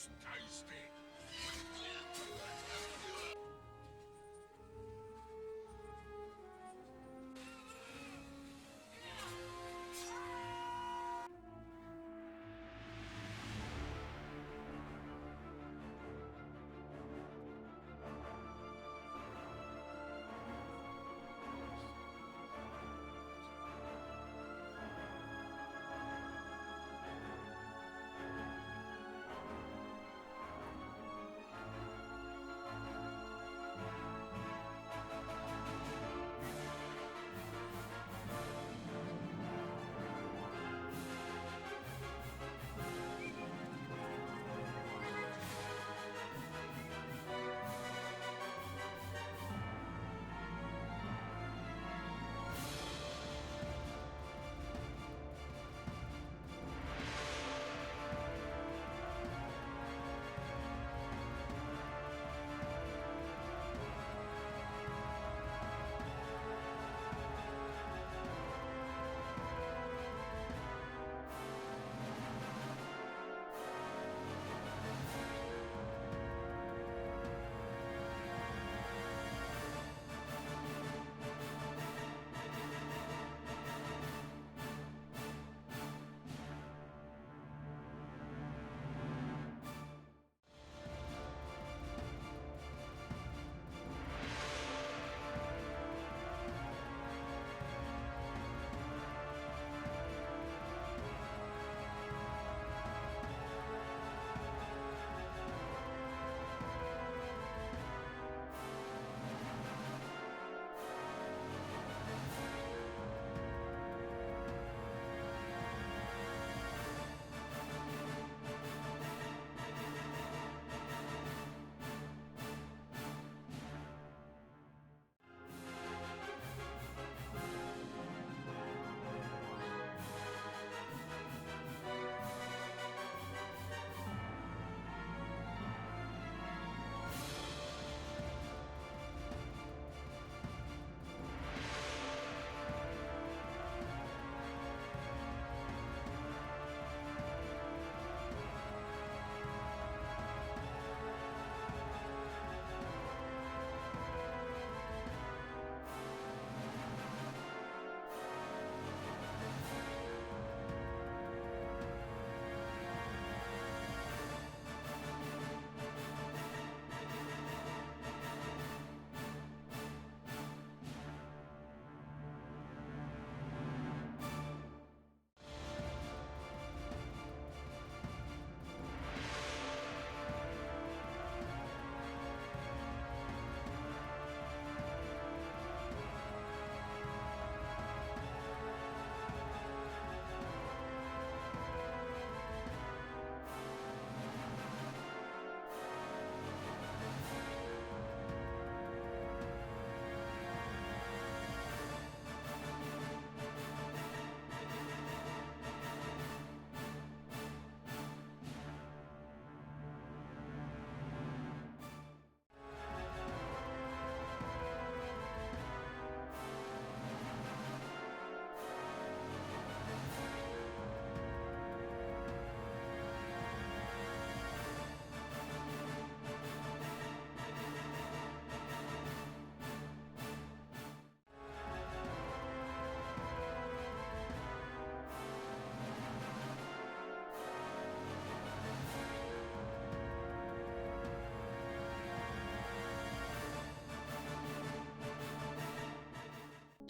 looks tasty.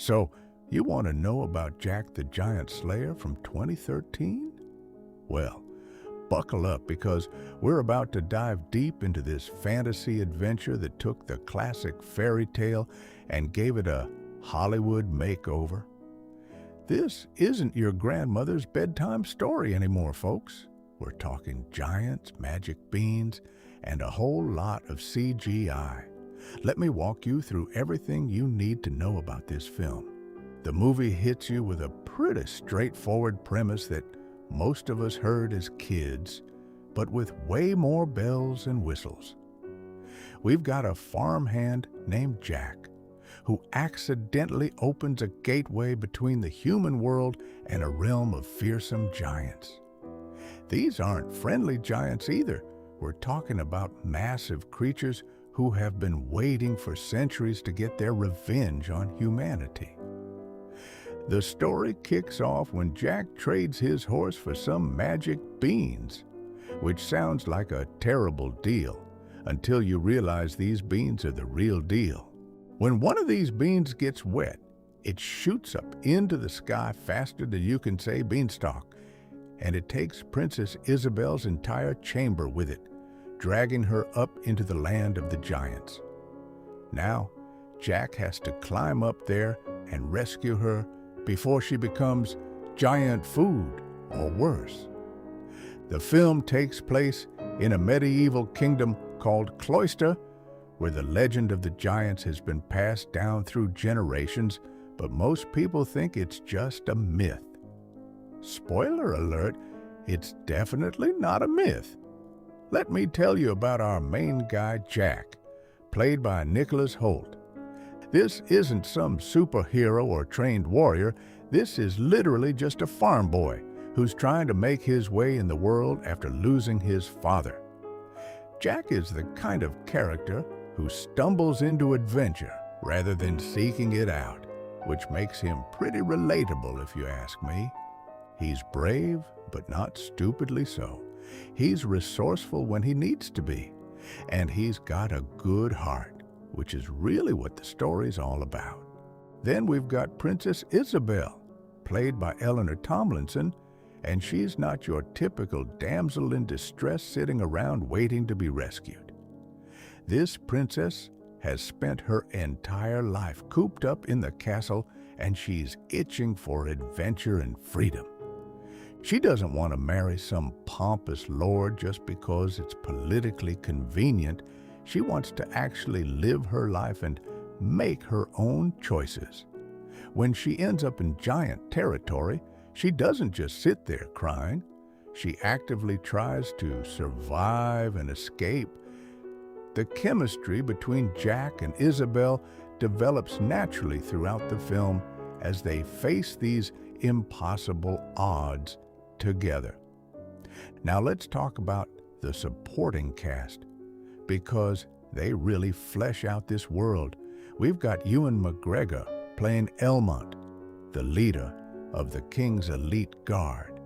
So, you want to know about Jack the Giant Slayer from 2013? Well, buckle up because we're about to dive deep into this fantasy adventure that took the classic fairy tale and gave it a Hollywood makeover. This isn't your grandmother's bedtime story anymore, folks. We're talking giants, magic beans, and a whole lot of CGI. Let me walk you through everything you need to know about this film. The movie hits you with a pretty straightforward premise that most of us heard as kids, but with way more bells and whistles. We've got a farmhand named Jack, who accidentally opens a gateway between the human world and a realm of fearsome giants. These aren't friendly giants either, we're talking about massive creatures who have been waiting for centuries to get their revenge on humanity. The story kicks off when Jack trades his horse for some magic beans, which sounds like a terrible deal until you realize these beans are the real deal. When one of these beans gets wet, it shoots up into the sky faster than you can say beanstalk, and it takes Princess Isabel's entire chamber with it, dragging her up into the land of the giants. Now, Jack has to climb up there and rescue her before she becomes giant food or worse. The film takes place in a medieval kingdom called Cloister, where the legend of the giants has been passed down through generations, but most people think it's just a myth. Spoiler alert, it's definitely not a myth. Let me tell you about our main guy, Jack, played by Nicholas Hoult. This isn't some superhero or trained warrior. This is literally just a farm boy who's trying to make his way in the world after losing his father. Jack is the kind of character who stumbles into adventure rather than seeking it out, which makes him pretty relatable if you ask me. He's brave, but not stupidly so. He's resourceful when he needs to be, and he's got a good heart, which is really what the story's all about. Then we've got Princess Isabel, played by Eleanor Tomlinson, and she's not your typical damsel in distress sitting around waiting to be rescued. This princess has spent her entire life cooped up in the castle, and she's itching for adventure and freedom. She doesn't want to marry some pompous lord just because it's politically convenient. She wants to actually live her life and make her own choices. When she ends up in giant territory, she doesn't just sit there crying. She actively tries to survive and escape. The chemistry between Jack and Isabel develops naturally throughout the film as they face these impossible odds together. Now let's talk about the supporting cast, because they really flesh out this world. We've got Ewan McGregor playing Elmont, the leader of the king's elite guard.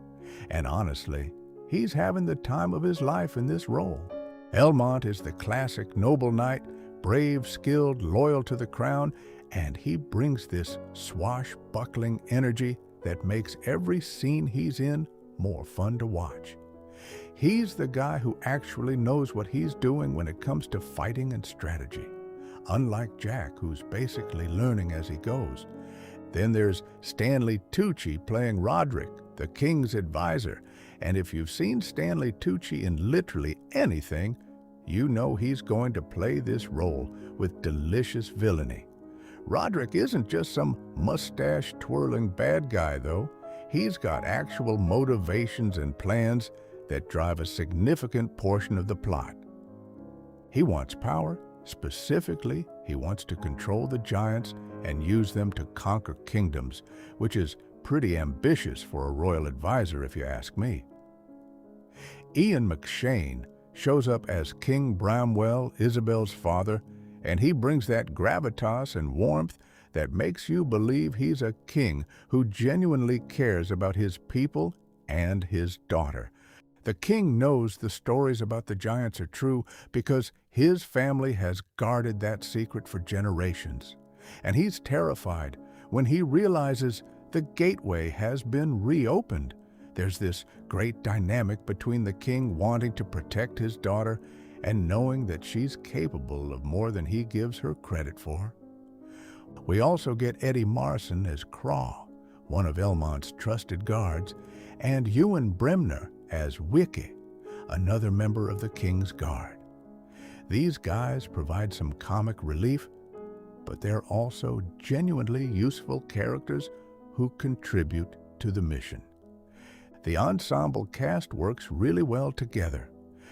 And honestly, he's having the time of his life in this role. Elmont is the classic noble knight, brave, skilled, loyal to the crown, and he brings this swashbuckling energy that makes every scene he's in more fun to watch. He's the guy who actually knows what he's doing when it comes to fighting and strategy, unlike Jack, who's basically learning as he goes. Then there's Stanley Tucci playing Roderick, the king's advisor, and if you've seen Stanley Tucci in literally anything, you know he's going to play this role with delicious villainy. Roderick isn't just some mustache-twirling bad guy, though. He's got actual motivations and plans that drive a significant portion of the plot. He wants power. Specifically, he wants to control the giants and use them to conquer kingdoms, which is pretty ambitious for a royal advisor, if you ask me. Ian McShane shows up as King Bramwell, Isabel's father, and he brings that gravitas and warmth that makes you believe he's a king who genuinely cares about his people and his daughter. The king knows the stories about the giants are true because his family has guarded that secret for generations. And he's terrified when he realizes the gateway has been reopened. There's this great dynamic between the king wanting to protect his daughter and knowing that she's capable of more than he gives her credit for. We also get Eddie Marsan as Craw, one of Elmont's trusted guards, and Ewan Bremner as Wiki, another member of the King's Guard. These guys provide some comic relief, but they're also genuinely useful characters who contribute to the mission. The ensemble cast works really well together,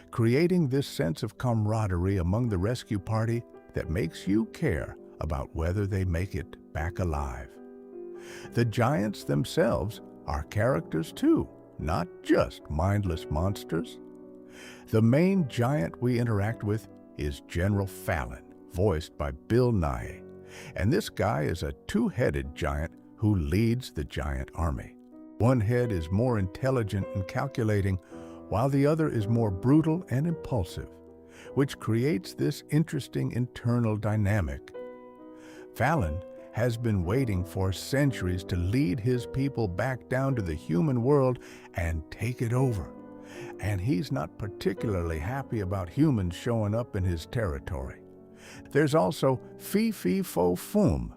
creating this sense of camaraderie among the rescue party that makes you care about whether they make it back alive. The giants themselves are characters too, not just mindless monsters. The main giant we interact with is General Fallon, voiced by Bill Nye. And this guy is a two-headed giant who leads the giant army. One head is more intelligent and calculating, while the other is more brutal and impulsive, which creates this interesting internal dynamic. Fallon has been waiting for centuries to lead his people back down to the human world and take it over. And he's not particularly happy about humans showing up in his territory. There's also fee-fee-fo-fum.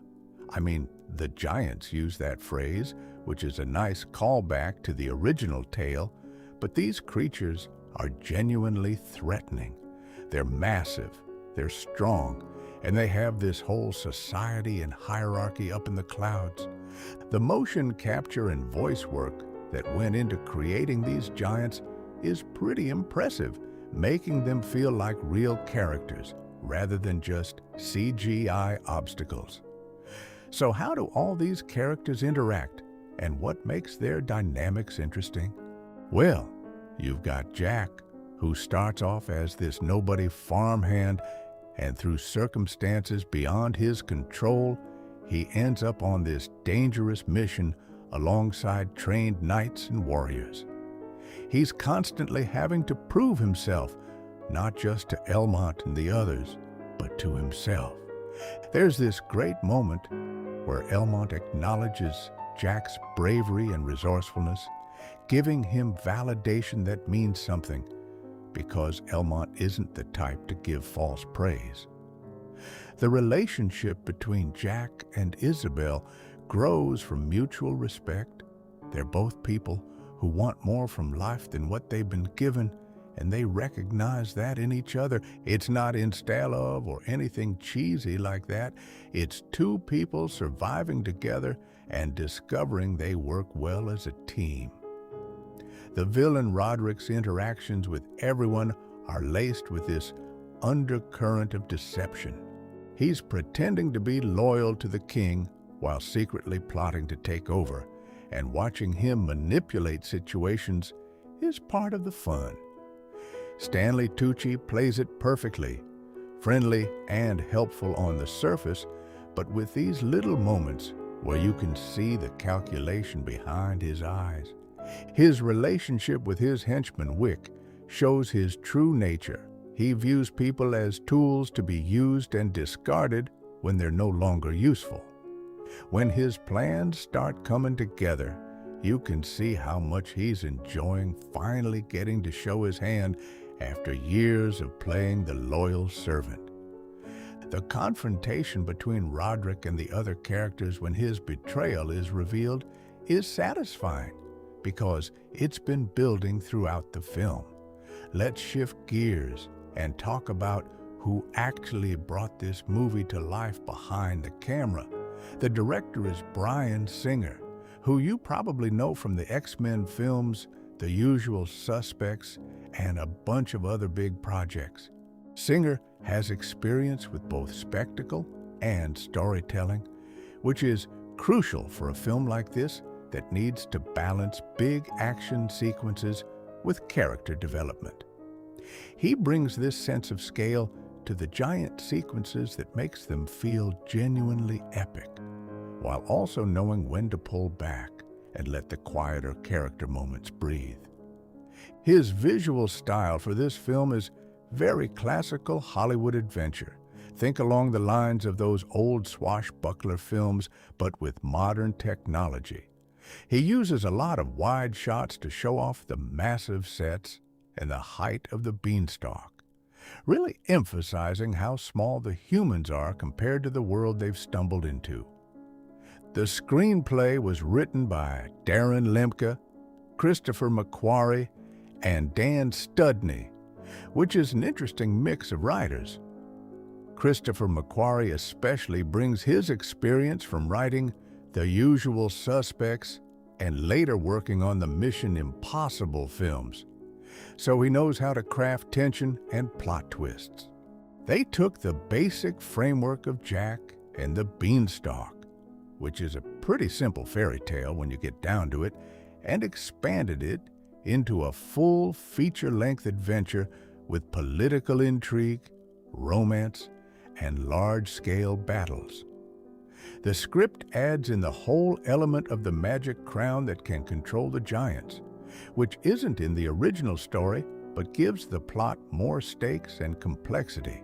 The giants use that phrase, which is a nice callback to the original tale, but these creatures are genuinely threatening. They're massive, they're strong, and they have this whole society and hierarchy up in the clouds. The motion capture and voice work that went into creating these giants is pretty impressive, making them feel like real characters rather than just CGI obstacles. So how do all these characters interact, and what makes their dynamics interesting? Well, you've got Jack, who starts off as this nobody farmhand, and through circumstances beyond his control, he ends up on this dangerous mission alongside trained knights and warriors. He's constantly having to prove himself, not just to Elmont and the others, but to himself. There's this great moment where Elmont acknowledges Jack's bravery and resourcefulness, giving him validation that means something, because Elmont isn't the type to give false praise. The relationship between Jack and Isabel grows from mutual respect. They're both people who want more from life than what they've been given, and they recognize that in each other. It's not insta-love or anything cheesy like that. It's two people surviving together and discovering they work well as a team. The villain Roderick's interactions with everyone are laced with this undercurrent of deception. He's pretending to be loyal to the king while secretly plotting to take over, and watching him manipulate situations is part of the fun. Stanley Tucci plays it perfectly, friendly and helpful on the surface, but with these little moments where you can see the calculation behind his eyes. His relationship with his henchman Wick shows his true nature. He views people as tools to be used and discarded when they're no longer useful. When his plans start coming together, you can see how much he's enjoying finally getting to show his hand after years of playing the loyal servant. The confrontation between Roderick and the other characters when his betrayal is revealed is satisfying because it's been building throughout the film. Let's shift gears and talk about who actually brought this movie to life behind the camera. The director is Bryan Singer, who you probably know from the X-Men films, The Usual Suspects, and a bunch of other big projects. Singer has experience with both spectacle and storytelling, which is crucial for a film like this that needs to balance big action sequences with character development. He brings this sense of scale to the giant sequences that makes them feel genuinely epic, while also knowing when to pull back and let the quieter character moments breathe. His visual style for this film is very classical Hollywood adventure. Think along the lines of those old swashbuckler films, but with modern technology. He uses a lot of wide shots to show off the massive sets and the height of the beanstalk, really emphasizing how small the humans are compared to the world they've stumbled into. The screenplay was written by Darren Lemke, Christopher McQuarrie, and Dan Studney, which is an interesting mix of writers. Christopher McQuarrie especially brings his experience from writing The Usual Suspects and later working on the Mission Impossible films, so he knows how to craft tension and plot twists. They took the basic framework of Jack and the Beanstalk, which is a pretty simple fairy tale when you get down to it, and expanded it into a full feature-length adventure with political intrigue, romance, and large-scale battles. The script adds in the whole element of the magic crown that can control the giants, which isn't in the original story, but gives the plot more stakes and complexity.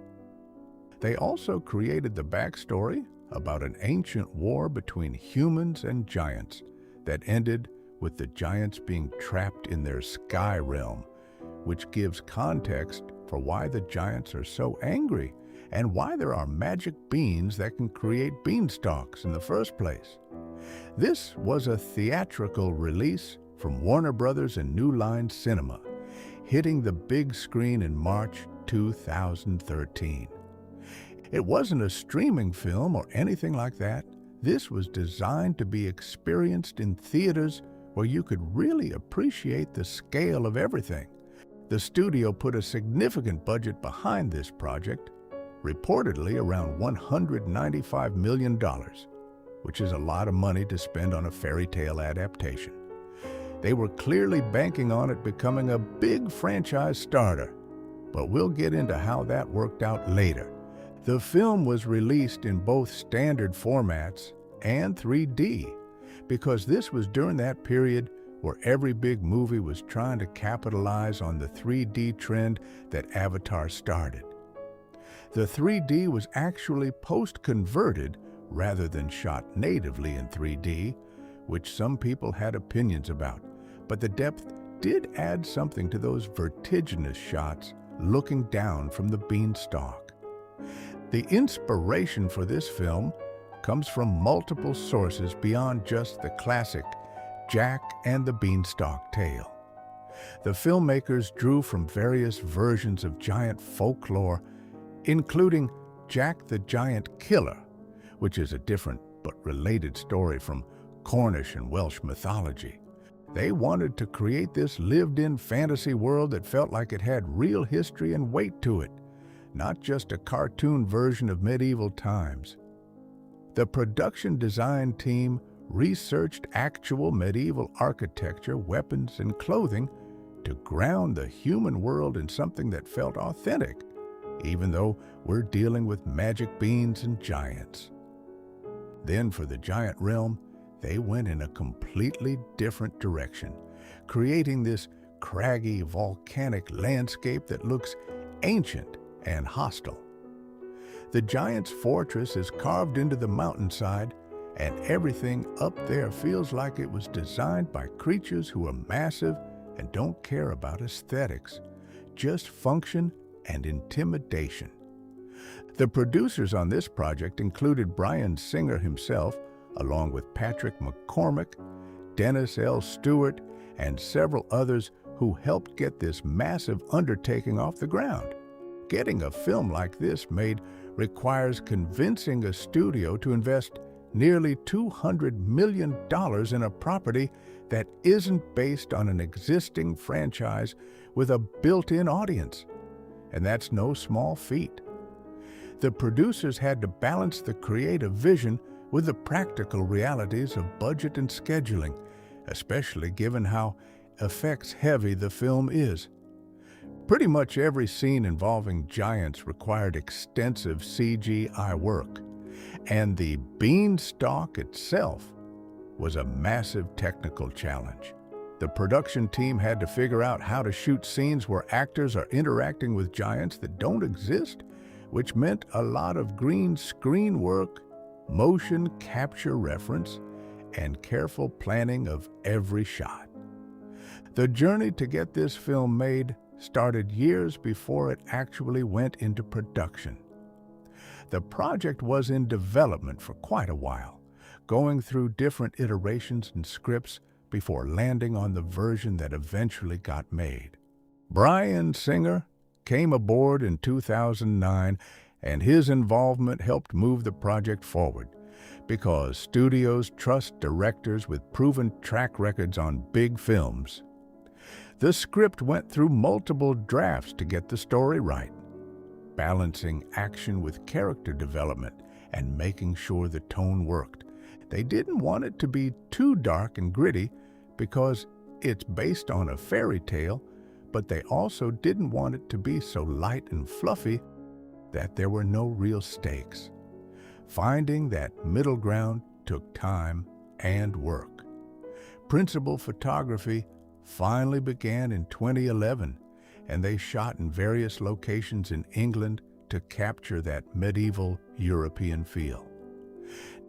They also created the backstory about an ancient war between humans and giants that ended with the giants being trapped in their sky realm, which gives context for why the giants are so angry and why there are magic beans that can create beanstalks in the first place. This was a theatrical release from Warner Brothers and New Line Cinema, hitting the big screen in March 2013. It wasn't a streaming film or anything like that. This was designed to be experienced in theaters where you could really appreciate the scale of everything. The studio put a significant budget behind this project, reportedly around $195 million, which is a lot of money to spend on a fairy tale adaptation. They were clearly banking on it becoming a big franchise starter, but we'll get into how that worked out later. The film was released in both standard formats and 3D, because this was during that period where every big movie was trying to capitalize on the 3D trend that Avatar started. The 3D was actually post-converted rather than shot natively in 3D, which some people had opinions about, but the depth did add something to those vertiginous shots looking down from the beanstalk. The inspiration for this film comes from multiple sources beyond just the classic Jack and the Beanstalk tale. The filmmakers drew from various versions of giant folklore, including Jack the Giant Killer, which is a different but related story from Cornish and Welsh mythology. They wanted to create this lived-in fantasy world that felt like it had real history and weight to it, not just a cartoon version of medieval times. The production design team researched actual medieval architecture, weapons, and clothing to ground the human world in something that felt authentic, even though we're dealing with magic beans and giants. Then for the giant realm, they went in a completely different direction, creating this craggy, volcanic landscape that looks ancient and hostile. The giant's fortress is carved into the mountainside, and everything up there feels like it was designed by creatures who are massive and don't care about aesthetics, just function and intimidation. The producers on this project included Bryan Singer himself, along with Patrick McCormick, Dennis L. Stewart, and several others who helped get this massive undertaking off the ground. Getting a film like this made requires convincing a studio to invest nearly $200 million in a property that isn't based on an existing franchise with a built-in audience. And that's no small feat. The producers had to balance the creative vision with the practical realities of budget and scheduling, especially given how effects-heavy the film is. Pretty much every scene involving giants required extensive CGI work, and the beanstalk itself was a massive technical challenge. The production team had to figure out how to shoot scenes where actors are interacting with giants that don't exist, which meant a lot of green screen work, motion capture reference, and careful planning of every shot. The journey to get this film made started years before it actually went into production. The project was in development for quite a while, going through different iterations and scripts before landing on the version that eventually got made. Bryan Singer came aboard in 2009, and his involvement helped move the project forward, because studios trust directors with proven track records on big films. The script went through multiple drafts to get the story right, balancing action with character development and making sure the tone worked. They didn't want it to be too dark and gritty because It's based on a fairy tale, but they also didn't want it to be so light and fluffy that there were no real stakes. Finding that middle ground took time and work. Principal photography finally began in 2011, and they shot in various locations in England to capture that medieval European feel.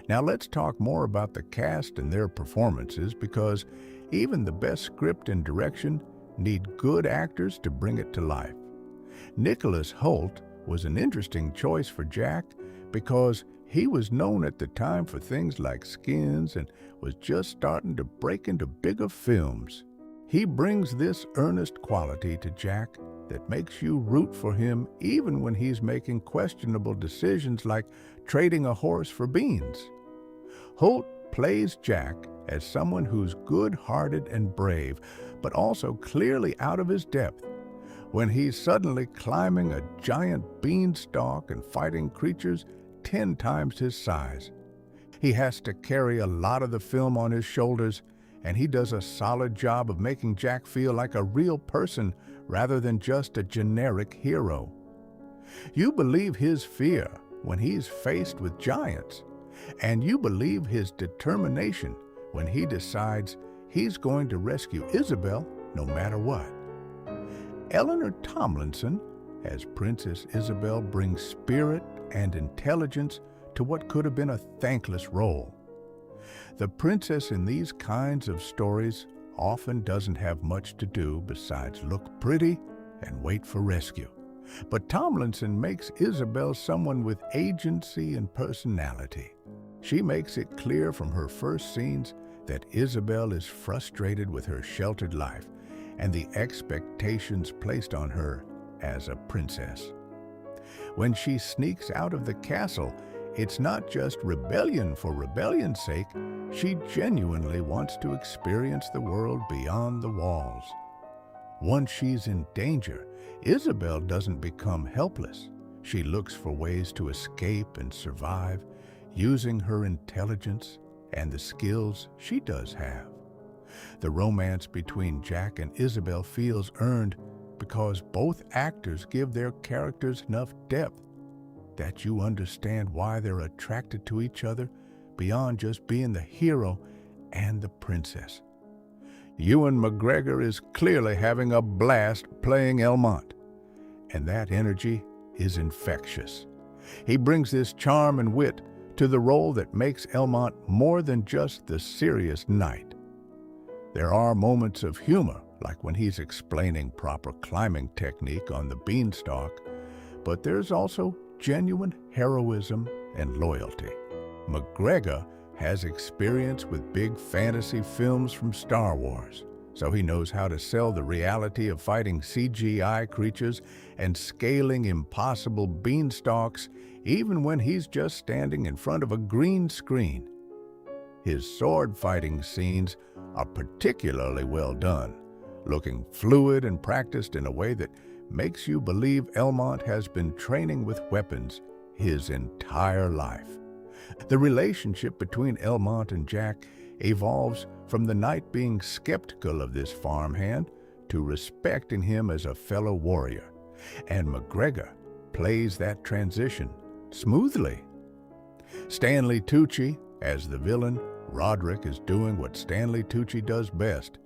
Now let's talk more about the cast and their performances, because even the best script and direction need good actors to bring it to life. Nicholas Hoult was an interesting choice for Jack because he was known at the time for things like Skins and was just starting to break into bigger films. He brings this earnest quality to Jack that makes you root for him even when he's making questionable decisions like trading a horse for beans. Hoult plays Jack as someone who's good-hearted and brave, but also clearly out of his depth. When he's suddenly climbing a giant beanstalk and fighting creatures 10 times his size. He has to carry a lot of the film on his shoulders, and he does a solid job of making Jack feel like a real person rather than just a generic hero. You believe his fear when he's faced with giants, and you believe his determination when he decides he's going to rescue Isabel no matter what. Eleanor Tomlinson, as Princess Isabel, brings spirit and intelligence to what could have been a thankless role. The princess in these kinds of stories often doesn't have much to do besides look pretty and wait for rescue. But Tomlinson makes Isabel someone with agency and personality. She makes it clear from her first scenes that Isabel is frustrated with her sheltered life and the expectations placed on her as a princess. When she sneaks out of the castle, it's not just rebellion for rebellion's sake. She genuinely wants to experience the world beyond the walls. Once she's in danger, Isabel doesn't become helpless. She looks for ways to escape and survive, using her intelligence and the skills she does have. The romance between Jack and Isabel feels earned because both actors give their characters enough depth that you understand why they're attracted to each other beyond just being the hero and the princess. Ewan McGregor is clearly having a blast playing Elmont, and that energy is infectious. He brings this charm and wit to the role that makes Elmont more than just the serious knight. There are moments of humor, like when he's explaining proper climbing technique on the beanstalk, but there's also genuine heroism and loyalty. McGregor has experience with big fantasy films from Star Wars, so he knows how to sell the reality of fighting CGI creatures and scaling impossible beanstalks even when he's just standing in front of a green screen. His sword-fighting scenes are particularly well done, looking fluid and practiced in a way that makes you believe Elmont has been training with weapons his entire life. The relationship between Elmont and Jack evolves from the knight being skeptical of this farmhand to respecting him as a fellow warrior, and McGregor plays that transition smoothly. Stanley Tucci, as the villain, Roderick, is doing what Stanley Tucci does best,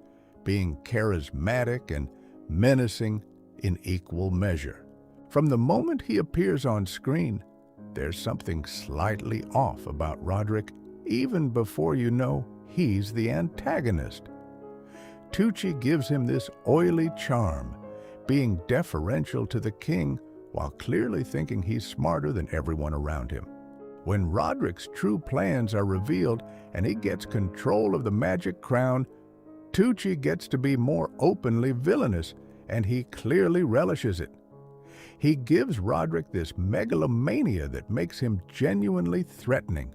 being charismatic and menacing in equal measure. From the moment he appears on screen, there's something slightly off about Roderick even before you know he's the antagonist. Tucci gives him this oily charm, being deferential to the king while clearly thinking he's smarter than everyone around him. When Roderick's true plans are revealed and he gets control of the magic crown, Tucci gets to be more openly villainous, and he clearly relishes it. He gives Roderick this megalomania that makes him genuinely threatening.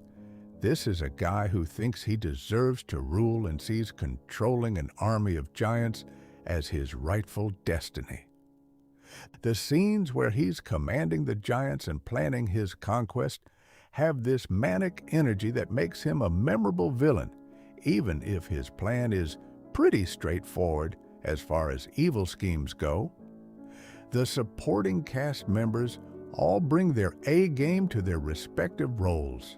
This is a guy who thinks he deserves to rule and sees controlling an army of giants as his rightful destiny. The scenes where he's commanding the giants and planning his conquest have this manic energy that makes him a memorable villain, even if his plan is pretty straightforward as far as evil schemes go. The supporting cast members all bring their A game to their respective roles.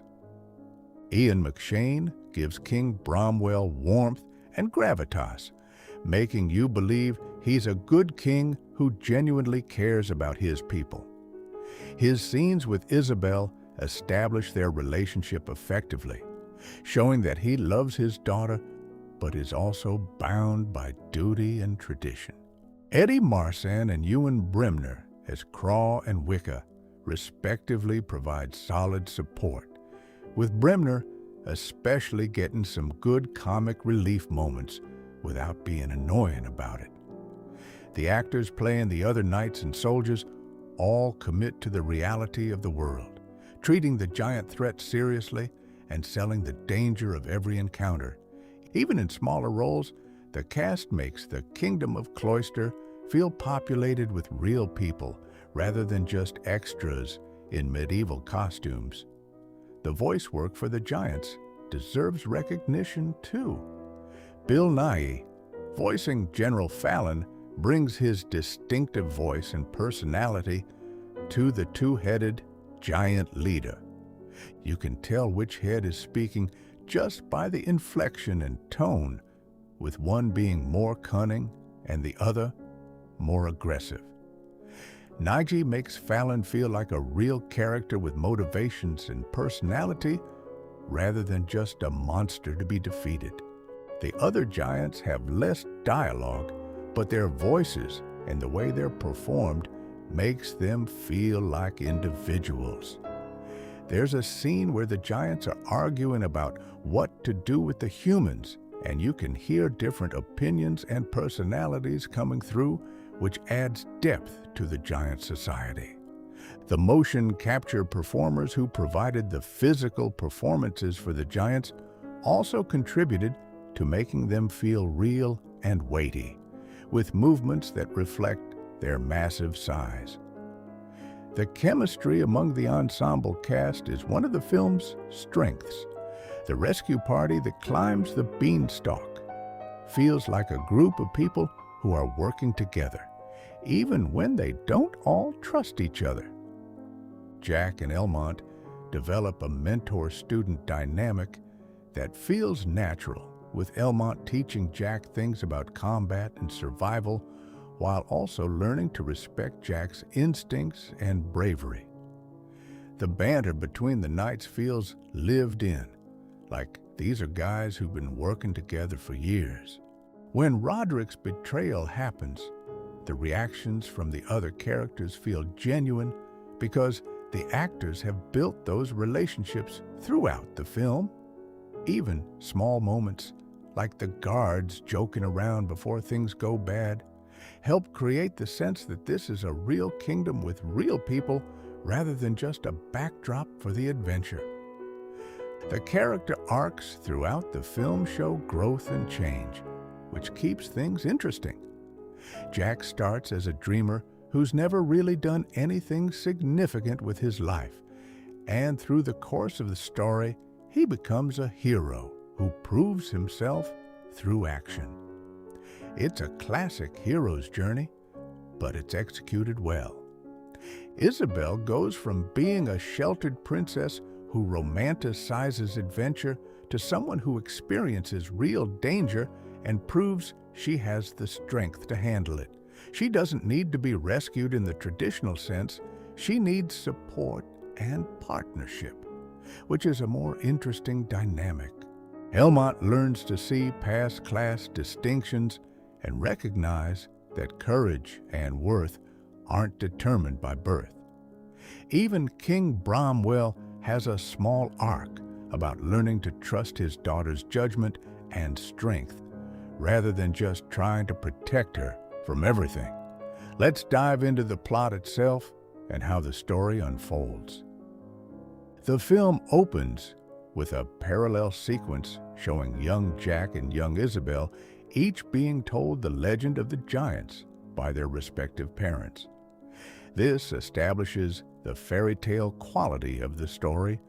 Ian McShane gives King Bromwell warmth and gravitas, making you believe he's a good king who genuinely cares about his people. His scenes with Isabel establish their relationship effectively, showing that he loves his daughter but is also bound by duty and tradition. Eddie Marsan and Ewan Bremner as Craw and Wicca respectively provide solid support, with Bremner especially getting some good comic relief moments without being annoying about it. The actors playing the other knights and soldiers all commit to the reality of the world, treating the giant threat seriously and selling the danger of every encounter. Even in smaller roles, the cast makes the Kingdom of Cloister feel populated with real people rather than just extras in medieval costumes. The voice work for the giants deserves recognition too. Bill Nighy, voicing General Fallon, brings his distinctive voice and personality to the two-headed giant leader. You can tell which head is speaking just by the inflection and tone, with one being more cunning and the other more aggressive. Nighy makes Fallon feel like a real character with motivations and personality rather than just a monster to be defeated. The other giants have less dialogue, but their voices and the way they're performed makes them feel like individuals. There's a scene where the giants are arguing about what to do with the humans, and you can hear different opinions and personalities coming through, which adds depth to the giant society. The motion capture performers who provided the physical performances for the giants also contributed to making them feel real and weighty, with movements that reflect their massive size. The chemistry among the ensemble cast is one of the film's strengths. The rescue party that climbs the beanstalk feels like a group of people who are working together, even when they don't all trust each other. Jack and Elmont develop a mentor-student dynamic that feels natural, with Elmont teaching Jack things about combat and survival while also learning to respect Jack's instincts and bravery. The banter between the knights feels lived in, like these are guys who've been working together for years. When Roderick's betrayal happens, the reactions from the other characters feel genuine because the actors have built those relationships throughout the film. Even small moments, like the guards joking around before things go bad, help create the sense that this is a real kingdom with real people rather than just a backdrop for the adventure. The character arcs throughout the film show growth and change, which keeps things interesting. Jack starts as a dreamer who's never really done anything significant with his life, and through the course of the story, he becomes a hero who proves himself through action. It's a classic hero's journey, but it's executed well. Isabel goes from being a sheltered princess who romanticizes adventure to someone who experiences real danger and proves she has the strength to handle it. She doesn't need to be rescued in the traditional sense. She needs support and partnership, which is a more interesting dynamic. Elmont learns to see past class distinctions and recognize that courage and worth aren't determined by birth. Even King Bromwell has a small arc about learning to trust his daughter's judgment and strength, rather than just trying to protect her from everything. Let's dive into the plot itself and how the story unfolds. The film opens with a parallel sequence showing young Jack and young Isabel each being told the legend of the giants by their respective parents. This establishes the fairy tale quality of the story,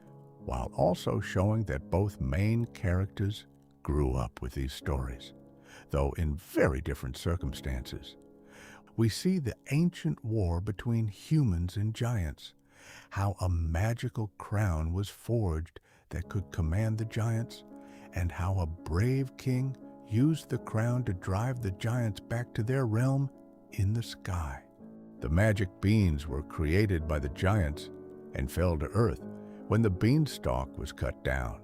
while also showing that both main characters grew up with these stories. though in very different circumstances. We see the ancient war between humans and giants, how a magical crown was forged that could command the giants, and how a brave king used the crown to drive the giants back to their realm in the sky. The magic beans were created by the giants and fell to earth when the beanstalk was cut down,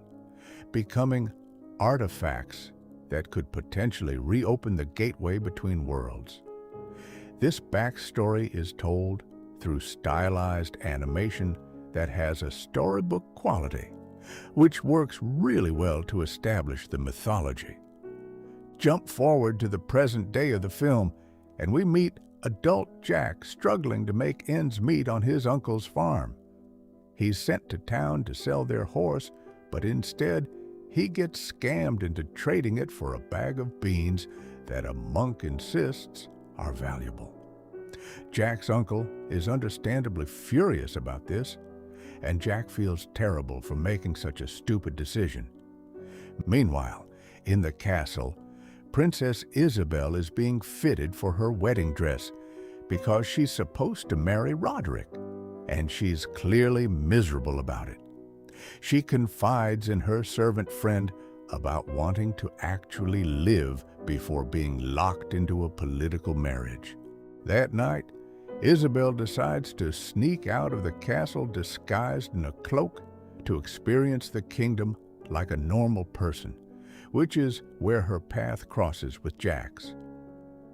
becoming artifacts that could potentially reopen the gateway between worlds. This backstory is told through stylized animation that has a storybook quality, which works really well to establish the mythology. Jump forward to the present day of the film, and we meet adult Jack struggling to make ends meet on his uncle's farm. He's sent to town to sell their horse, but instead he gets scammed into trading it for a bag of beans that a monk insists are valuable. Jack's uncle is understandably furious about this, and Jack feels terrible for making such a stupid decision. Meanwhile, in the castle, Princess Isabel is being fitted for her wedding dress because she's supposed to marry Roderick, and she's clearly miserable about it. She confides in her servant friend about wanting to actually live before being locked into a political marriage. That night, Isabel decides to sneak out of the castle disguised in a cloak to experience the kingdom like a normal person, which is where her path crosses with Jack's.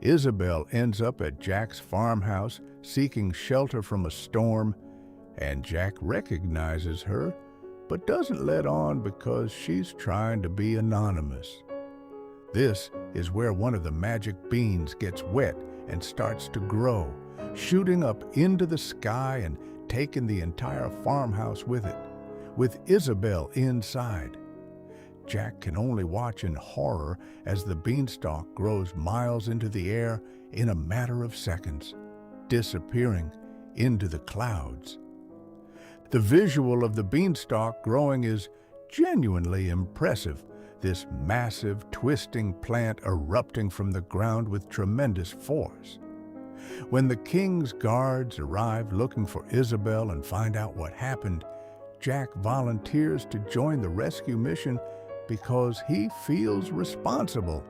Isabel ends up at Jack's farmhouse seeking shelter from a storm, and Jack recognizes her but doesn't let on because she's trying to be anonymous. This is where one of the magic beans gets wet and starts to grow, shooting up into the sky and taking the entire farmhouse with it, with Isabel inside. Jack can only watch in horror as the beanstalk grows miles into the air in a matter of seconds, disappearing into the clouds. The visual of the beanstalk growing is genuinely impressive, this massive, twisting plant erupting from the ground with tremendous force. When the king's guards arrive looking for Isabel and find out what happened, Jack volunteers to join the rescue mission because he feels responsible.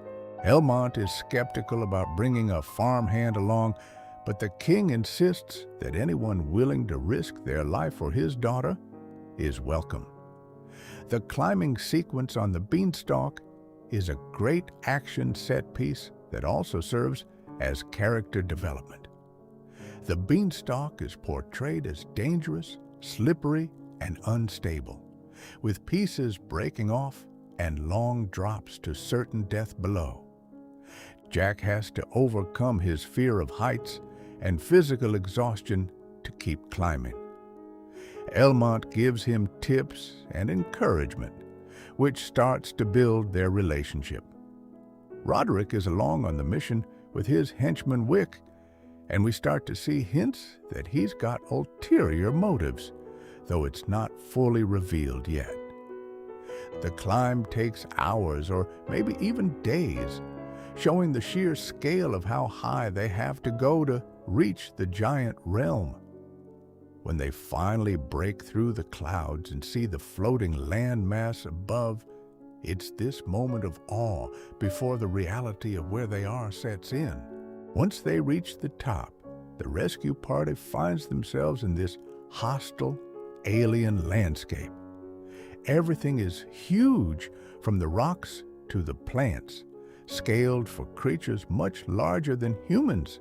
Elmont is skeptical about bringing a farmhand along, but the king insists that anyone willing to risk their life for his daughter is welcome. The climbing sequence on the beanstalk is a great action set piece that also serves as character development. The beanstalk is portrayed as dangerous, slippery, and unstable, with pieces breaking off and long drops to certain death below. Jack has to overcome his fear of heights and physical exhaustion to keep climbing. Elmont gives him tips and encouragement, which starts to build their relationship. Roderick is along on the mission with his henchman Wick, and we start to see hints that he's got ulterior motives, though it's not fully revealed yet. The climb takes hours or maybe even days, showing the sheer scale of how high they have to go to reach the giant realm. When they finally break through the clouds and see the floating landmass above, it's this moment of awe before the reality of where they are sets in. Once they reach the top, the rescue party finds themselves in this hostile, alien landscape. Everything is huge, from the rocks to the plants, scaled for creatures much larger than humans.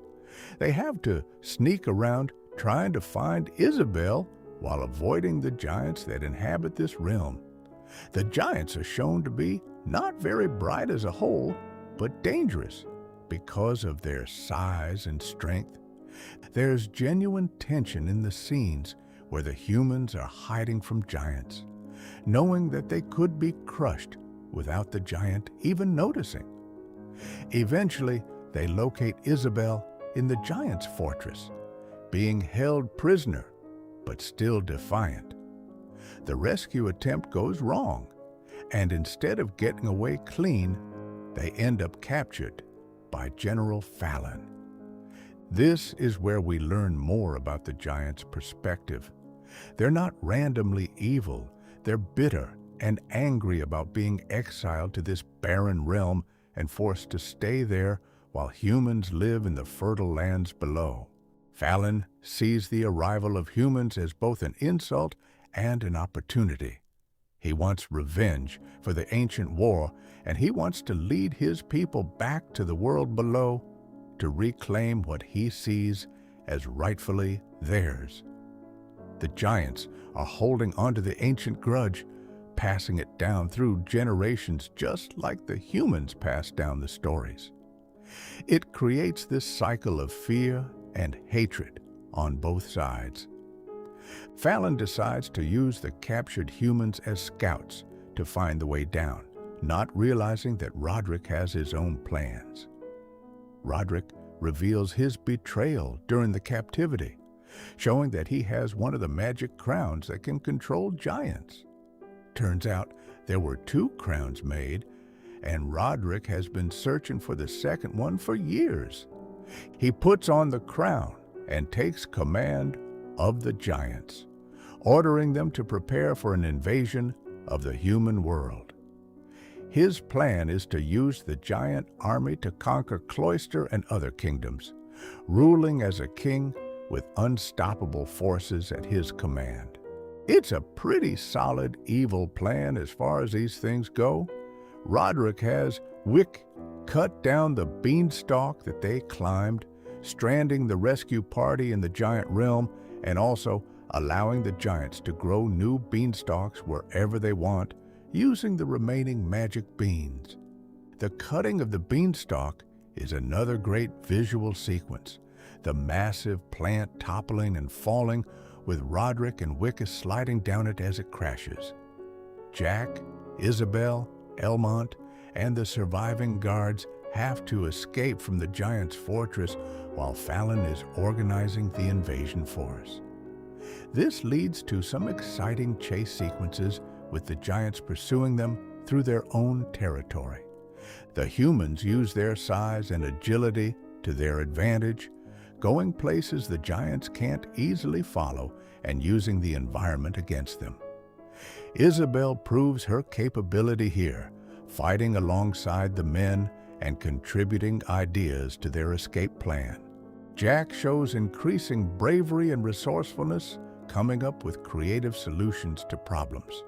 They have to sneak around trying to find Isabel while avoiding the giants that inhabit this realm. The giants are shown to be not very bright as a whole, but dangerous because of their size and strength. There's genuine tension in the scenes where the humans are hiding from giants, knowing that they could be crushed without the giant even noticing. Eventually, they locate Isabel in the giant's fortress, being held prisoner, but still defiant. The rescue attempt goes wrong, and instead of getting away clean, they end up captured by General Fallon. This is where we learn more about the giants' perspective. They're not randomly evil, they're bitter and angry about being exiled to this barren realm and forced to stay there while humans live in the fertile lands below. Fallon sees the arrival of humans as both an insult and an opportunity. He wants revenge for the ancient war, and he wants to lead his people back to the world below to reclaim what he sees as rightfully theirs. The giants are holding onto the ancient grudge, passing it down through generations just like the humans pass down the stories. It creates this cycle of fear and hatred on both sides. Fallon decides to use the captured humans as scouts to find the way down, not realizing that Roderick has his own plans. Roderick reveals his betrayal during the captivity, showing that he has one of the magic crowns that can control giants. Turns out there were 2 crowns made, and Roderick has been searching for the second one for years. He puts on the crown and takes command of the giants, ordering them to prepare for an invasion of the human world. His plan is to use the giant army to conquer Cloister and other kingdoms, ruling as a king with unstoppable forces at his command. It's a pretty solid evil plan as far as these things go. Roderick has Wick cut down the beanstalk that they climbed, stranding the rescue party in the giant realm and also allowing the giants to grow new beanstalks wherever they want, using the remaining magic beans. The cutting of the beanstalk is another great visual sequence, the massive plant toppling and falling with Roderick and Wick sliding down it as it crashes. Jack, Isabel, Elmont, and the surviving guards have to escape from the giant's fortress while Fallon is organizing the invasion force. This leads to some exciting chase sequences with the giants pursuing them through their own territory. The humans use their size and agility to their advantage, going places the giants can't easily follow and using the environment against them. Isabel proves her capability here, fighting alongside the men and contributing ideas to their escape plan. Jack shows increasing bravery and resourcefulness, coming up with creative solutions to problems.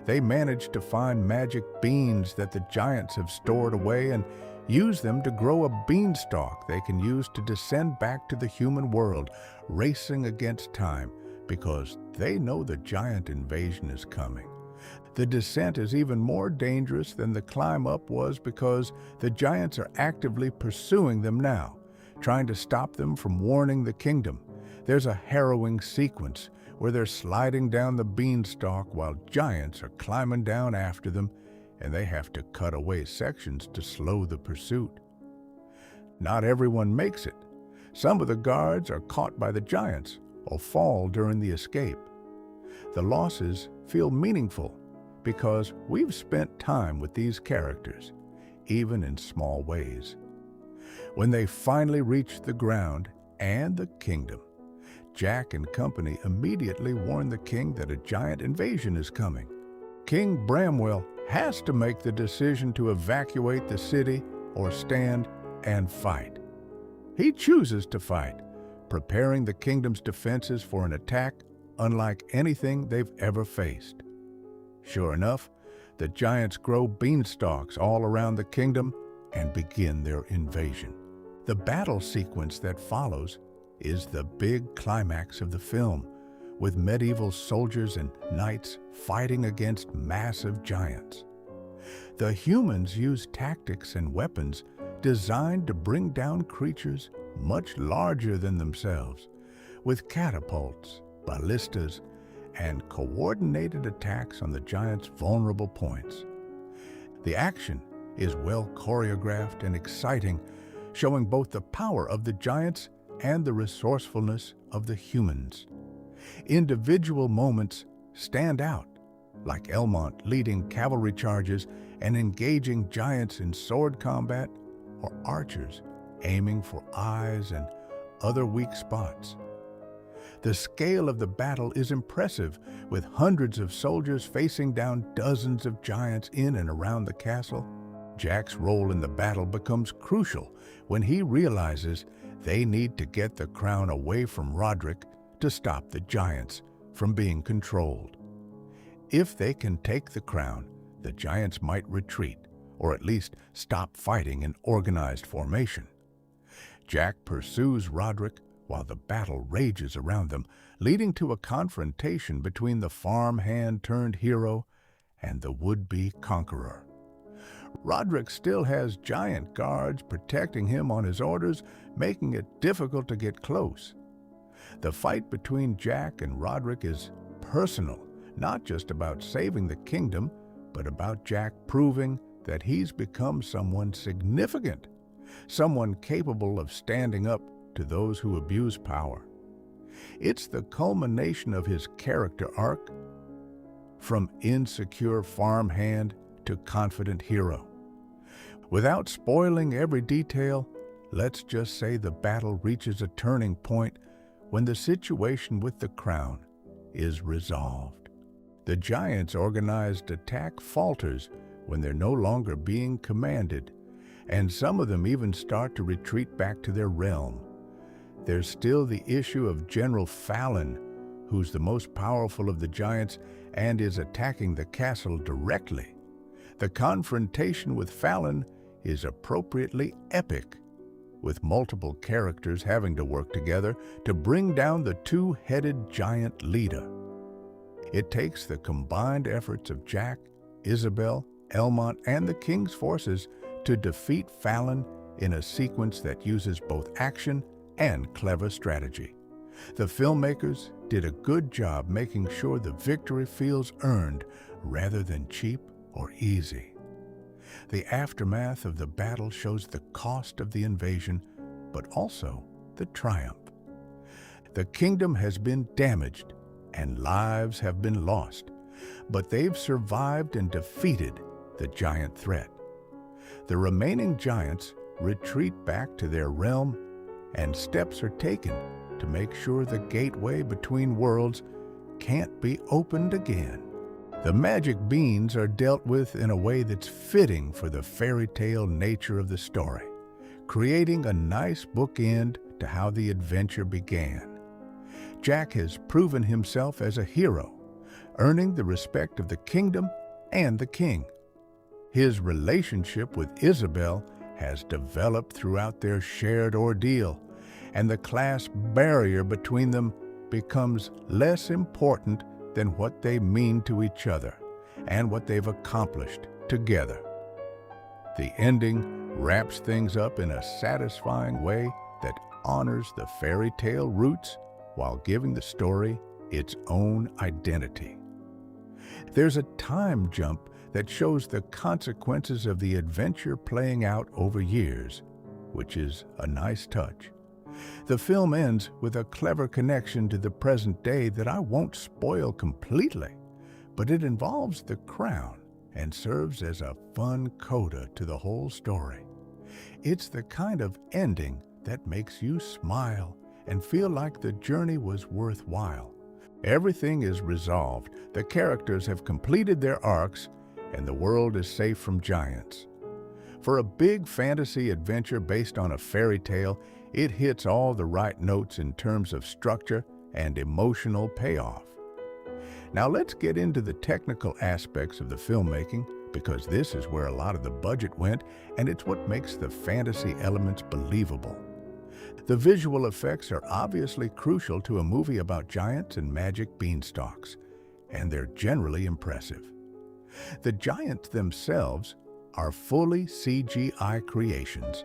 They manage to find magic beans that the giants have stored away and use them to grow a beanstalk they can use to descend back to the human world, racing against time because they know the giant invasion is coming. The descent is even more dangerous than the climb up was because the giants are actively pursuing them now, trying to stop them from warning the kingdom. There's a harrowing sequence where they're sliding down the beanstalk while giants are climbing down after them, and they have to cut away sections to slow the pursuit. Not everyone makes it. Some of the guards are caught by the giants or fall during the escape. The losses feel meaningful because we've spent time with these characters, even in small ways. When they finally reach the ground and the kingdom, Jack and company immediately warn the king that a giant invasion is coming. King Bramwell has to make the decision to evacuate the city or stand and fight. He chooses to fight, preparing the kingdom's defenses for an attack unlike anything they've ever faced. Sure enough, the giants grow beanstalks all around the kingdom and begin their invasion. The battle sequence that follows is the big climax of the film, with medieval soldiers and knights fighting against massive giants. The humans use tactics and weapons designed to bring down creatures much larger than themselves, with catapults, ballistas, and coordinated attacks on the giants' vulnerable points. The action is well choreographed and exciting, showing both the power of the giants and the resourcefulness of the humans. Individual moments stand out, like Elmont leading cavalry charges and engaging giants in sword combat, or archers aiming for eyes and other weak spots. The scale of the battle is impressive, with hundreds of soldiers facing down dozens of giants in and around the castle. Jack's role in the battle becomes crucial when he realizes they need to get the crown away from Roderick to stop the giants from being controlled. If they can take the crown, the giants might retreat, or at least stop fighting in organized formation. Jack pursues Roderick while the battle rages around them, leading to a confrontation between the farmhand-turned-hero and the would-be conqueror. Roderick still has giant guards protecting him on his orders, making it difficult to get close. The fight between Jack and Roderick is personal, not just about saving the kingdom, but about Jack proving that he's become someone significant, someone capable of standing up to those who abuse power. It's the culmination of his character arc, from insecure farmhand to confident hero. Without spoiling every detail, let's just say the battle reaches a turning point when the situation with the crown is resolved. The giants' organized attack falters when they're no longer being commanded, and some of them even start to retreat back to their realm. There's still the issue of General Fallon, who's the most powerful of the giants and is attacking the castle directly. The confrontation with Fallon is appropriately epic, with multiple characters having to work together to bring down the two-headed giant leader. It takes the combined efforts of Jack, Isabel, Elmont, and the king's forces to defeat Fallon in a sequence that uses both action and clever strategy. The filmmakers did a good job making sure the victory feels earned rather than cheap or easy. The aftermath of the battle shows the cost of the invasion, but also the triumph. The kingdom has been damaged and lives have been lost, but they've survived and defeated the giant threat. The remaining giants retreat back to their realm, and steps are taken to make sure the gateway between worlds can't be opened again. The magic beans are dealt with in a way that's fitting for the fairy tale nature of the story, creating a nice bookend to how the adventure began. Jack has proven himself as a hero, earning the respect of the kingdom and the king. His relationship with Isabel has developed throughout their shared ordeal, and the class barrier between them becomes less important than what they mean to each other and what they've accomplished together. The ending wraps things up in a satisfying way that honors the fairy tale roots while giving the story its own identity. There's a time jump that shows the consequences of the adventure playing out over years, which is a nice touch. The film ends with a clever connection to the present day that I won't spoil completely, but it involves the crown and serves as a fun coda to the whole story. It's the kind of ending that makes you smile and feel like the journey was worthwhile. Everything is resolved, the characters have completed their arcs, and the world is safe from giants. For a big fantasy adventure based on a fairy tale, it hits all the right notes in terms of structure and emotional payoff. Now let's get into the technical aspects of the filmmaking, because this is where a lot of the budget went, and it's what makes the fantasy elements believable. The visual effects are obviously crucial to a movie about giants and magic beanstalks, and they're generally impressive. The giants themselves are fully CGI creations,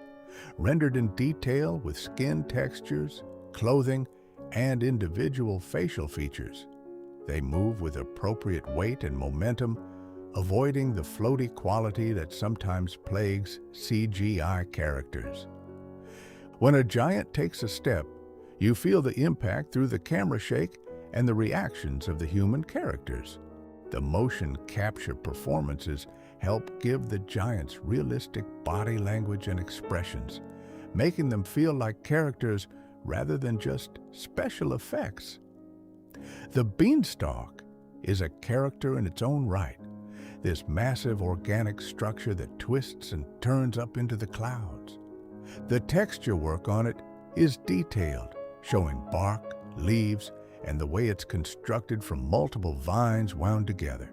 rendered in detail with skin textures, clothing, and individual facial features. They move with appropriate weight and momentum, avoiding the floaty quality that sometimes plagues CGI characters. When a giant takes a step, you feel the impact through the camera shake and the reactions of the human characters. The motion capture performances help give the giants realistic body language and expressions, making them feel like characters rather than just special effects. The beanstalk is a character in its own right, this massive organic structure that twists and turns up into the clouds. The texture work on it is detailed, showing bark, leaves, and the way it's constructed from multiple vines wound together.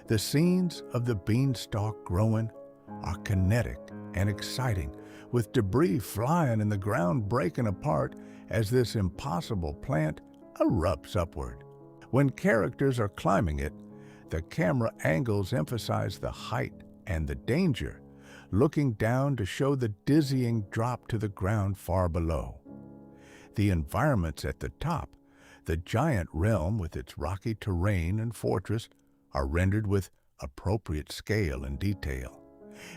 The scenes of the beanstalk growing are kinetic and exciting, with debris flying and the ground breaking apart as this impossible plant erupts upward. When characters are climbing it, the camera angles emphasize the height and the danger, looking down to show the dizzying drop to the ground far below. The environments at the top, the giant realm with its rocky terrain and fortress, are rendered with appropriate scale and detail.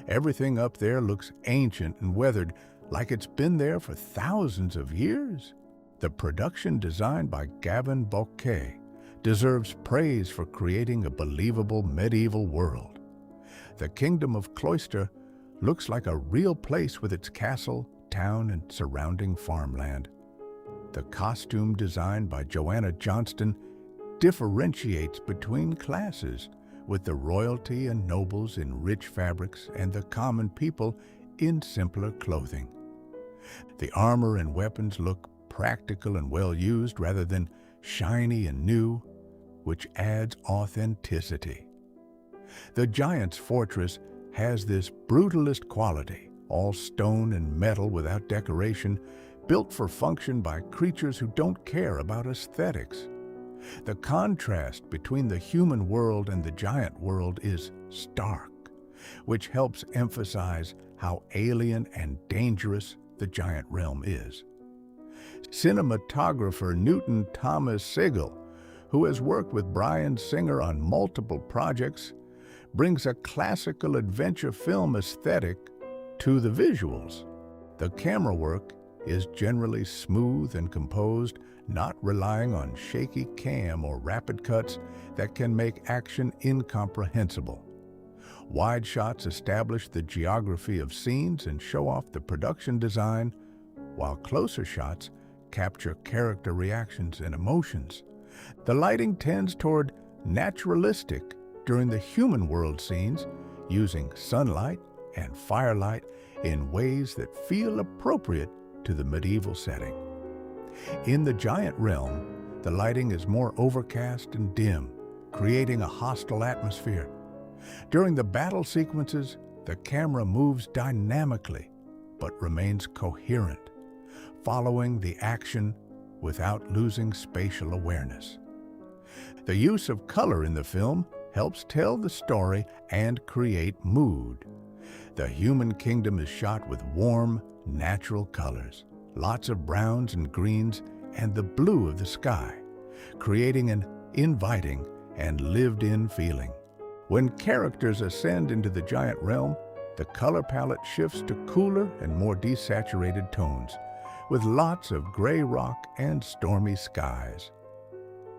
Everything up there looks ancient and weathered, like it's been there for thousands of years. The production design by Gavin Bouquet deserves praise for creating a believable medieval world. The Kingdom of Cloister looks like a real place with its castle, town, and surrounding farmland. The costume design by Joanna Johnston differentiates between classes, with the royalty and nobles in rich fabrics and the common people in simpler clothing. The armor and weapons look practical and well used rather than shiny and new, which adds authenticity. The giant's fortress has this brutalist quality, all stone and metal without decoration, built for function by creatures who don't care about aesthetics. The contrast between the human world and the giant world is stark, which helps emphasize how alien and dangerous the giant realm is. Cinematographer Newton Thomas Sigel, who has worked with Bryan Singer on multiple projects, brings a classical adventure film aesthetic to the visuals. The camera work is generally smooth and composed, not relying on shaky cam or rapid cuts that can make action incomprehensible. Wide shots establish the geography of scenes and show off the production design, while closer shots capture character reactions and emotions. The lighting tends toward naturalistic during the human world scenes, using sunlight and firelight in ways that feel appropriate to the medieval setting. In the giant realm, the lighting is more overcast and dim, creating a hostile atmosphere. During the battle sequences, the camera moves dynamically, but remains coherent, following the action without losing spatial awareness. The use of color in the film helps tell the story and create mood. The human kingdom is shot with warm, natural colors, lots of browns and greens, and the blue of the sky, creating an inviting and lived-in feeling. When characters ascend into the giant realm, the color palette shifts to cooler and more desaturated tones, with lots of gray rock and stormy skies.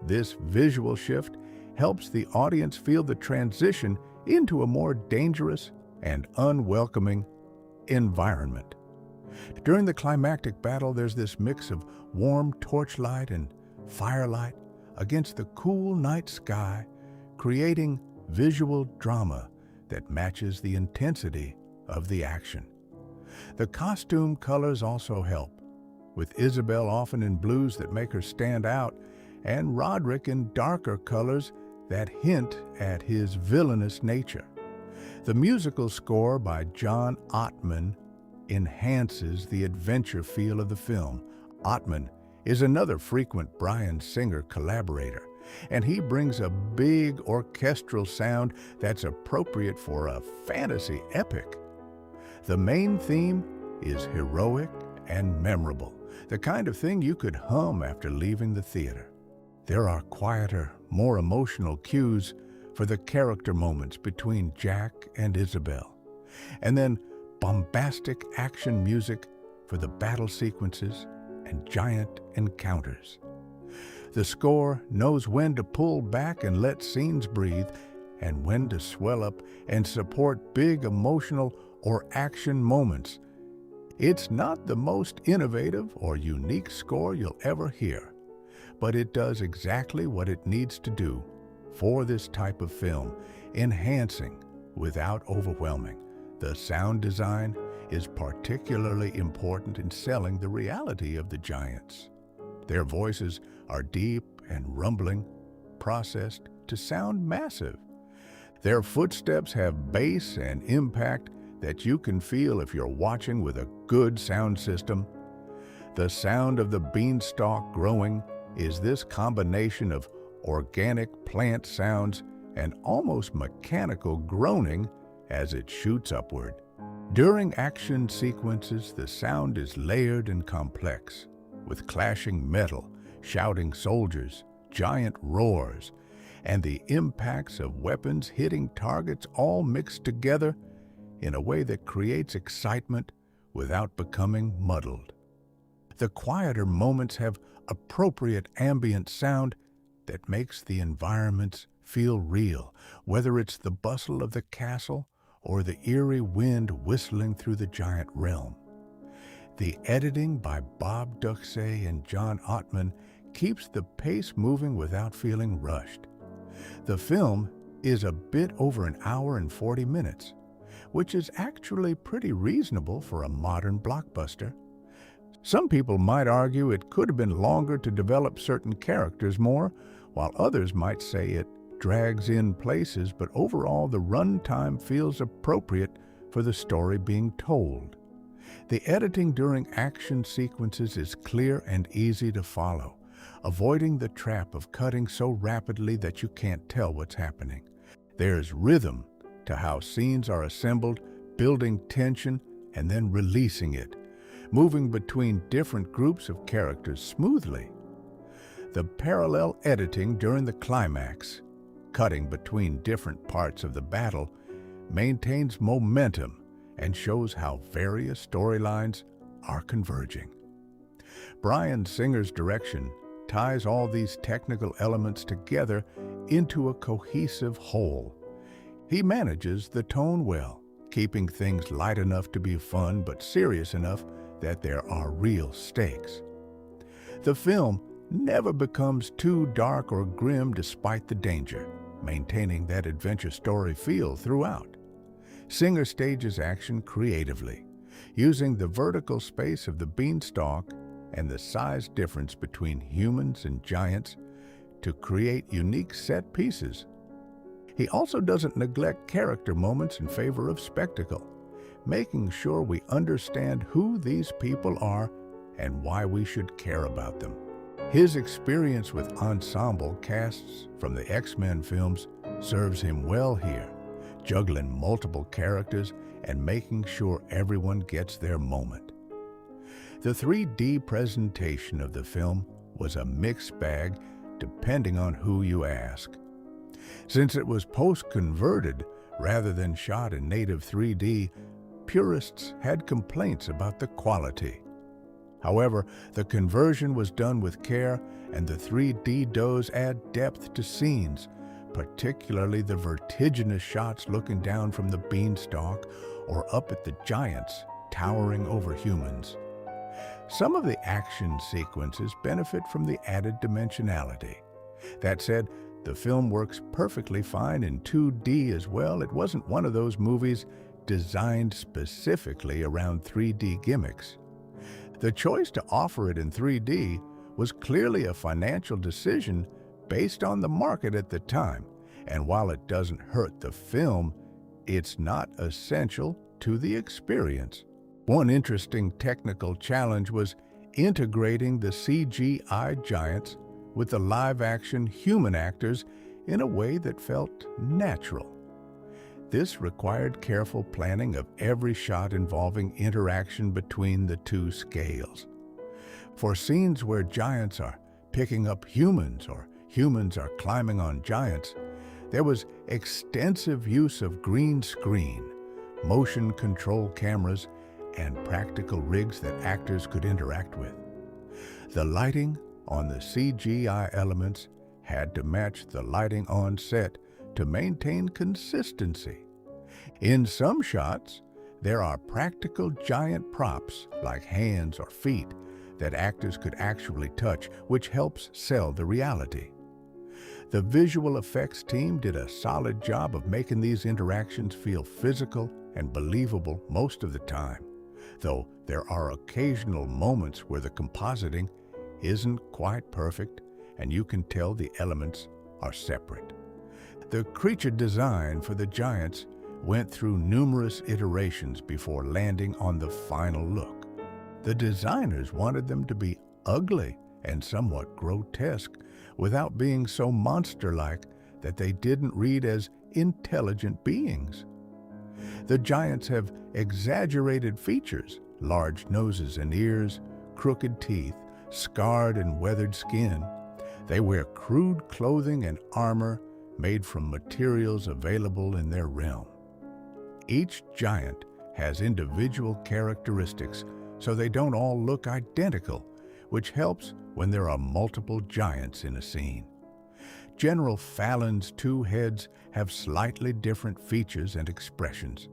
This visual shift helps the audience feel the transition into a more dangerous and unwelcoming environment. During the climactic battle, there's this mix of warm torchlight and firelight against the cool night sky, creating visual drama that matches the intensity of the action. The costume colors also help, with Isabel often in blues that make her stand out, and Roderick in darker colors that hint at his villainous nature. The musical score by John Ottman enhances the adventure feel of the film. Ottman is another frequent Bryan Singer collaborator, and he brings a big orchestral sound that's appropriate for a fantasy epic. The main theme is heroic and memorable, the kind of thing you could hum after leaving the theater. There are quieter, more emotional cues for the character moments between Jack and Isabel, and then bombastic action music for the battle sequences and giant encounters. The score knows when to pull back and let scenes breathe, and when to swell up and support big emotional or action moments. It's not the most innovative or unique score you'll ever hear, but it does exactly what it needs to do for this type of film, enhancing without overwhelming. The sound design is particularly important in selling the reality of the giants. Their voices are deep and rumbling, processed to sound massive. Their footsteps have bass and impact that you can feel if you're watching with a good sound system. The sound of the beanstalk growing is this combination of organic plant sounds and almost mechanical groaning as it shoots upward. During action sequences, the sound is layered and complex, with clashing metal, shouting soldiers, giant roars, and the impacts of weapons hitting targets all mixed together in a way that creates excitement without becoming muddled. The quieter moments have appropriate ambient sound that makes the environments feel real, whether it's the bustle of the castle or the eerie wind whistling through the giant realm. The editing by Bob Duxay and John Ottman keeps the pace moving without feeling rushed. The film is a bit over an hour and 40 minutes, which is actually pretty reasonable for a modern blockbuster. Some people might argue it could have been longer to develop certain characters more, while others might say it drags in places, but overall the runtime feels appropriate for the story being told. The editing during action sequences is clear and easy to follow, avoiding the trap of cutting so rapidly that you can't tell what's happening. There's rhythm to how scenes are assembled, building tension and then releasing it, moving between different groups of characters smoothly. The parallel editing during the climax, cutting between different parts of the battle, maintains momentum and shows how various storylines are converging. Bryan Singer's direction ties all these technical elements together into a cohesive whole. He manages the tone well, keeping things light enough to be fun but serious enough that there are real stakes. The film never becomes too dark or grim despite the danger, maintaining that adventure story feel throughout. Singer stages action creatively, using the vertical space of the beanstalk and the size difference between humans and giants to create unique set pieces. He also doesn't neglect character moments in favor of spectacle, making sure we understand who these people are and why we should care about them. His experience with ensemble casts from the X-Men films serves him well here, juggling multiple characters and making sure everyone gets their moment. The 3D presentation of the film was a mixed bag depending on who you ask. Since it was post-converted rather than shot in native 3D, purists had complaints about the quality. However, the conversion was done with care, and the 3D does add depth to scenes, particularly the vertiginous shots looking down from the beanstalk or up at the giants towering over humans. Some of the action sequences benefit from the added dimensionality. That said, the film works perfectly fine in 2D as well. It wasn't one of those movies designed specifically around 3D gimmicks. The choice to offer it in 3D was clearly a financial decision based on the market at the time, and while it doesn't hurt the film, it's not essential to the experience. One interesting technical challenge was integrating the CGI giants with the live-action human actors in a way that felt natural. This required careful planning of every shot involving interaction between the two scales. For scenes where giants are picking up humans or humans are climbing on giants, there was extensive use of green screen, motion control cameras, and practical rigs that actors could interact with. The lighting on the CGI elements had to match the lighting on set to maintain consistency. In some shots, there are practical giant props like hands or feet that actors could actually touch, which helps sell the reality. The visual effects team did a solid job of making these interactions feel physical and believable most of the time, though there are occasional moments where the compositing isn't quite perfect and you can tell the elements are separate. The creature design for the giants went through numerous iterations before landing on the final look. The designers wanted them to be ugly and somewhat grotesque without being so monster-like that they didn't read as intelligent beings. The giants have exaggerated features, large noses and ears, crooked teeth, scarred and weathered skin. They wear crude clothing and armor made from materials available in their realm. Each giant has individual characteristics, so they don't all look identical, which helps when there are multiple giants in a scene. General Fallon's two heads have slightly different features and expressions,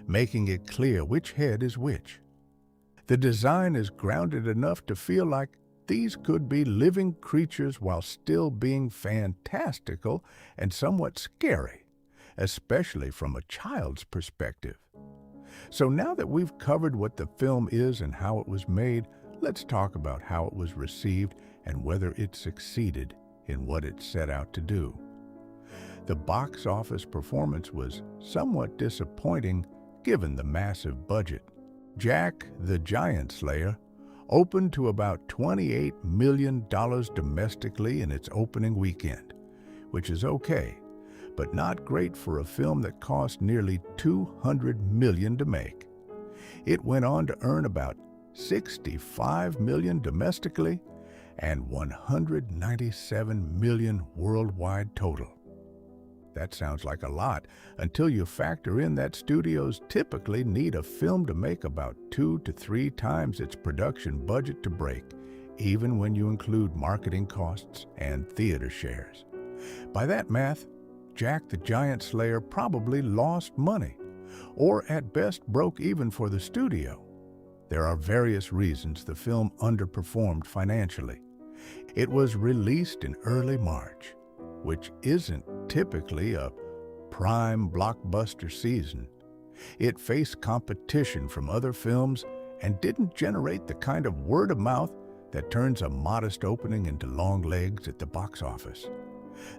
making it clear which head is which. The design is grounded enough to feel like these could be living creatures while still being fantastical and somewhat scary, especially from a child's perspective. So now that we've covered what the film is and how it was made, let's talk about how it was received and whether it succeeded in what it set out to do. The box office performance was somewhat disappointing given the massive budget. Jack the Giant Slayer opened to about $28 million domestically in its opening weekend, which is okay, but not great for a film that cost nearly $200 million to make. It went on to earn about $65 million domestically and $197 million worldwide total. That sounds like a lot until you factor in that studios typically need a film to make about 2 to 3 times its production budget to break, even when you include marketing costs and theater shares. By that math, Jack the Giant Slayer probably lost money, or at best broke even for the studio. There are various reasons the film underperformed financially. It was released in early March, which isn't typically a prime blockbuster season. It faced competition from other films and didn't generate the kind of word of mouth that turns a modest opening into long legs at the box office.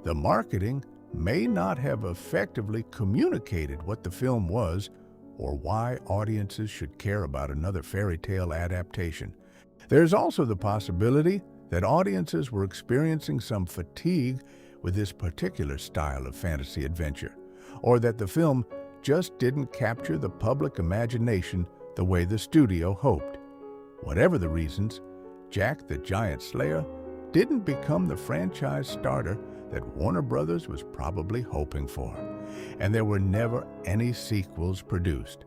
The marketing may not have effectively communicated what the film was or why audiences should care about another fairy tale adaptation. There's also the possibility that audiences were experiencing some fatigue with this particular style of fantasy adventure, or that the film just didn't capture the public imagination the way the studio hoped. Whatever the reasons, Jack the Giant Slayer didn't become the franchise starter that Warner Brothers was probably hoping for, and there were never any sequels produced.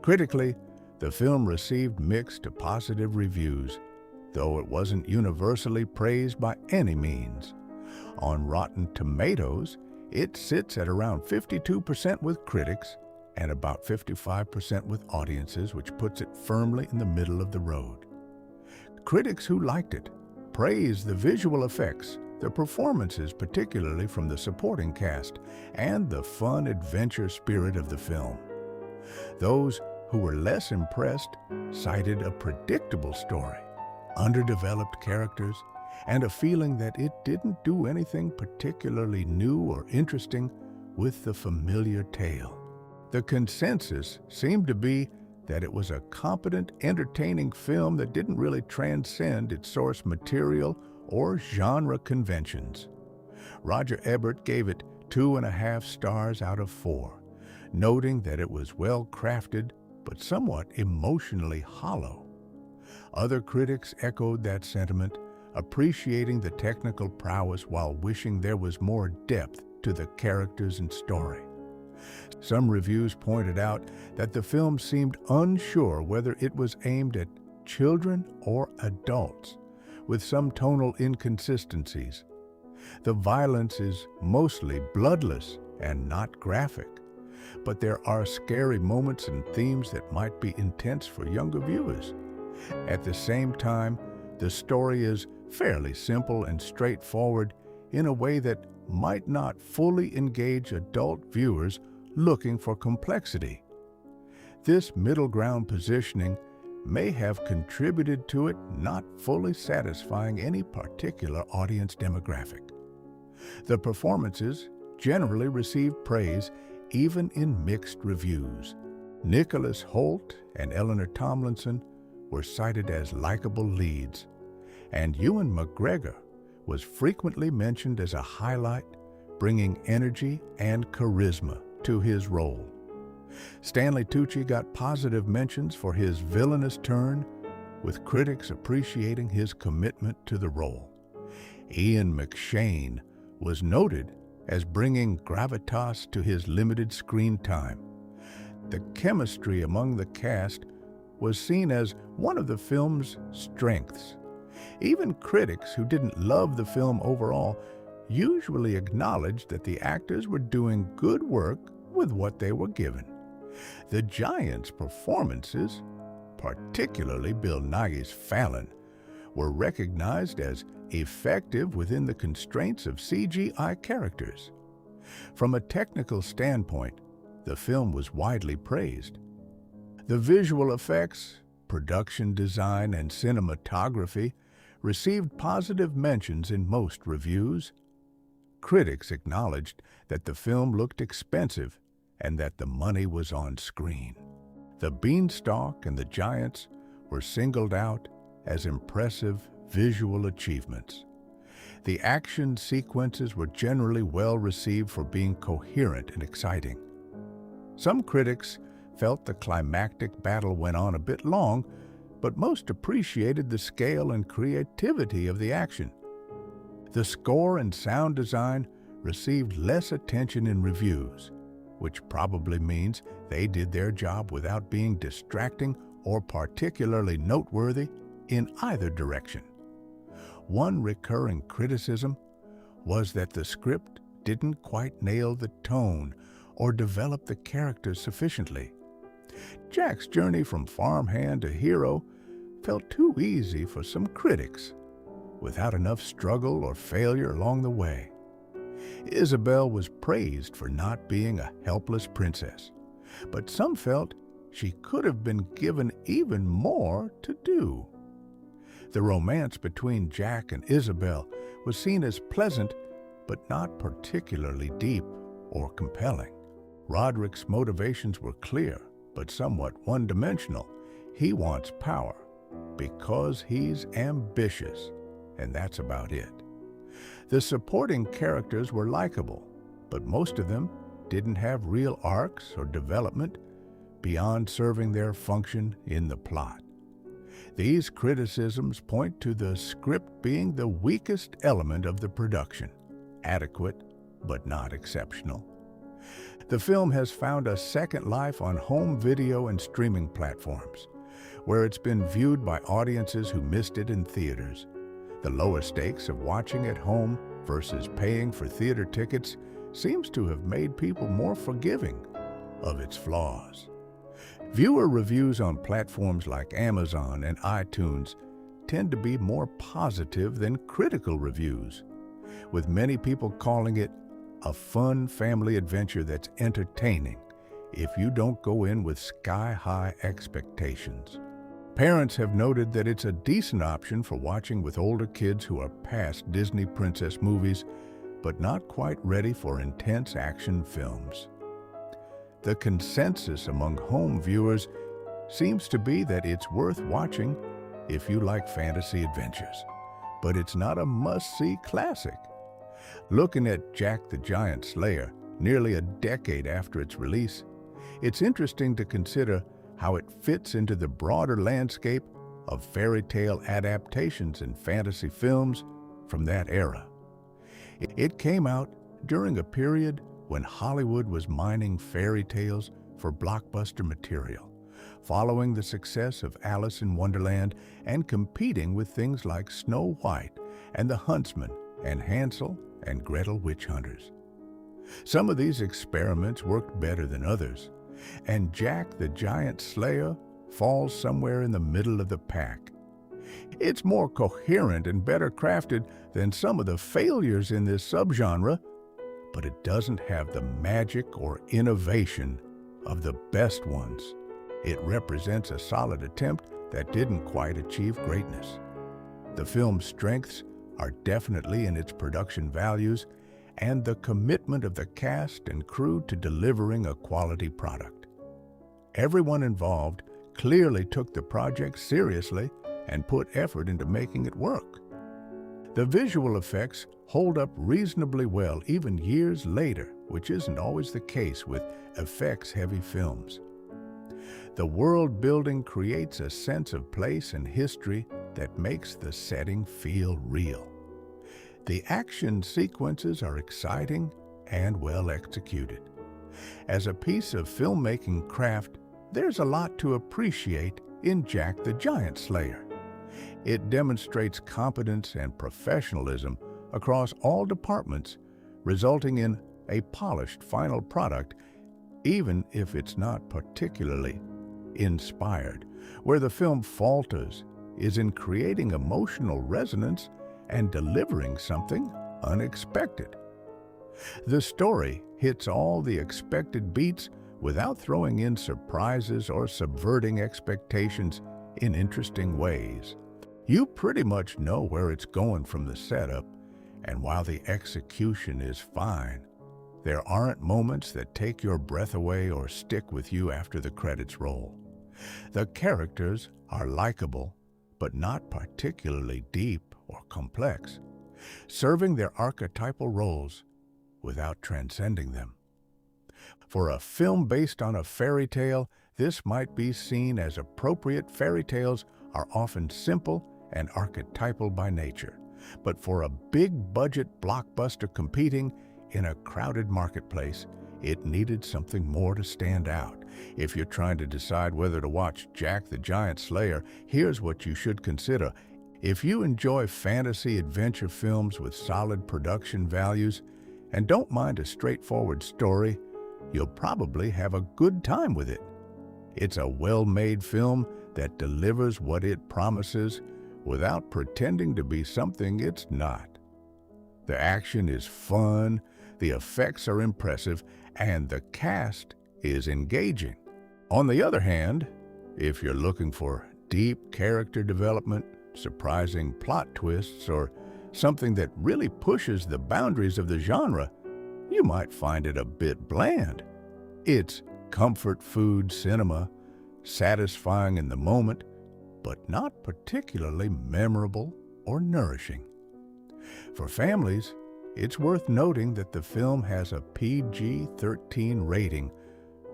Critically, the film received mixed to positive reviews, though it wasn't universally praised by any means. On Rotten Tomatoes, it sits at around 52% with critics and about 55% with audiences, which puts it firmly in the middle of the road. Critics who liked it praised the visual effects, the performances, particularly from the supporting cast, and the fun adventure spirit of the film. Those who were less impressed cited a predictable story, underdeveloped characters, and a feeling that it didn't do anything particularly new or interesting with the familiar tale. The consensus seemed to be that it was a competent, entertaining film that didn't really transcend its source material or genre conventions. Roger Ebert gave it 2.5 stars out of 4, noting that it was well crafted but somewhat emotionally hollow. Other critics echoed that sentiment, appreciating the technical prowess while wishing there was more depth to the characters and story. Some reviews pointed out that the film seemed unsure whether it was aimed at children or adults, with some tonal inconsistencies. The violence is mostly bloodless and not graphic, but there are scary moments and themes that might be intense for younger viewers. At the same time, the story is fairly simple and straightforward in a way that might not fully engage adult viewers looking for complexity. This middle ground positioning may have contributed to it not fully satisfying any particular audience demographic. The performances generally received praise even in mixed reviews. Nicholas Hoult and Eleanor Tomlinson were cited as likable leads, and Ewan McGregor was frequently mentioned as a highlight, bringing energy and charisma to his role. Stanley Tucci got positive mentions for his villainous turn, with critics appreciating his commitment to the role. Ian McShane was noted as bringing gravitas to his limited screen time. The chemistry among the cast was seen as one of the film's strengths. Even critics who didn't love the film overall usually acknowledged that the actors were doing good work with what they were given. The Giants' performances, particularly Bill Nighy's Fallon, were recognized as effective within the constraints of CGI characters. From a technical standpoint, the film was widely praised. The visual effects, production design, and cinematography received positive mentions in most reviews. Critics acknowledged that the film looked expensive and that the money was on screen. The Beanstalk and the Giants were singled out as impressive visual achievements. The action sequences were generally well received for being coherent and exciting. Some critics felt the climactic battle went on a bit long, but most appreciated the scale and creativity of the action. The score and sound design received less attention in reviews, which probably means they did their job without being distracting or particularly noteworthy in either direction. One recurring criticism was that the script didn't quite nail the tone or develop the characters sufficiently. Jack's journey from farmhand to hero felt too easy for some critics, without enough struggle or failure along the way. Isabel was praised for not being a helpless princess, but some felt she could have been given even more to do. The romance between Jack and Isabel was seen as pleasant, but not particularly deep or compelling. Roderick's motivations were clear, but somewhat one-dimensional. He wants power because he's ambitious, and that's about it. The supporting characters were likable, but most of them didn't have real arcs or development beyond serving their function in the plot. These criticisms point to the script being the weakest element of the production, adequate but not exceptional. The film has found a second life on home video and streaming platforms, where it's been viewed by audiences who missed it in theaters. The lower stakes of watching at home versus paying for theater tickets seems to have made people more forgiving of its flaws. Viewer reviews on platforms like Amazon and iTunes tend to be more positive than critical reviews, with many people calling it a fun family adventure that's entertaining if you don't go in with sky-high expectations. Parents have noted that it's a decent option for watching with older kids who are past Disney princess movies, but not quite ready for intense action films. The consensus among home viewers seems to be that it's worth watching if you like fantasy adventures, but it's not a must-see classic. Looking at Jack the Giant Slayer nearly a decade after its release, it's interesting to consider how it fits into the broader landscape of fairy tale adaptations and fantasy films from that era. It came out during a period when Hollywood was mining fairy tales for blockbuster material, following the success of Alice in Wonderland and competing with things like Snow White and the Huntsman and Hansel and Gretel witch hunters. Some of these experiments worked better than others, and Jack the Giant Slayer falls somewhere in the middle of the pack. It's more coherent and better crafted than some of the failures in this subgenre, but it doesn't have the magic or innovation of the best ones. It represents a solid attempt that didn't quite achieve greatness. The film's strengths are definitely in its production values and the commitment of the cast and crew to delivering a quality product. Everyone involved clearly took the project seriously and put effort into making it work. The visual effects hold up reasonably well even years later, which isn't always the case with effects-heavy films. The world building creates a sense of place and history that makes the setting feel real. The action sequences are exciting and well executed. As a piece of filmmaking craft, there's a lot to appreciate in Jack the Giant Slayer. It demonstrates competence and professionalism across all departments, resulting in a polished final product, even if it's not particularly inspired. Where the film falters is in creating emotional resonance and delivering something unexpected. The story hits all the expected beats without throwing in surprises or subverting expectations in interesting ways. You pretty much know where it's going from the setup, and while the execution is fine, there aren't moments that take your breath away or stick with you after the credits roll. The characters are likable, but not particularly deep or complex, serving their archetypal roles without transcending them. For a film based on a fairy tale, this might be seen as appropriate. Fairy tales are often simple and archetypal by nature, but for a big-budget blockbuster competing in a crowded marketplace, it needed something more to stand out. If you're trying to decide whether to watch Jack the Giant Slayer, here's what you should consider. If you enjoy fantasy adventure films with solid production values and don't mind a straightforward story, you'll probably have a good time with it. It's a well-made film that delivers what it promises without pretending to be something it's not. The action is fun, the effects are impressive, and the cast is engaging. On the other hand, if you're looking for deep character development, surprising plot twists, or something that really pushes the boundaries of the genre, you might find it a bit bland. It's comfort food cinema, satisfying in the moment, but not particularly memorable or nourishing. For families, it's worth noting that the film has a PG-13 rating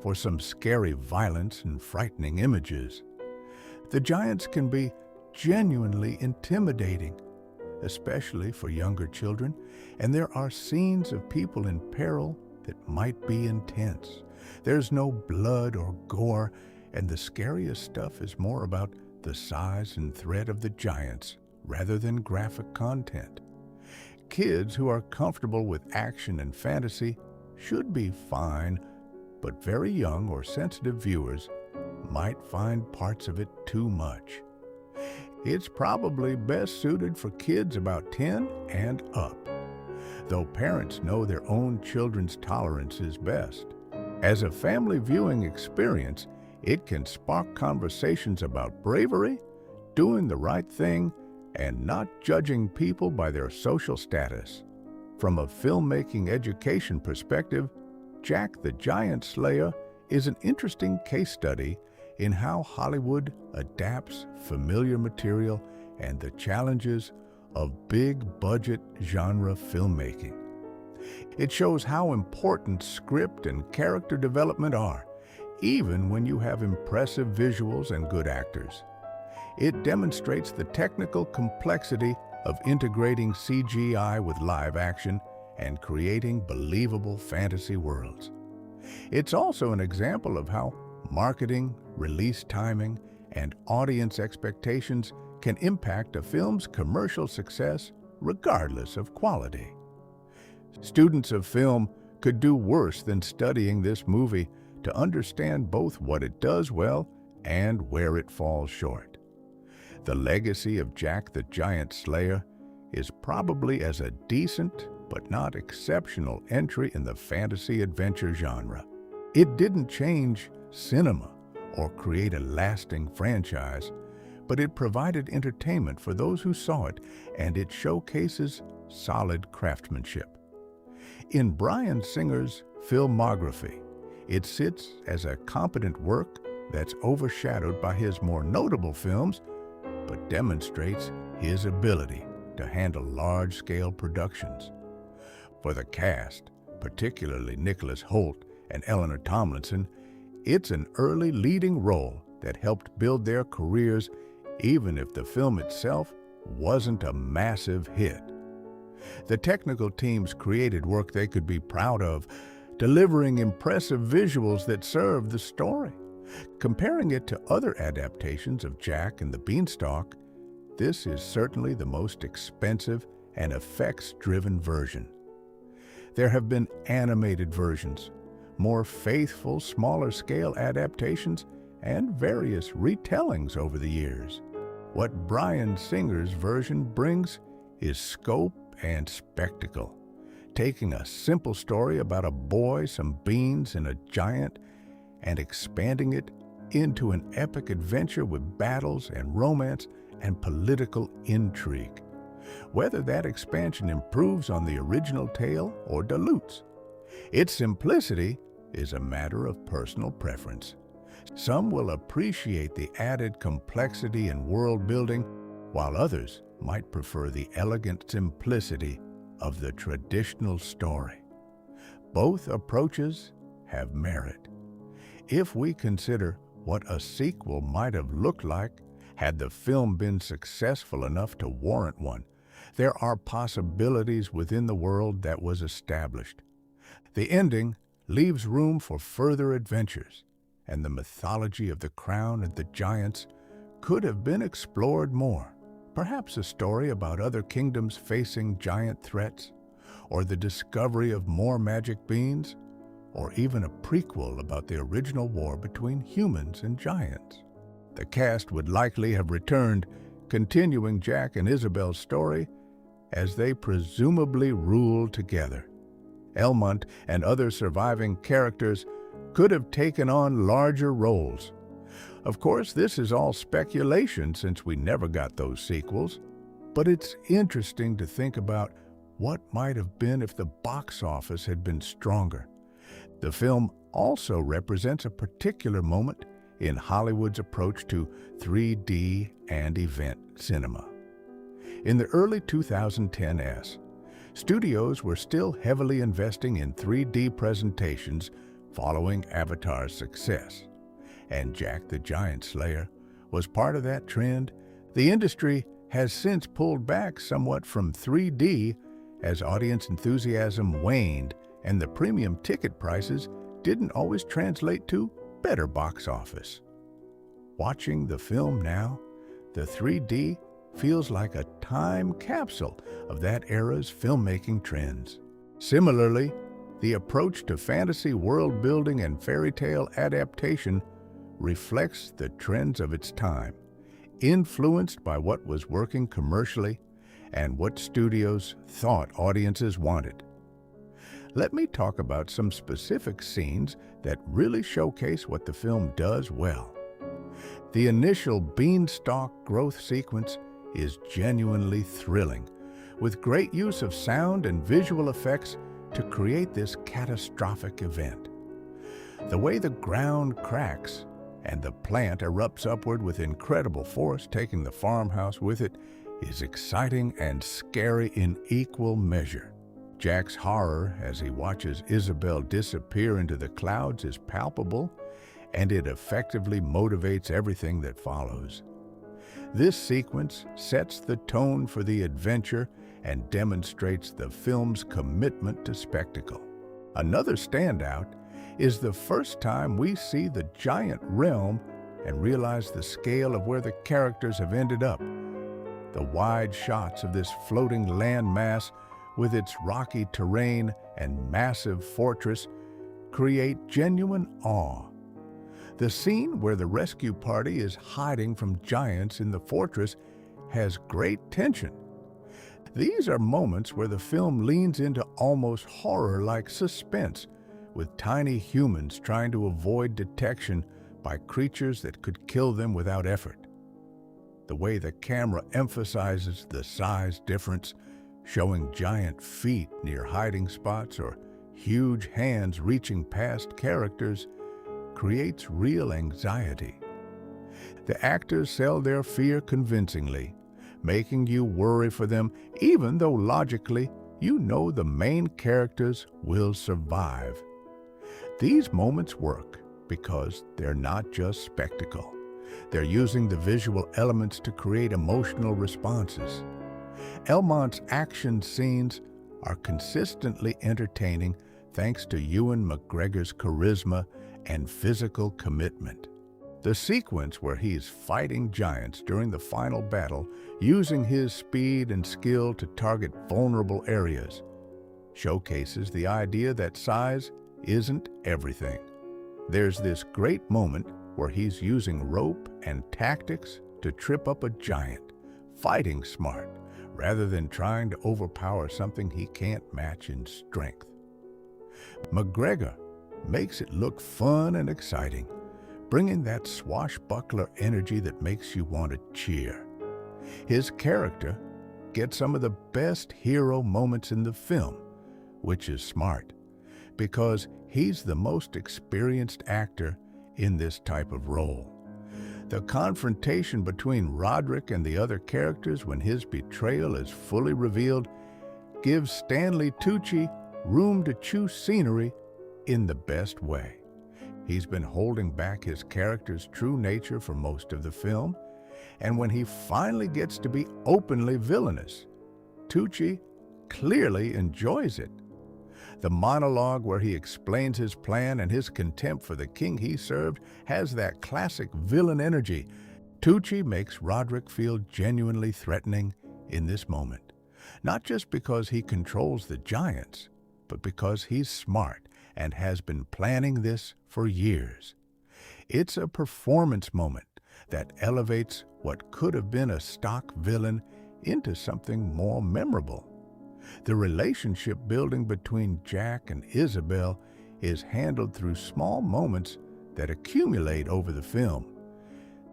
for some scary violence and frightening images. The giants can be genuinely intimidating, especially for younger children, and there are scenes of people in peril that might be intense. There's no blood or gore, and the scariest stuff is more about the size and threat of the giants rather than graphic content. Kids who are comfortable with action and fantasy should be fine, but very young or sensitive viewers might find parts of it too much. It's probably best suited for kids about 10 and up, though parents know their own children's tolerance is best. As a family viewing experience, it can spark conversations about bravery, doing the right thing, and not judging people by their social status. From a filmmaking education perspective, Jack the Giant Slayer is an interesting case study in how Hollywood adapts familiar material and the challenges of big-budget genre filmmaking. It shows how important script and character development are, even when you have impressive visuals and good actors. It demonstrates the technical complexity of integrating CGI with live action and creating believable fantasy worlds. It's also an example of how marketing, release timing, and audience expectations can impact a film's commercial success regardless of quality. Students of film could do worse than studying this movie to understand both what it does well and where it falls short. The legacy of Jack the Giant Slayer is probably as a decent but not exceptional entry in the fantasy adventure genre. It didn't change cinema or create a lasting franchise, but it provided entertainment for those who saw it, and it showcases solid craftsmanship. In Bryan Singer's filmography, it sits as a competent work that's overshadowed by his more notable films, but demonstrates his ability to handle large-scale productions. For the cast, particularly Nicholas Hoult and Eleanor Tomlinson, it's an early leading role that helped build their careers even if the film itself wasn't a massive hit. The technical teams created work they could be proud of, delivering impressive visuals that served the story. Comparing it to other adaptations of Jack and the Beanstalk, this is certainly the most expensive and effects-driven version. There have been animated versions, more faithful, smaller-scale adaptations, and various retellings over the years. What Bryan Singer's version brings is scope and spectacle, taking a simple story about a boy, some beans, and a giant, and expanding it into an epic adventure with battles and romance and political intrigue. Whether that expansion improves on the original tale or dilutes, its simplicity is a matter of personal preference. Some will appreciate the added complexity and world building, while others might prefer the elegant simplicity of the traditional story. Both approaches have merit. If we consider what a sequel might have looked like had the film been successful enough to warrant one, there are possibilities within the world that was established. The ending leaves room for further adventures, and the mythology of the crown and the giants could have been explored more. Perhaps a story about other kingdoms facing giant threats, or the discovery of more magic beans, or even a prequel about the original war between humans and giants. The cast would likely have returned, continuing Jack and Isabel's story as they presumably ruled together. Elmont and other surviving characters could have taken on larger roles. Of course, this is all speculation since we never got those sequels, but it's interesting to think about what might have been if the box office had been stronger. The film also represents a particular moment in Hollywood's approach to 3D and event cinema. In the early 2010s, studios were still heavily investing in 3D presentations following Avatar's success, and Jack the Giant Slayer was part of that trend. The industry has since pulled back somewhat from 3D as audience enthusiasm waned and the premium ticket prices didn't always translate to better box office. Watching the film now, the 3D feels like a time capsule of that era's filmmaking trends. Similarly, the approach to fantasy world building and fairy tale adaptation reflects the trends of its time, influenced by what was working commercially and what studios thought audiences wanted. Let me talk about some specific scenes that really showcase what the film does well. The initial beanstalk growth sequence is genuinely thrilling, with great use of sound and visual effects to create this catastrophic event. The way the ground cracks and the plant erupts upward with incredible force, taking the farmhouse with it, is exciting and scary in equal measure. Jack's horror as he watches Isabel disappear into the clouds is palpable, and it effectively motivates everything that follows. This sequence sets the tone for the adventure and demonstrates the film's commitment to spectacle. Another standout is the first time we see the giant realm and realize the scale of where the characters have ended up. The wide shots of this floating land mass with its rocky terrain and massive fortress, create genuine awe. The scene where the rescue party is hiding from giants in the fortress has great tension. These are moments where the film leans into almost horror-like suspense, with tiny humans trying to avoid detection by creatures that could kill them without effort. The way the camera emphasizes the size difference, showing giant feet near hiding spots or huge hands reaching past characters, creates real anxiety. The actors sell their fear convincingly, making you worry for them even though logically you know the main characters will survive. These moments work because they're not just spectacle. They're using the visual elements to create emotional responses. Elmont's action scenes are consistently entertaining thanks to Ewan McGregor's charisma and physical commitment. The sequence where he's fighting giants during the final battle, using his speed and skill to target vulnerable areas, showcases the idea that size isn't everything. There's this great moment where he's using rope and tactics to trip up a giant, fighting smart, rather than trying to overpower something he can't match in strength. McGregor makes it look fun and exciting, bringing that swashbuckler energy that makes you want to cheer. His character gets some of the best hero moments in the film, which is smart, because he's the most experienced actor in this type of role. The confrontation between Roderick and the other characters when his betrayal is fully revealed gives Stanley Tucci room to choose scenery in the best way. He's been holding back his character's true nature for most of the film, and when he finally gets to be openly villainous, Tucci clearly enjoys it. The monologue where he explains his plan and his contempt for the king he served has that classic villain energy. Tucci makes Roderick feel genuinely threatening in this moment, not just because he controls the giants, but because he's smart and has been planning this for years. It's a performance moment that elevates what could have been a stock villain into something more memorable. The relationship building between Jack and Isabel is handled through small moments that accumulate over the film.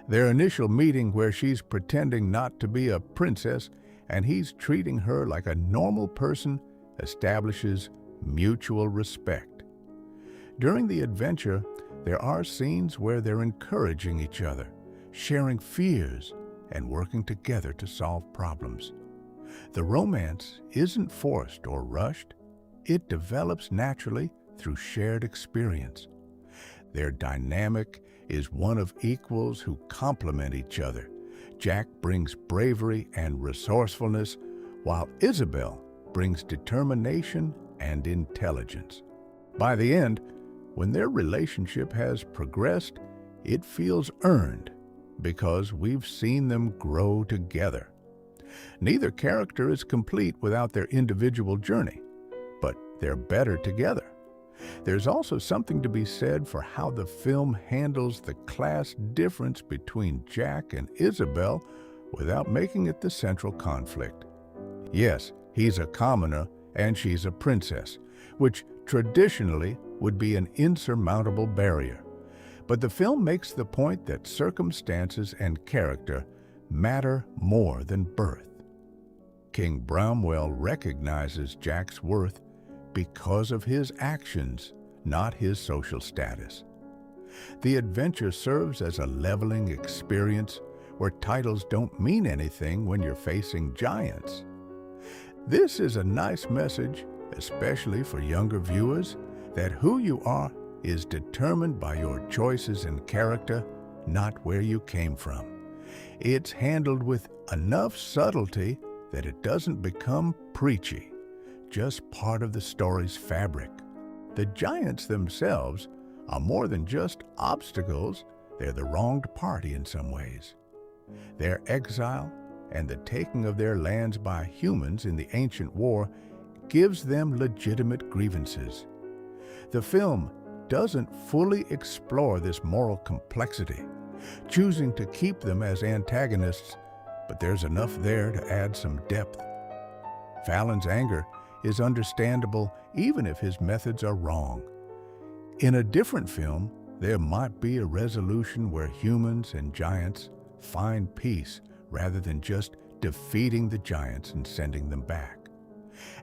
Their initial meeting where she's pretending not to be a princess and he's treating her like a normal person establishes mutual respect. During the adventure, there are scenes where they're encouraging each other, sharing fears, and working together to solve problems. The romance isn't forced or rushed. It develops naturally through shared experience. Their dynamic is one of equals who complement each other. Jack brings bravery and resourcefulness, while Isabel brings determination and intelligence. By the end, when their relationship has progressed, it feels earned because we've seen them grow together. Neither character is complete without their individual journey, but they're better together. There's also something to be said for how the film handles the class difference between Jack and Isabel without making it the central conflict. Yes, he's a commoner and she's a princess, which traditionally would be an insurmountable barrier. But the film makes the point that circumstances and character matter more than birth. King Bramwell recognizes Jack's worth because of his actions, not his social status. The adventure serves as a leveling experience where titles don't mean anything when you're facing giants. This is a nice message, especially for younger viewers, that who you are is determined by your choices and character, not where you came from. It's handled with enough subtlety that it doesn't become preachy, just part of the story's fabric. The giants themselves are more than just obstacles, they're the wronged party in some ways. Their exile and the taking of their lands by humans in the ancient war gives them legitimate grievances. The film doesn't fully explore this moral complexity, choosing to keep them as antagonists, but there's enough there to add some depth. Fallon's anger is understandable even if his methods are wrong. In a different film, there might be a resolution where humans and giants find peace rather than just defeating the giants and sending them back.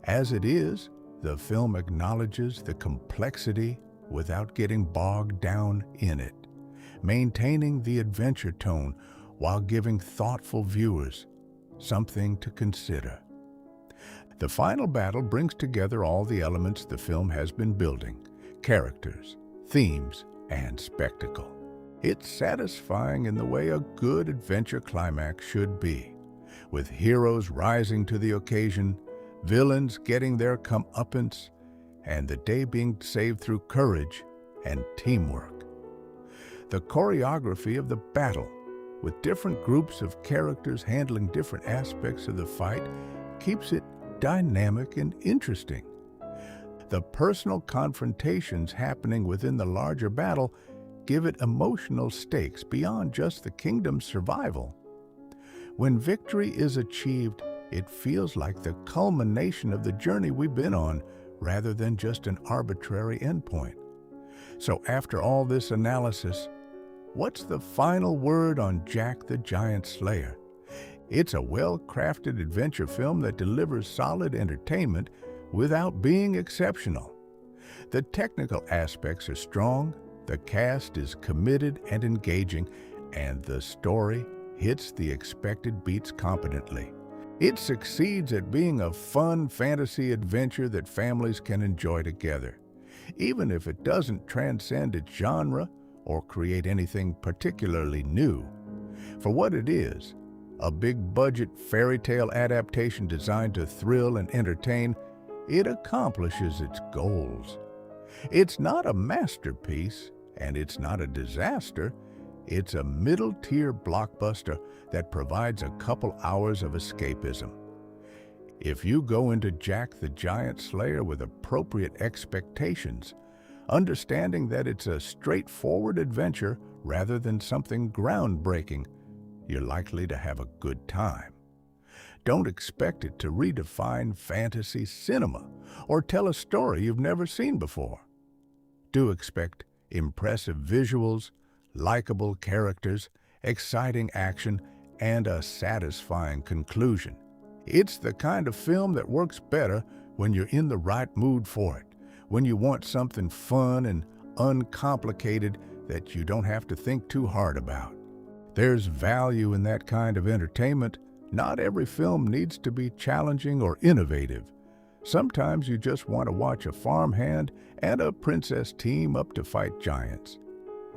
As it is, the film acknowledges the complexity without getting bogged down in it, maintaining the adventure tone while giving thoughtful viewers something to consider. The final battle brings together all the elements the film has been building: characters, themes, and spectacle. It's satisfying in the way a good adventure climax should be, with heroes rising to the occasion, villains getting their comeuppance, and the day being saved through courage and teamwork. The choreography of the battle, with different groups of characters handling different aspects of the fight, keeps it dynamic and interesting. The personal confrontations happening within the larger battle give it emotional stakes beyond just the kingdom's survival. When victory is achieved, it feels like the culmination of the journey we've been on, rather than just an arbitrary endpoint. So after all this analysis, what's the final word on Jack the Giant Slayer? It's a well-crafted adventure film that delivers solid entertainment without being exceptional. The technical aspects are strong, the cast is committed and engaging, and the story hits the expected beats competently. It succeeds at being a fun fantasy adventure that families can enjoy together, even if it doesn't transcend its genre or create anything particularly new. For what it is, a big-budget fairy tale adaptation designed to thrill and entertain, it accomplishes its goals. It's not a masterpiece, and it's not a disaster. It's a middle-tier blockbuster that provides a couple hours of escapism. If you go into Jack the Giant Slayer with appropriate expectations, understanding that it's a straightforward adventure rather than something groundbreaking, you're likely to have a good time. Don't expect it to redefine fantasy cinema or tell a story you've never seen before. Do expect impressive visuals, likable characters, exciting action, and a satisfying conclusion. It's the kind of film that works better when you're in the right mood for it, when you want something fun and uncomplicated that you don't have to think too hard about. There's value in that kind of entertainment. Not every film needs to be challenging or innovative. Sometimes you just want to watch a farmhand and a princess team up to fight giants.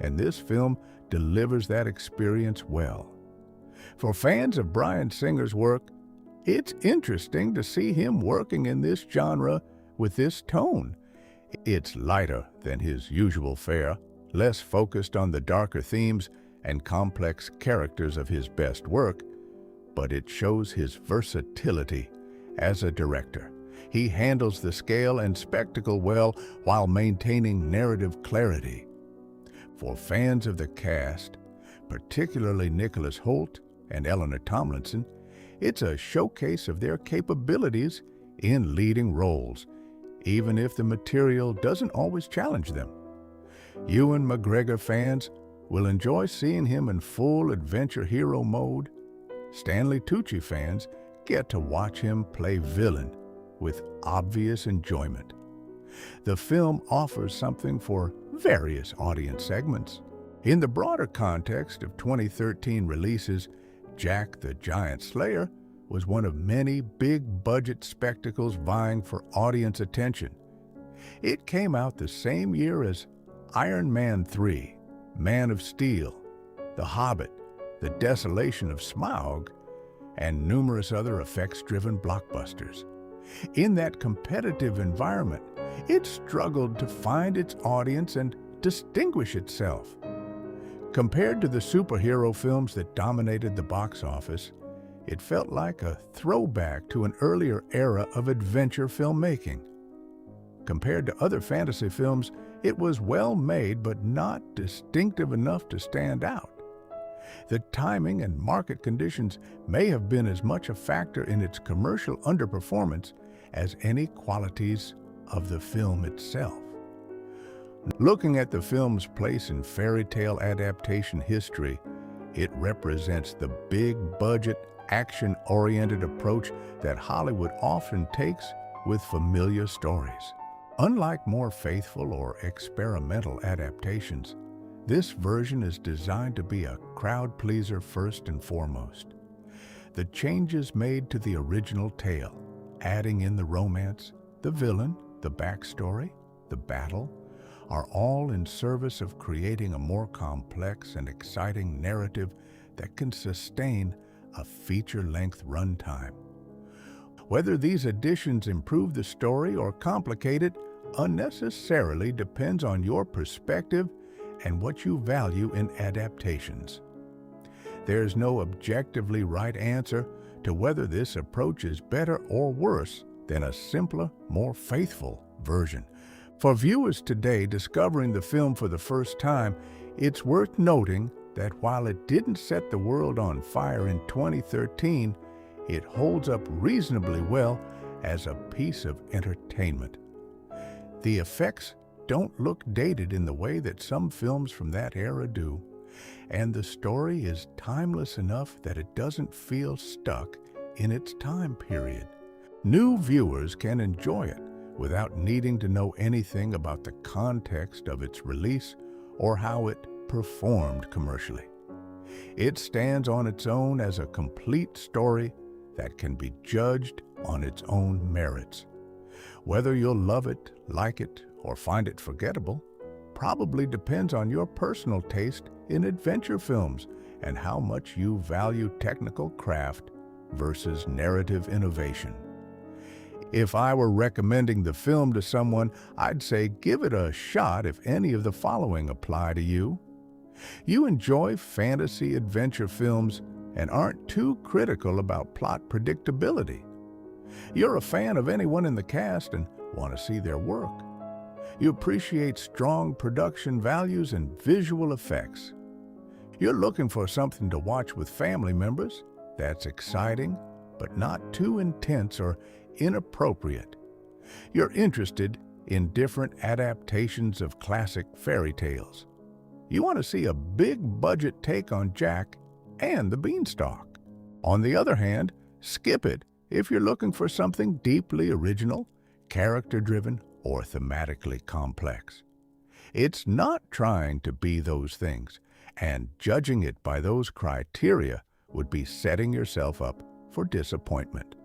And this film delivers that experience well. For fans of Bryan Singer's work, it's interesting to see him working in this genre with this tone. It's lighter than his usual fare, less focused on the darker themes and complex characters of his best work, but it shows his versatility as a director. He handles the scale and spectacle well while maintaining narrative clarity. For fans of the cast, particularly Nicholas Hoult and Eleanor Tomlinson, it's a showcase of their capabilities in leading roles, even if the material doesn't always challenge them. Ewan McGregor fans will enjoy seeing him in full adventure hero mode. Stanley Tucci fans get to watch him play villain with obvious enjoyment. The film offers something for various audience segments. In the broader context of 2013 releases, Jack the Giant Slayer was one of many big-budget spectacles vying for audience attention. It came out the same year as Iron Man 3, Man of Steel, The Hobbit, The Desolation of Smaug, and numerous other effects-driven blockbusters. In that competitive environment, it struggled to find its audience and distinguish itself. Compared to the superhero films that dominated the box office, It felt like a throwback to an earlier era of adventure filmmaking. Compared to other fantasy films, it was well made but not distinctive enough to stand out. The timing and market conditions may have been as much a factor in its commercial underperformance as any qualities of the film itself. Looking at the film's place in fairy tale adaptation history, it represents the big-budget, action-oriented approach that Hollywood often takes with familiar stories. Unlike more faithful or experimental adaptations, this version is designed to be a crowd pleaser first and foremost. The changes made to the original tale, adding in the romance, the villain, the backstory, the battle, are all in service of creating a more complex and exciting narrative that can sustain a feature-length runtime. Whether these additions improve the story or complicate it unnecessarily depends on your perspective and what you value in adaptations. There's no objectively right answer to whether this approach is better or worse than a simpler, more faithful version. For viewers today discovering the film for the first time, it's worth noting that while it didn't set the world on fire in 2013, it holds up reasonably well as a piece of entertainment. The effects don't look dated in the way that some films from that era do, and the story is timeless enough that it doesn't feel stuck in its time period. New viewers can enjoy it without needing to know anything about the context of its release or how it performed commercially. It stands on its own as a complete story that can be judged on its own merits. Whether you'll love it, like it, or find it forgettable probably depends on your personal taste in adventure films and how much you value technical craft versus narrative innovation. If I were recommending the film to someone, I'd say give it a shot if any of the following apply to you. You enjoy fantasy adventure films and aren't too critical about plot predictability. You're a fan of anyone in the cast and want to see their work. You appreciate strong production values and visual effects. You're looking for something to watch with family members that's exciting, but not too intense or inappropriate. You're interested in different adaptations of classic fairy tales. You want to see a big-budget take on Jack and the beanstalk. On the other hand, skip it if you're looking for something deeply original, character-driven, or thematically complex. It's not trying to be those things, and judging it by those criteria would be setting yourself up for disappointment.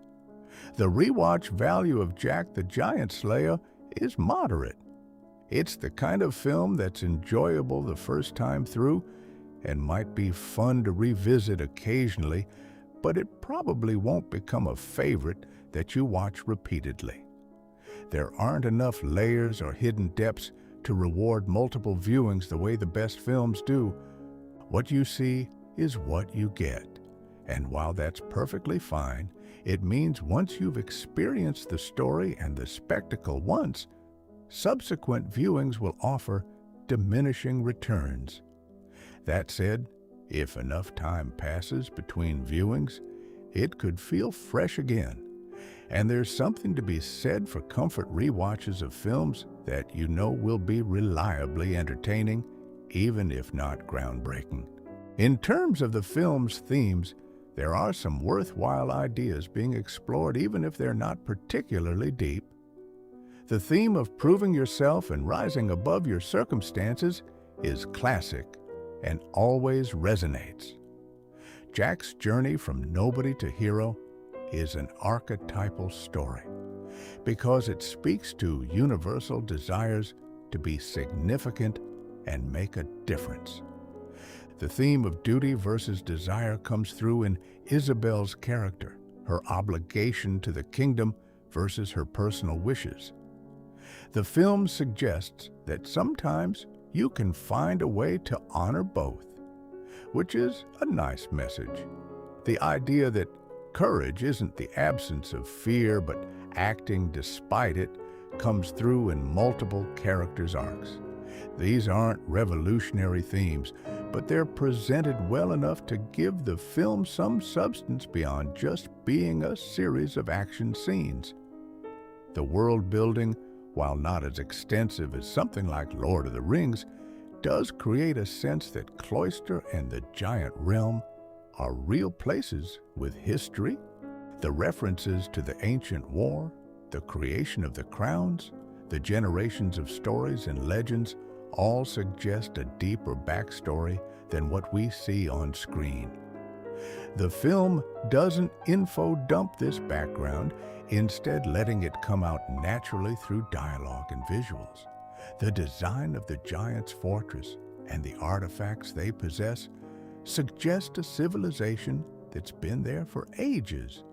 The rewatch value of Jack the Giant Slayer is moderate. It's the kind of film that's enjoyable the first time through and might be fun to revisit occasionally, but it probably won't become a favorite that you watch repeatedly. There aren't enough layers or hidden depths to reward multiple viewings the way the best films do. What you see is what you get. And while that's perfectly fine, it means once you've experienced the story and the spectacle once, subsequent viewings will offer diminishing returns. That said, if enough time passes between viewings, it could feel fresh again. And there's something to be said for comfort rewatches of films that you know will be reliably entertaining, even if not groundbreaking. In terms of the film's themes, there are some worthwhile ideas being explored even if they're not particularly deep. The theme of proving yourself and rising above your circumstances is classic and always resonates. Jack's journey from nobody to hero is an archetypal story because it speaks to universal desires to be significant and make a difference. The theme of duty versus desire comes through in Isabel's character, her obligation to the kingdom versus her personal wishes. The film suggests that sometimes you can find a way to honor both, which is a nice message. The idea that Courage isn't the absence of fear, but acting despite it comes through in multiple characters' arcs. These aren't revolutionary themes, but they're presented well enough to give the film some substance beyond just being a series of action scenes. The world building, while not as extensive as something like Lord of the Rings, does create a sense that Cloister and the Giant Realm are real places with history. The references to the ancient war, the creation of the crowns, the generations of stories and legends all suggest a deeper backstory than what we see on screen. The film doesn't info-dump this background, instead letting it come out naturally through dialogue and visuals. The design of the giant's fortress and the artifacts they possess suggest a civilization that's been there for ages.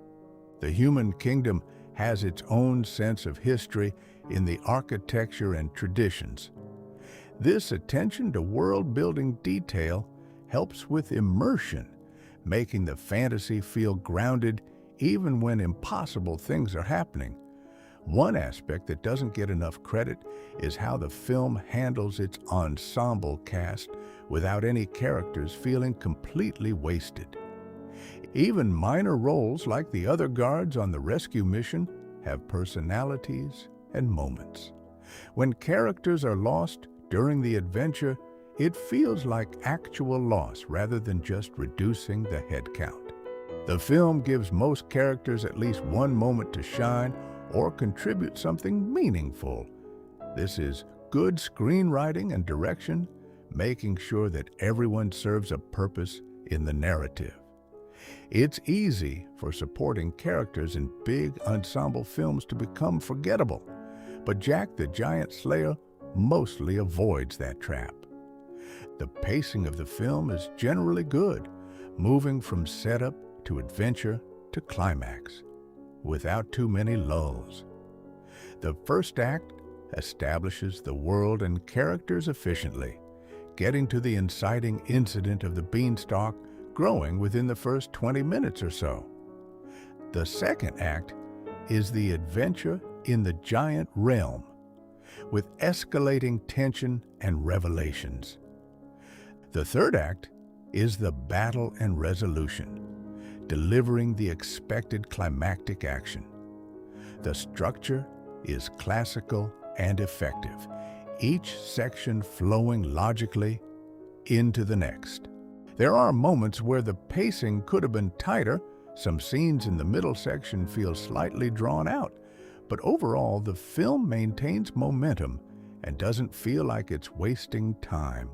The human kingdom has its own sense of history in the architecture and traditions. This attention to world-building detail helps with immersion, making the fantasy feel grounded even when impossible things are happening. One aspect that doesn't get enough credit is how the film handles its ensemble cast without any characters feeling completely wasted. Even minor roles like the other guards on the rescue mission have personalities and moments. When characters are lost during the adventure, it feels like actual loss rather than just reducing the head count. The film gives most characters at least one moment to shine or contribute something meaningful. This is good screenwriting and direction, making sure that everyone serves a purpose in the narrative. It's easy for supporting characters in big ensemble films to become forgettable, but Jack the Giant Slayer mostly avoids that trap. The pacing of the film is generally good, moving from setup to adventure to climax, without too many lulls. The first act establishes the world and characters efficiently, getting to the inciting incident of the beanstalk growing within the first 20 minutes or so. The second act is the adventure in the giant realm, with escalating tension and revelations. The third act is the battle and resolution, delivering the expected climactic action. The structure is classical and effective, each section flowing logically into the next. There are moments where the pacing could have been tighter. Some scenes in the middle section feel slightly drawn out, but overall the film maintains momentum and doesn't feel like it's wasting time.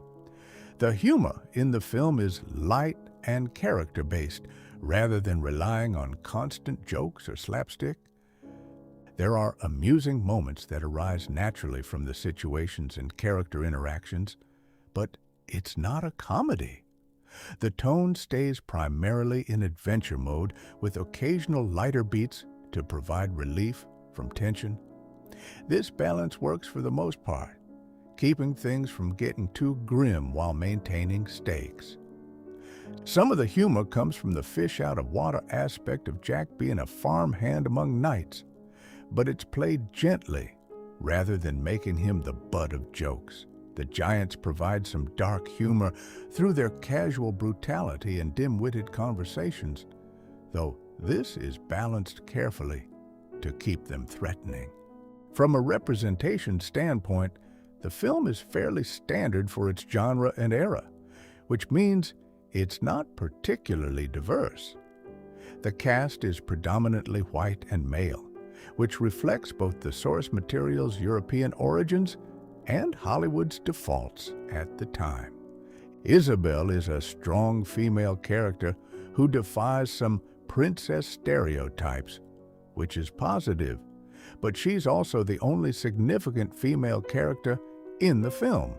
The humor in the film is light and character-based, rather than relying on constant jokes or slapstick. There are amusing moments that arise naturally from the situations and character interactions, but it's not a comedy. The tone stays primarily in adventure mode, with occasional lighter beats to provide relief from tension. This balance works for the most part, keeping things from getting too grim while maintaining stakes. Some of the humor comes from the fish-out-of-water aspect of Jack being a farmhand among knights, but it's played gently rather than making him the butt of jokes. The giants provide some dark humor through their casual brutality and dim-witted conversations, though this is balanced carefully to keep them threatening. From a representation standpoint, the film is fairly standard for its genre and era, which means it's not particularly diverse. The cast is predominantly white and male, which reflects both the source material's European origins and Hollywood's defaults at the time. Isabel is a strong female character who defies some princess stereotypes, which is positive, but she's also the only significant female character in the film.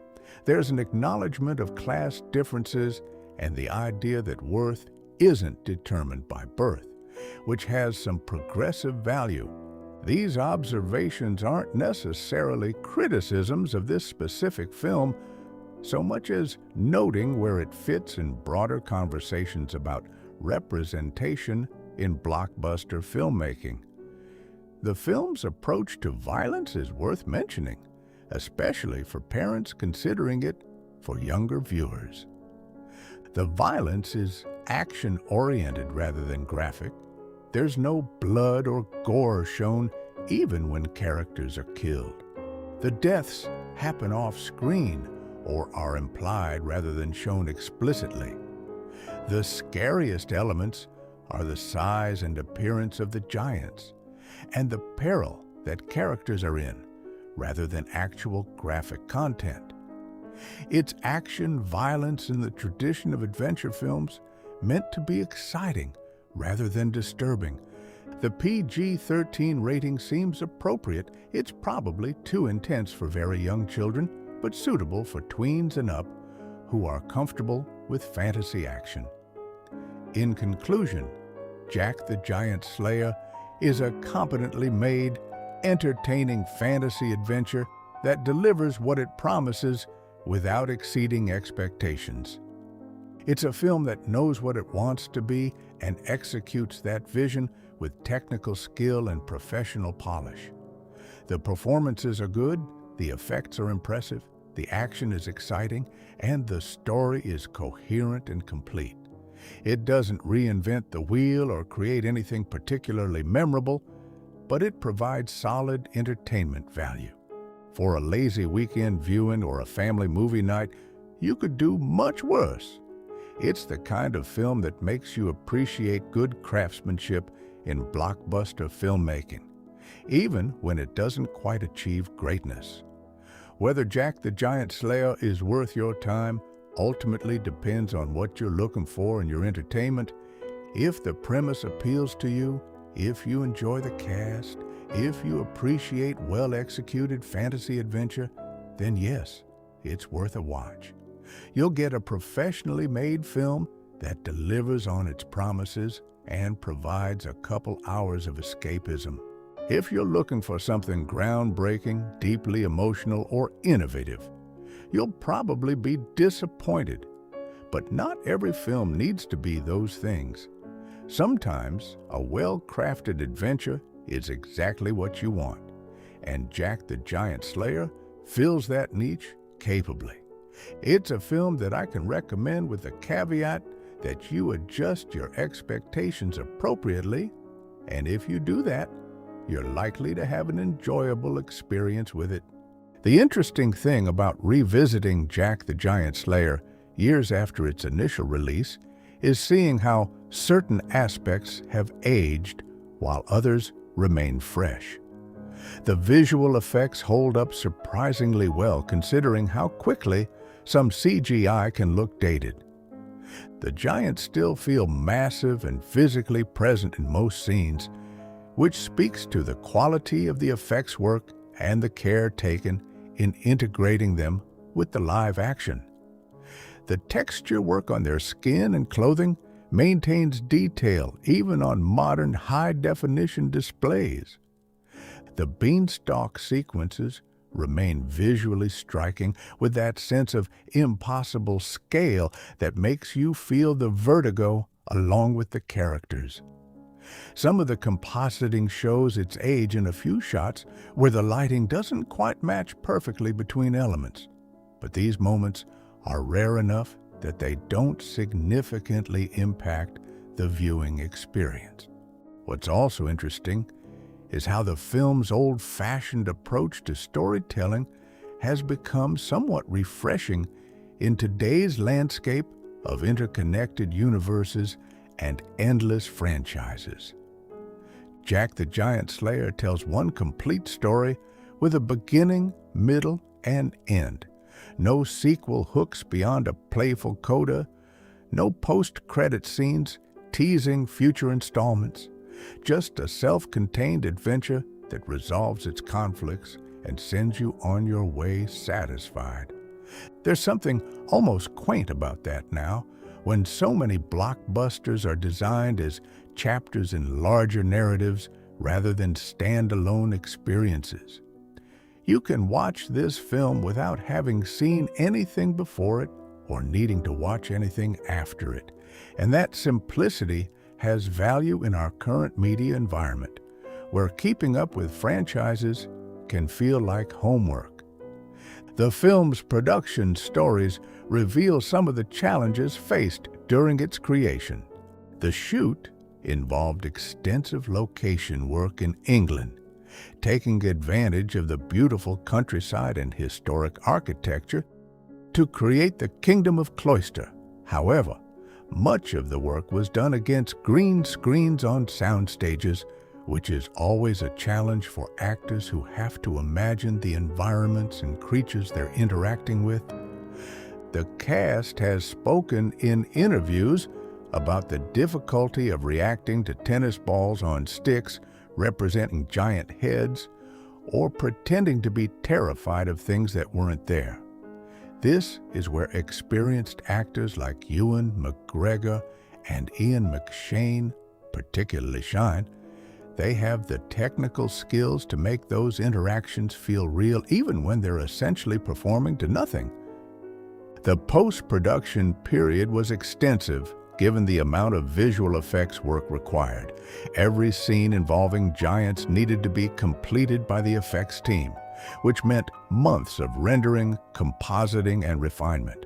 There's an acknowledgement of class differences and the idea that worth isn't determined by birth, which has some progressive value. These observations aren't necessarily criticisms of this specific film, so much as noting where it fits in broader conversations about representation in blockbuster filmmaking. The film's approach to violence is worth mentioning, especially for parents considering it for younger viewers. The violence is action-oriented rather than graphic. There's no blood or gore shown even when characters are killed. The deaths happen off-screen or are implied rather than shown explicitly. The scariest elements are the size and appearance of the giants and the peril that characters are in, rather than actual graphic content. It's action violence in the tradition of adventure films meant to be exciting rather than disturbing. The PG-13 rating seems appropriate. It's probably too intense for very young children, but suitable for tweens and up who are comfortable with fantasy action. In conclusion, Jack the Giant Slayer is a competently made, entertaining fantasy adventure that delivers what it promises without exceeding expectations. It's a film that knows what it wants to be and executes that vision with technical skill and professional polish. The performances are good, the effects are impressive, the action is exciting, and the story is coherent and complete. It doesn't reinvent the wheel or create anything particularly memorable, but it provides solid entertainment value. For a lazy weekend viewing or a family movie night, you could do much worse. It's the kind of film that makes you appreciate good craftsmanship in blockbuster filmmaking, even when it doesn't quite achieve greatness. Whether Jack the Giant Slayer is worth your time ultimately depends on what you're looking for in your entertainment. If the premise appeals to you, if you enjoy the cast, if you appreciate well-executed fantasy adventure, then yes, it's worth a watch. You'll get a professionally made film that delivers on its promises and provides a couple hours of escapism. If you're looking for something groundbreaking, deeply emotional, or innovative, you'll probably be disappointed. But not every film needs to be those things. Sometimes a well-crafted adventure is exactly what you want, and Jack the Giant Slayer fills that niche capably. It's a film that I can recommend with the caveat that you adjust your expectations appropriately, and if you do that, you're likely to have an enjoyable experience with it. The interesting thing about revisiting Jack the Giant Slayer years after its initial release is seeing how certain aspects have aged while others remain fresh. The visual effects hold up surprisingly well considering how quickly some CGI can look dated. The giants still feel massive and physically present in most scenes, which speaks to the quality of the effects work and the care taken in integrating them with the live action. The texture work on their skin and clothing maintains detail even on modern high-definition displays. The beanstalk sequences remain visually striking with that sense of impossible scale that makes you feel the vertigo along with the characters. Some of the compositing shows its age in a few shots where the lighting doesn't quite match perfectly between elements, but these moments are rare enough that they don't significantly impact the viewing experience. What's also interesting is how the film's old-fashioned approach to storytelling has become somewhat refreshing in today's landscape of interconnected universes and endless franchises. Jack the Giant Slayer tells one complete story with a beginning, middle, and end. No sequel hooks beyond a playful coda, no post-credit scenes teasing future installments, just a self-contained adventure that resolves its conflicts and sends you on your way satisfied. There's something almost quaint about that now, when so many blockbusters are designed as chapters in larger narratives rather than standalone experiences. You can watch this film without having seen anything before it or needing to watch anything after it, and that simplicity has value in our current media environment, where keeping up with franchises can feel like homework. The film's production stories reveal some of the challenges faced during its creation. The shoot involved extensive location work in England, taking advantage of the beautiful countryside and historic architecture to create the Kingdom of Cloister. However, much of the work was done against green screens on sound stages, which is always a challenge for actors who have to imagine the environments and creatures they're interacting with. The cast has spoken in interviews about the difficulty of reacting to tennis balls on sticks representing giant heads, or pretending to be terrified of things that weren't there. This is where experienced actors like Ewan McGregor and Ian McShane particularly shine. They have the technical skills to make those interactions feel real, even when they're essentially performing to nothing. The post-production period was extensive, given the amount of visual effects work required. Every scene involving giants needed to be completed by the effects team, which meant months of rendering, compositing, and refinement.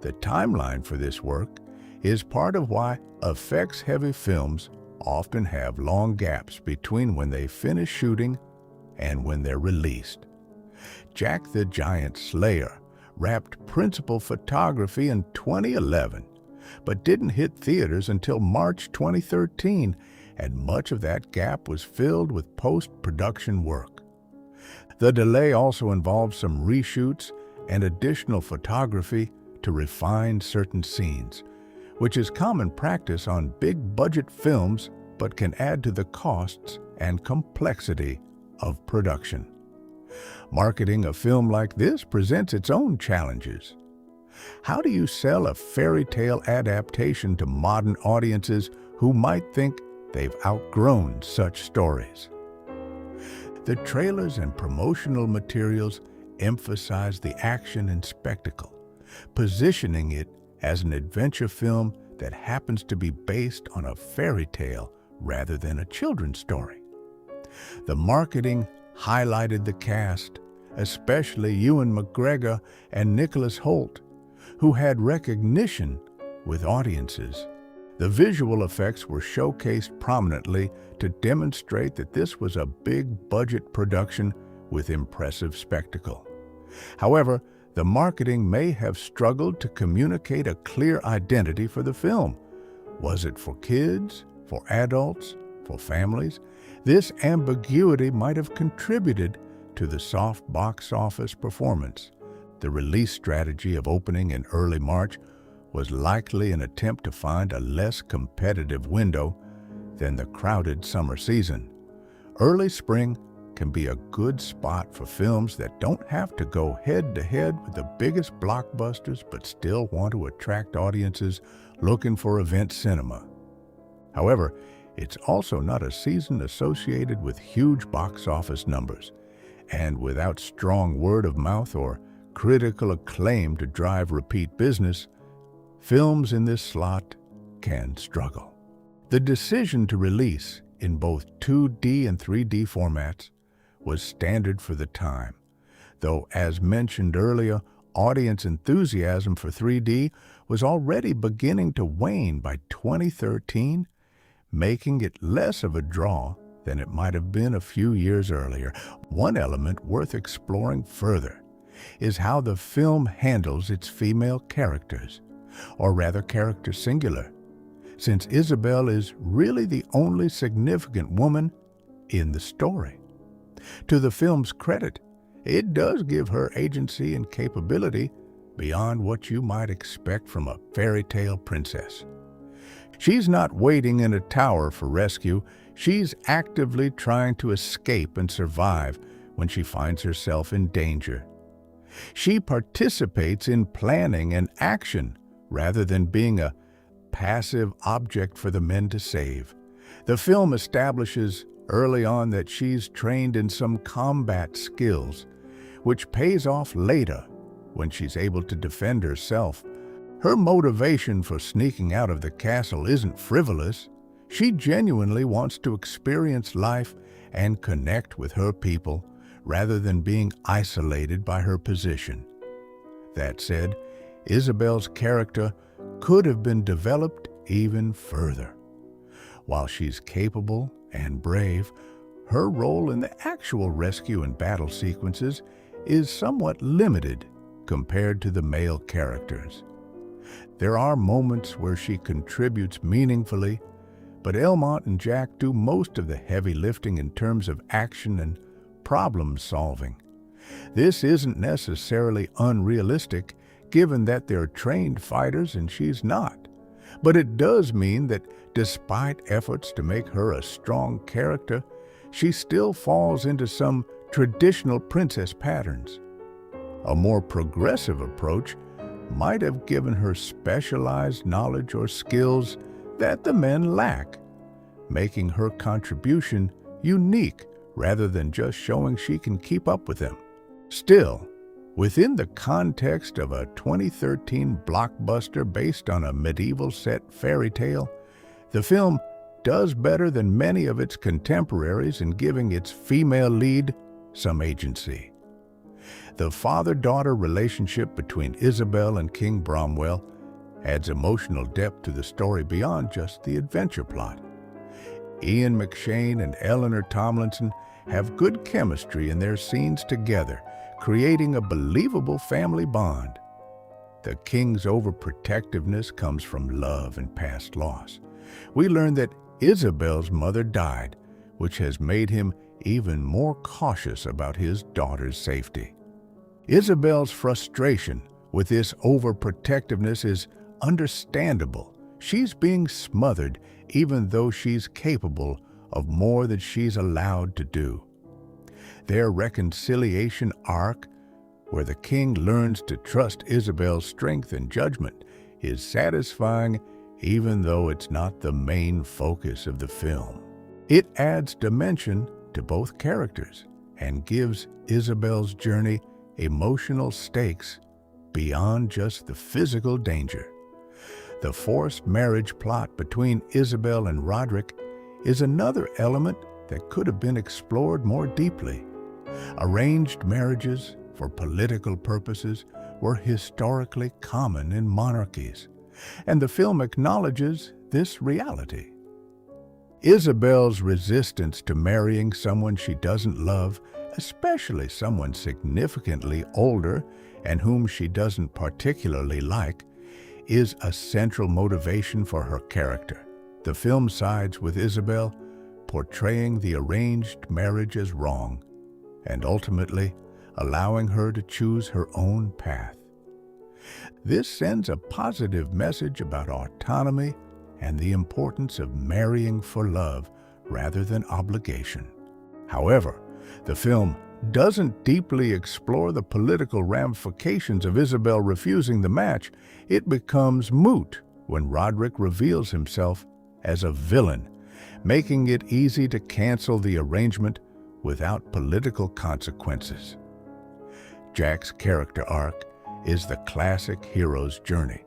The timeline for this work is part of why effects-heavy films often have long gaps between when they finish shooting and when they're released. Jack the Giant Slayer wrapped principal photography in 2011, but didn't hit theaters until March 2013, and much of that gap was filled with post-production work. The delay also involved some reshoots and additional photography to refine certain scenes, which is common practice on big-budget films but can add to the costs and complexity of production. Marketing a film like this presents its own challenges. How do you sell a fairy tale adaptation to modern audiences who might think they've outgrown such stories? The trailers and promotional materials emphasize the action and spectacle, positioning it as an adventure film that happens to be based on a fairy tale rather than a children's story. The marketing highlighted the cast, especially Ewan McGregor and Nicholas Hoult, who had recognition with audiences. The visual effects were showcased prominently to demonstrate that this was a big-budget production with impressive spectacle. However, the marketing may have struggled to communicate a clear identity for the film. Was it for kids, for adults, for families? This ambiguity might have contributed to the soft box office performance. The release strategy of opening in early March was likely an attempt to find a less competitive window than the crowded summer season. Early spring can be a good spot for films that don't have to go head-to-head with the biggest blockbusters but still want to attract audiences looking for event cinema. However, it's also not a season associated with huge box office numbers, and without strong word of mouth or critical acclaim to drive repeat business, films in this slot can struggle. The decision to release in both 2D and 3D formats was standard for the time, though, as mentioned earlier, audience enthusiasm for 3D was already beginning to wane by 2013, making it less of a draw than it might have been a few years earlier. One element worth exploring further is how the film handles its female characters, or rather character singular, since Isabel is really the only significant woman in the story. To the film's credit, it does give her agency and capability beyond what you might expect from a fairy tale princess. She's not waiting in a tower for rescue. She's actively trying to escape and survive when she finds herself in danger. She participates in planning and action rather than being a passive object for the men to save. The film establishes early on that she's trained in some combat skills, which pays off later when she's able to defend herself. Her motivation for sneaking out of the castle isn't frivolous. She genuinely wants to experience life and connect with her people rather than being isolated by her position. That said, Isabel's character could have been developed even further. While she's capable and brave, her role in the actual rescue and battle sequences is somewhat limited compared to the male characters. There are moments where she contributes meaningfully, but Elmont and Jack do most of the heavy lifting in terms of action and problem solving. This isn't necessarily unrealistic, given that they're trained fighters and she's not. But it does mean that despite efforts to make her a strong character, she still falls into some traditional princess patterns. A more progressive approach might have given her specialized knowledge or skills that the men lack, making her contribution unique rather than just showing she can keep up with them. Still, within the context of a 2013 blockbuster based on a medieval set fairy tale, the film does better than many of its contemporaries in giving its female lead some agency. The father-daughter relationship between Isabel and King Bromwell adds emotional depth to the story beyond just the adventure plot. Ian McShane and Eleanor Tomlinson have good chemistry in their scenes together, creating a believable family bond. The king's overprotectiveness comes from love and past loss. We learn that Isabel's mother died, which has made him even more cautious about his daughter's safety. Isabel's frustration with this overprotectiveness is understandable. She's being smothered even though she's capable of more than she's allowed to do. Their reconciliation arc, where the king learns to trust Isabel's strength and judgment, is satisfying even though it's not the main focus of the film. It adds dimension to both characters and gives Isabel's journey emotional stakes beyond just the physical danger. The forced marriage plot between Isabel and Roderick is another element that could have been explored more deeply. Arranged marriages for political purposes were historically common in monarchies, and the film acknowledges this reality. Isabel's resistance to marrying someone she doesn't love, especially someone significantly older and whom she doesn't particularly like, is a central motivation for her character. The film sides with Isabel, portraying the arranged marriage as wrong, and ultimately allowing her to choose her own path. This sends a positive message about autonomy and the importance of marrying for love rather than obligation. However, the film doesn't deeply explore the political ramifications of Isabel refusing the match. It becomes moot when Roderick reveals himself as a villain, making it easy to cancel the arrangement without political consequences. Jack's character arc is the classic hero's journey,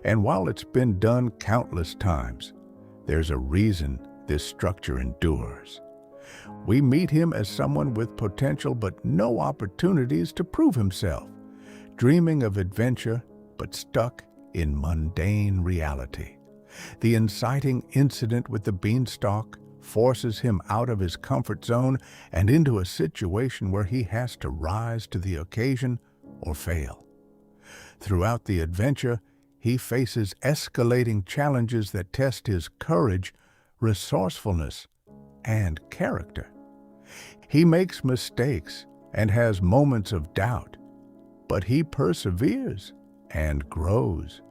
and while it's been done countless times, there's a reason this structure endures. We meet him as someone with potential but no opportunities to prove himself, dreaming of adventure but stuck in mundane reality. The inciting incident with the beanstalk forces him out of his comfort zone and into a situation where he has to rise to the occasion or fail. Throughout the adventure, he faces escalating challenges that test his courage, resourcefulness, and character. He makes mistakes and has moments of doubt, but he perseveres and grows.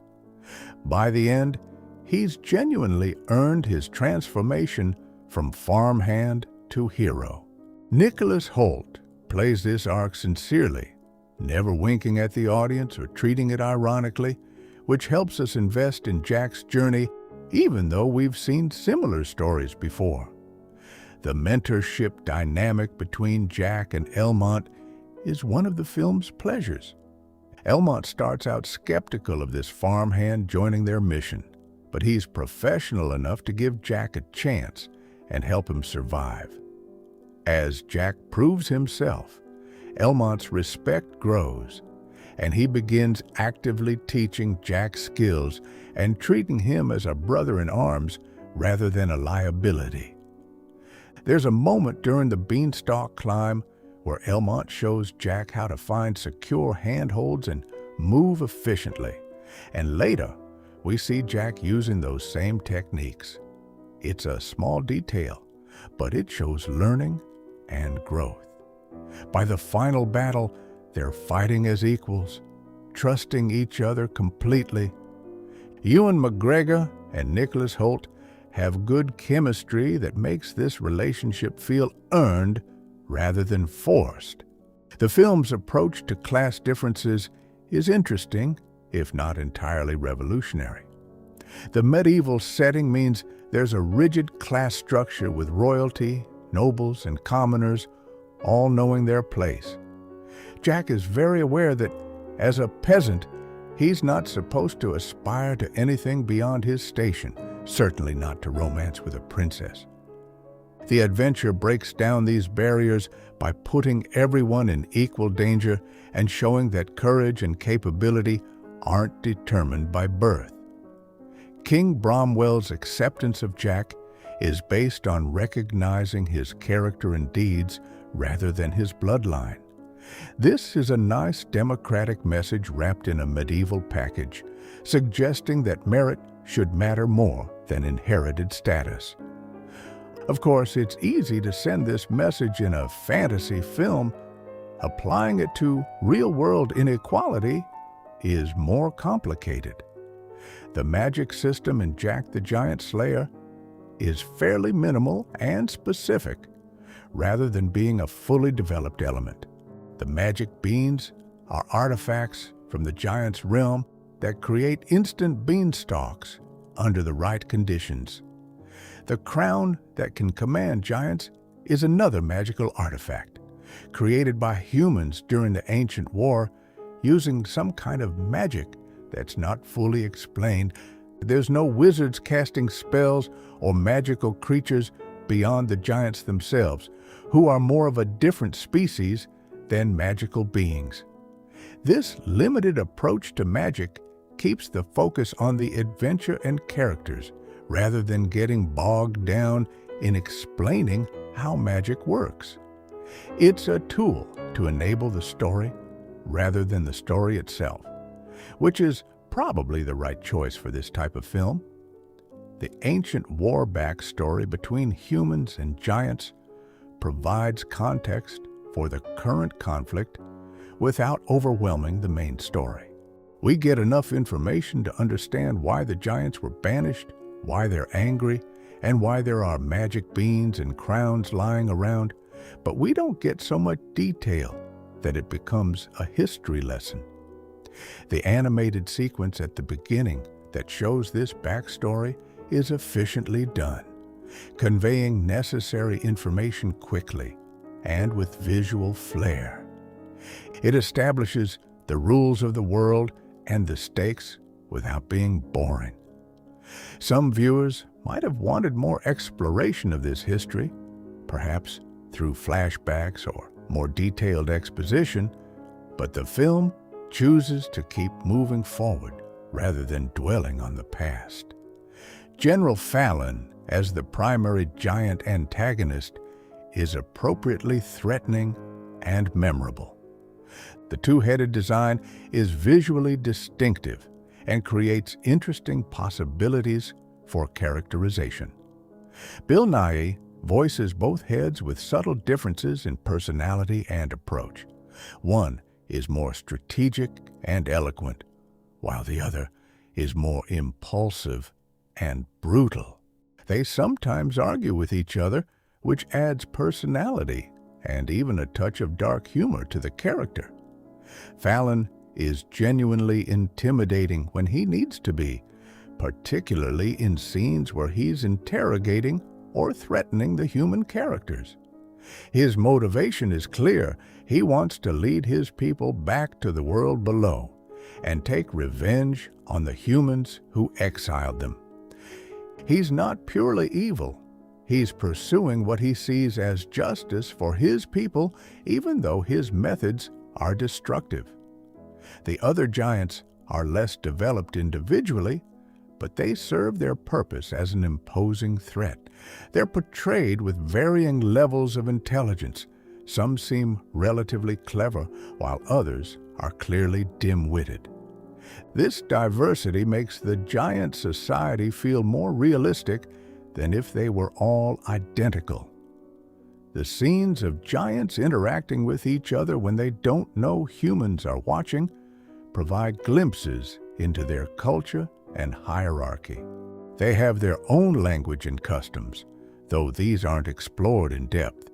By the end, he's genuinely earned his transformation from farmhand to hero. Nicholas Hoult plays this arc sincerely, never winking at the audience or treating it ironically, which helps us invest in Jack's journey even though we've seen similar stories before. The mentorship dynamic between Jack and Elmont is one of the film's pleasures. Elmont starts out skeptical of this farmhand joining their mission, but he's professional enough to give Jack a chance and help him survive. As Jack proves himself, Elmont's respect grows, and he begins actively teaching Jack skills and treating him as a brother-in-arms rather than a liability. There's a moment during the beanstalk climb where Elmont shows Jack how to find secure handholds and move efficiently, and later we see Jack using those same techniques. It's a small detail, but it shows learning and growth. By the final battle, they're fighting as equals, trusting each other completely. Ewan McGregor and Nicholas Hoult have good chemistry that makes this relationship feel earned rather than forced. The film's approach to class differences is interesting, if not entirely revolutionary. The medieval setting means there's a rigid class structure with royalty, nobles, and commoners all knowing their place. Jack is very aware that, as a peasant, he's not supposed to aspire to anything beyond his station, certainly not to romance with a princess. The adventure breaks down these barriers by putting everyone in equal danger and showing that courage and capability aren't determined by birth. King Bromwell's acceptance of Jack is based on recognizing his character and deeds rather than his bloodline. This is a nice democratic message wrapped in a medieval package, suggesting that merit should matter more than inherited status. Of course, it's easy to send this message in a fantasy film. Applying it to real-world inequality is more complicated. The magic system in Jack the Giant Slayer is fairly minimal and specific, rather than being a fully developed element. The magic beans are artifacts from the giant's realm that create instant beanstalks under the right conditions. The crown that can command giants is another magical artifact, created by humans during the ancient war using some kind of magic that's not fully explained. There's no wizards casting spells or magical creatures beyond the giants themselves, who are more of a different species than magical beings. This limited approach to magic keeps the focus on the adventure and characters, rather than getting bogged down in explaining how magic works. It's a tool to enable the story rather than the story itself, which is probably the right choice for this type of film. The ancient war backstory between humans and giants provides context for the current conflict without overwhelming the main story. We get enough information to understand why the giants were banished, why they're angry, and why there are magic beans and crowns lying around, but we don't get so much detail that it becomes a history lesson. The animated sequence at the beginning that shows this backstory is efficiently done, conveying necessary information quickly and with visual flair. It establishes the rules of the world and the stakes without being boring. Some viewers might have wanted more exploration of this history, perhaps through flashbacks or more detailed exposition, but the film chooses to keep moving forward rather than dwelling on the past. General Fallon, as the primary giant antagonist, is appropriately threatening and memorable. The two-headed design is visually distinctive and creates interesting possibilities for characterization. Bill Nighy voices both heads with subtle differences in personality and approach. One is more strategic and eloquent, while the other is more impulsive and brutal. They sometimes argue with each other, which adds personality and even a touch of dark humor to the character. Fallon is genuinely intimidating when he needs to be, particularly in scenes where he's interrogating or threatening the human characters. His motivation is clear. He wants to lead his people back to the world below and take revenge on the humans who exiled them. He's not purely evil. He's pursuing what he sees as justice for his people, even though his methods are destructive. The other giants are less developed individually, but they serve their purpose as an imposing threat. They're portrayed with varying levels of intelligence. Some seem relatively clever, while others are clearly dim-witted. This diversity makes the giant society feel more realistic than if they were all identical. The scenes of giants interacting with each other when they don't know humans are watching provide glimpses into their culture and hierarchy. They have their own language and customs, though these aren't explored in depth.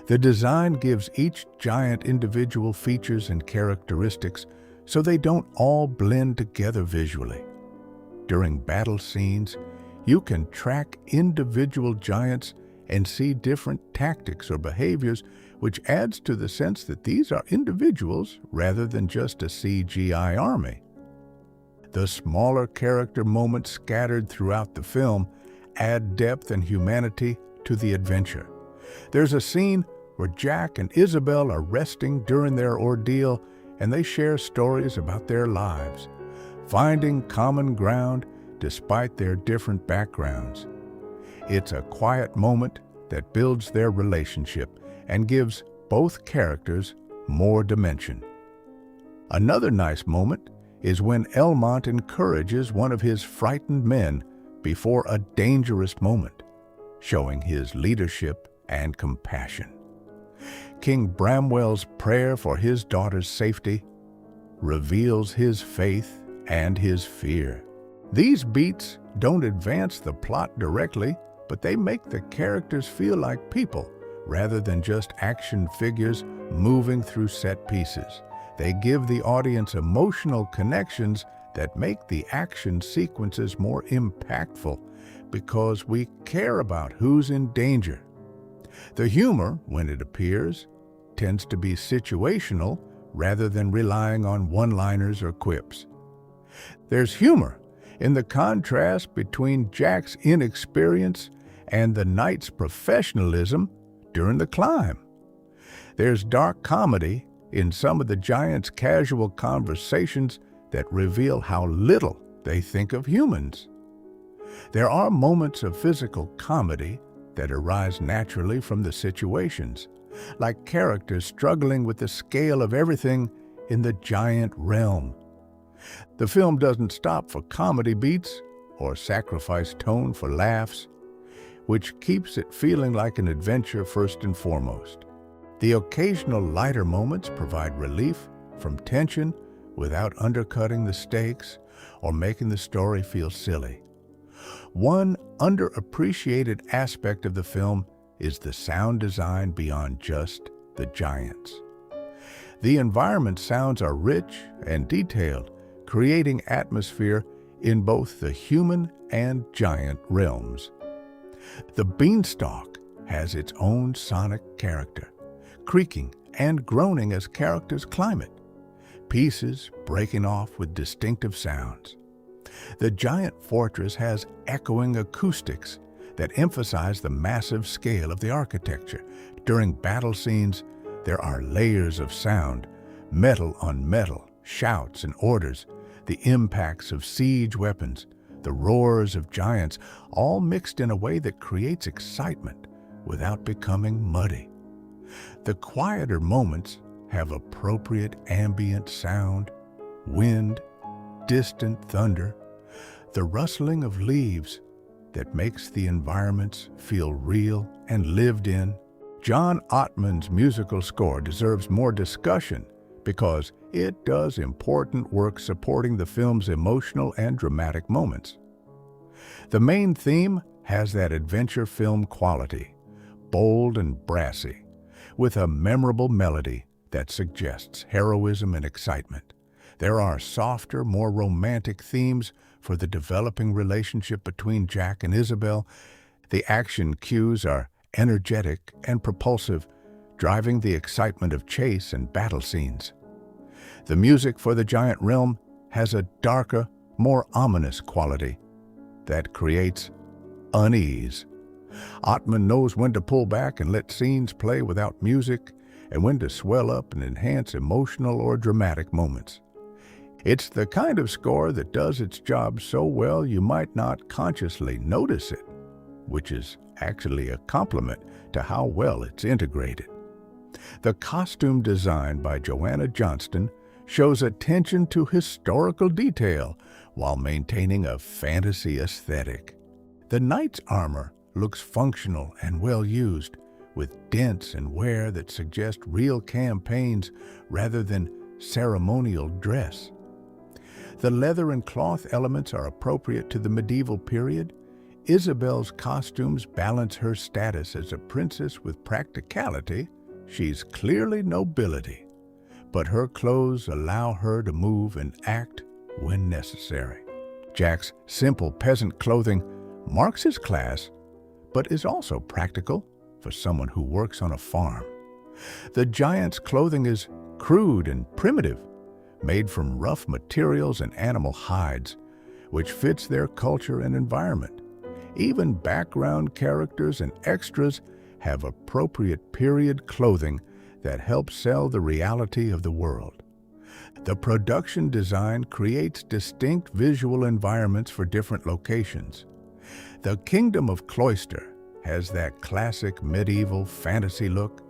The design gives each giant individual features and characteristics so they don't all blend together visually. During battle scenes, you can track individual giants and see different tactics or behaviors, which adds to the sense that these are individuals rather than just a CGI army. The smaller character moments scattered throughout the film add depth and humanity to the adventure. There's a scene where Jack and Isabel are resting during their ordeal, and they share stories about their lives, finding common ground despite their different backgrounds. It's a quiet moment that builds their relationship and gives both characters more dimension. Another nice moment is when Elmont encourages one of his frightened men before a dangerous moment, showing his leadership and compassion. King Bramwell's prayer for his daughter's safety reveals his faith and his fear. These beats don't advance the plot directly, but they make the characters feel like people rather than just action figures moving through set pieces. They give the audience emotional connections that make the action sequences more impactful because we care about who's in danger. The humor, when it appears, tends to be situational rather than relying on one-liners or quips. There's humor in the contrast between Jack's inexperience and the knight's professionalism during the climb. There's dark comedy in some of the giants' casual conversations that reveal how little they think of humans. There are moments of physical comedy that arise naturally from the situations, like characters struggling with the scale of everything in the giant realm. The film doesn't stop for comedy beats or sacrifice tone for laughs, which keeps it feeling like an adventure first and foremost. The occasional lighter moments provide relief from tension without undercutting the stakes or making the story feel silly. One underappreciated aspect of the film is the sound design beyond just the giants. The environment sounds are rich and detailed, creating atmosphere in both the human and giant realms. The beanstalk has its own sonic character, creaking and groaning as characters climb it, pieces breaking off with distinctive sounds. The giant fortress has echoing acoustics that emphasize the massive scale of the architecture. During battle scenes, there are layers of sound, metal on metal, shouts and orders, the impacts of siege weapons, the roars of giants, all mixed in a way that creates excitement without becoming muddy. The quieter moments have appropriate ambient sound, wind, distant thunder, the rustling of leaves that makes the environments feel real and lived in. John Ottman's musical score deserves more discussion because it does important work supporting the film's emotional and dramatic moments. The main theme has that adventure film quality, bold and brassy, with a memorable melody that suggests heroism and excitement. There are softer, more romantic themes for the developing relationship between Jack and Isabel. The action cues are energetic and propulsive, driving the excitement of chase and battle scenes. The music for the giant realm has a darker, more ominous quality that creates unease. Ottman knows when to pull back and let scenes play without music, and when to swell up and enhance emotional or dramatic moments. It's the kind of score that does its job so well you might not consciously notice it, which is actually a compliment to how well it's integrated. The costume design by Joanna Johnston shows attention to historical detail while maintaining a fantasy aesthetic. The knight's armor looks functional and well used, with dents and wear that suggest real campaigns rather than ceremonial dress. The leather and cloth elements are appropriate to the medieval period. Isabel's costumes balance her status as a princess with practicality. She's clearly nobility, but her clothes allow her to move and act when necessary. Jack's simple peasant clothing marks his class, but is also practical for someone who works on a farm. The giant's clothing is crude and primitive, made from rough materials and animal hides, which fits their culture and environment. Even background characters and extras have appropriate period clothing that helps sell the reality of the world. The production design creates distinct visual environments for different locations. The Kingdom of Cloister has that classic medieval fantasy look: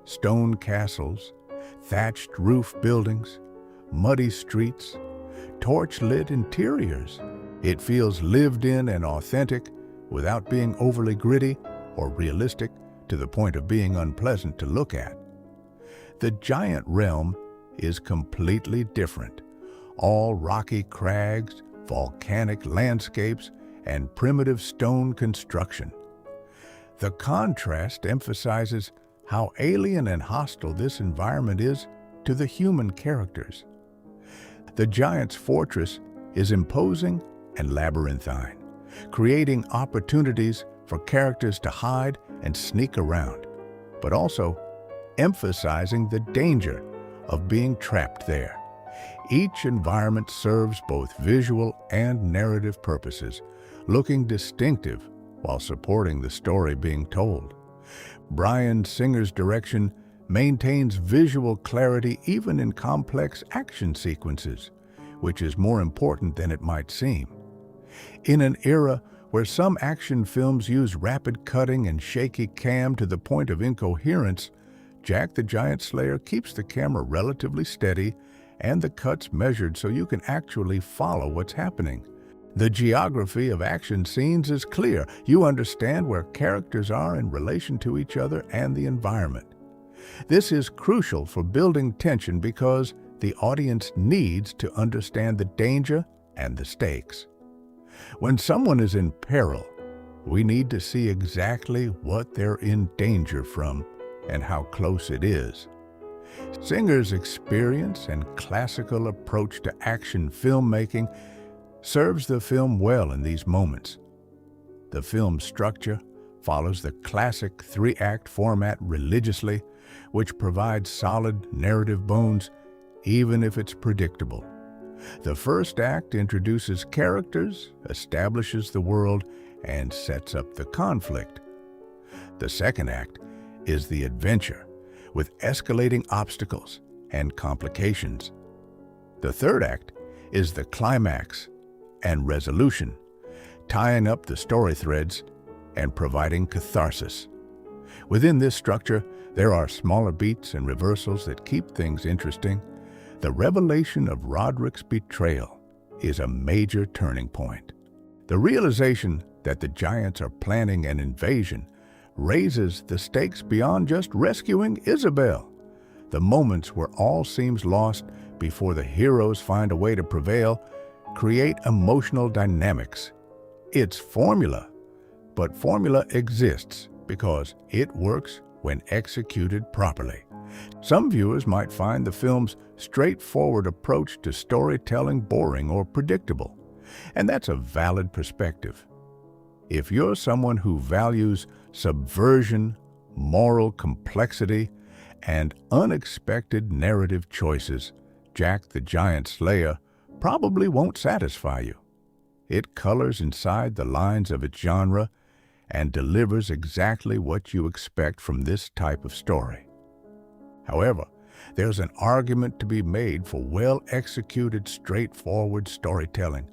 stone castles, thatched roof buildings, muddy streets, torch-lit interiors. It feels lived in and authentic without being overly gritty or realistic to the point of being unpleasant to look at. The giant realm is completely different. All rocky crags, volcanic landscapes, and primitive stone construction. The contrast emphasizes how alien and hostile this environment is to the human characters. The giant's fortress is imposing and labyrinthine, creating opportunities for characters to hide and sneak around, but also emphasizing the danger of being trapped there. Each environment serves both visual and narrative purposes, looking distinctive while supporting the story being told. Bryan Singer's direction maintains visual clarity even in complex action sequences, which is more important than it might seem. In an era where some action films use rapid cutting and shaky cam to the point of incoherence, Jack the Giant Slayer keeps the camera relatively steady and the cuts measured so you can actually follow what's happening. The geography of action scenes is clear. You understand where characters are in relation to each other and the environment. This is crucial for building tension because the audience needs to understand the danger and the stakes. When someone is in peril, we need to see exactly what they're in danger from and how close it is. Singer's experience and classical approach to action filmmaking serves the film well in these moments. The film's structure follows the classic three-act format religiously, which provides solid narrative bones, even if it's predictable. The first act introduces characters, establishes the world, and sets up the conflict. The second act is the adventure, with escalating obstacles and complications. The third act is the climax and resolution, tying up the story threads and providing catharsis. Within this structure, there are smaller beats and reversals that keep things interesting. The revelation of Roderick's betrayal is a major turning point. The realization that the giants are planning an invasion raises the stakes beyond just rescuing Isabel. The moments where all seems lost before the heroes find a way to prevail create emotional dynamics. It's formula, but formula exists because it works when executed properly. Some viewers might find the film's straightforward approach to storytelling boring or predictable, and that's a valid perspective. If you're someone who values subversion, moral complexity, and unexpected narrative choices, Jack the Giant Slayer probably won't satisfy you. It colors inside the lines of its genre and delivers exactly what you expect from this type of story. However, there's an argument to be made for well-executed, straightforward storytelling.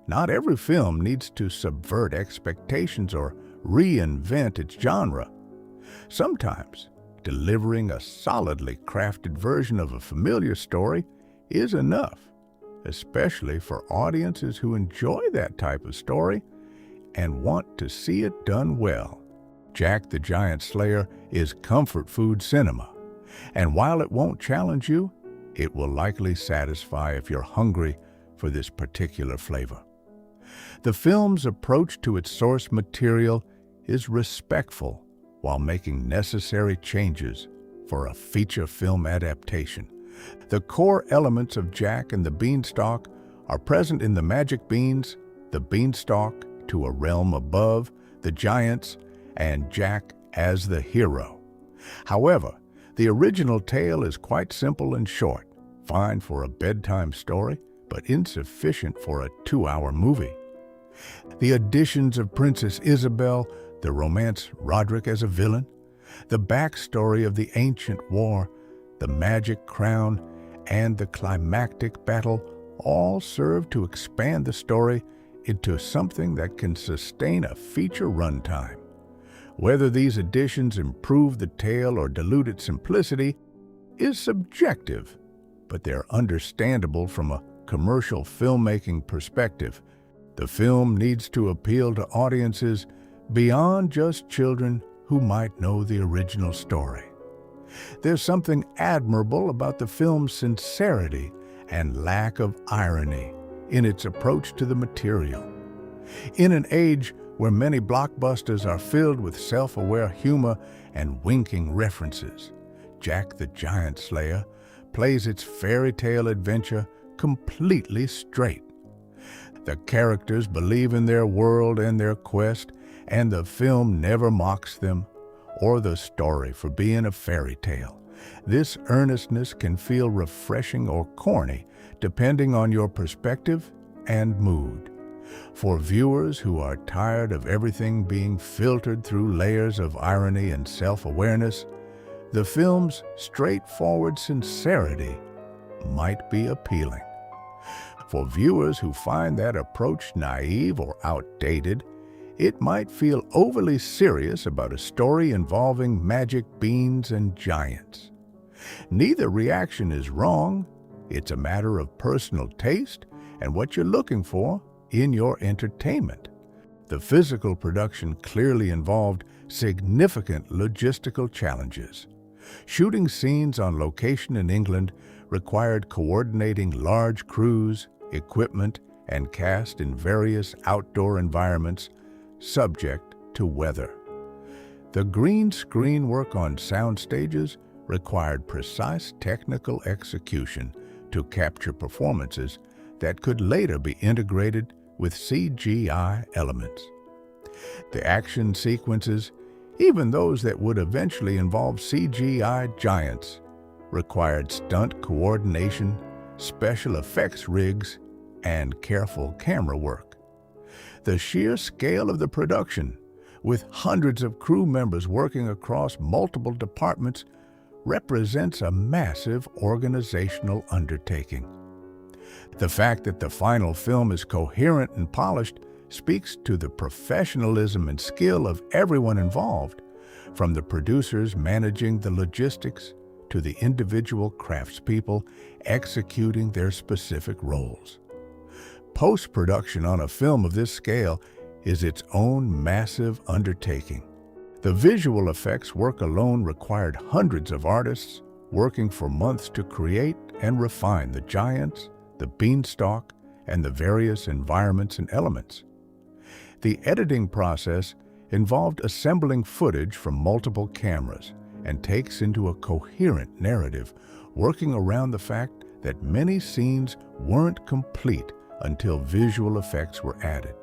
Not every film needs to subvert expectations or reinvent its genre. Sometimes, delivering a solidly crafted version of a familiar story is enough, especially for audiences who enjoy that type of story and want to see it done well. Jack the Giant Slayer is comfort food cinema, and while it won't challenge you, it will likely satisfy if you're hungry for this particular flavor. The film's approach to its source material is respectful while making necessary changes for a feature film adaptation. The core elements of Jack and the Beanstalk are present in the magic beans, the beanstalk to a realm above, the giants, and Jack as the hero. However, the original tale is quite simple and short, fine for a bedtime story, but insufficient for a 2-hour movie. The additions of Princess Isabel, the romance Roderick as a villain, the backstory of the ancient war, the magic crown, and the climactic battle all serve to expand the story into something that can sustain a feature runtime. Whether these additions improve the tale or dilute its simplicity is subjective, but they're understandable from a commercial filmmaking perspective. The film needs to appeal to audiences beyond just children who might know the original story. There's something admirable about the film's sincerity and lack of irony in its approach to the material. In an age where many blockbusters are filled with self-aware humor and winking references, Jack the Giant Slayer plays its fairy tale adventure completely straight. The characters believe in their world and their quest, and the film never mocks them or the story for being a fairy tale. This earnestness can feel refreshing or corny, depending on your perspective and mood. For viewers who are tired of everything being filtered through layers of irony and self-awareness, the film's straightforward sincerity might be appealing. For viewers who find that approach naive or outdated, it might feel overly serious about a story involving magic beans and giants. Neither reaction is wrong. It's a matter of personal taste and what you're looking for in your entertainment. The physical production clearly involved significant logistical challenges. Shooting scenes on location in England required coordinating large crews, equipment, and cast in various outdoor environments subject to weather. The green screen work on sound stages required precise technical execution to capture performances that could later be integrated with CGI elements. The action sequences, even those that would eventually involve CGI giants, required stunt coordination, special effects rigs, and careful camera work. The sheer scale of the production, with hundreds of crew members working across multiple departments, represents a massive organizational undertaking. The fact that the final film is coherent and polished speaks to the professionalism and skill of everyone involved, from the producers managing the logistics to the individual craftspeople executing their specific roles. Post-production on a film of this scale is its own massive undertaking. The visual effects work alone required hundreds of artists working for months to create and refine the giants, the beanstalk, and the various environments and elements. The editing process involved assembling footage from multiple cameras and takes into a coherent narrative, working around the fact that many scenes weren't complete until visual effects were added.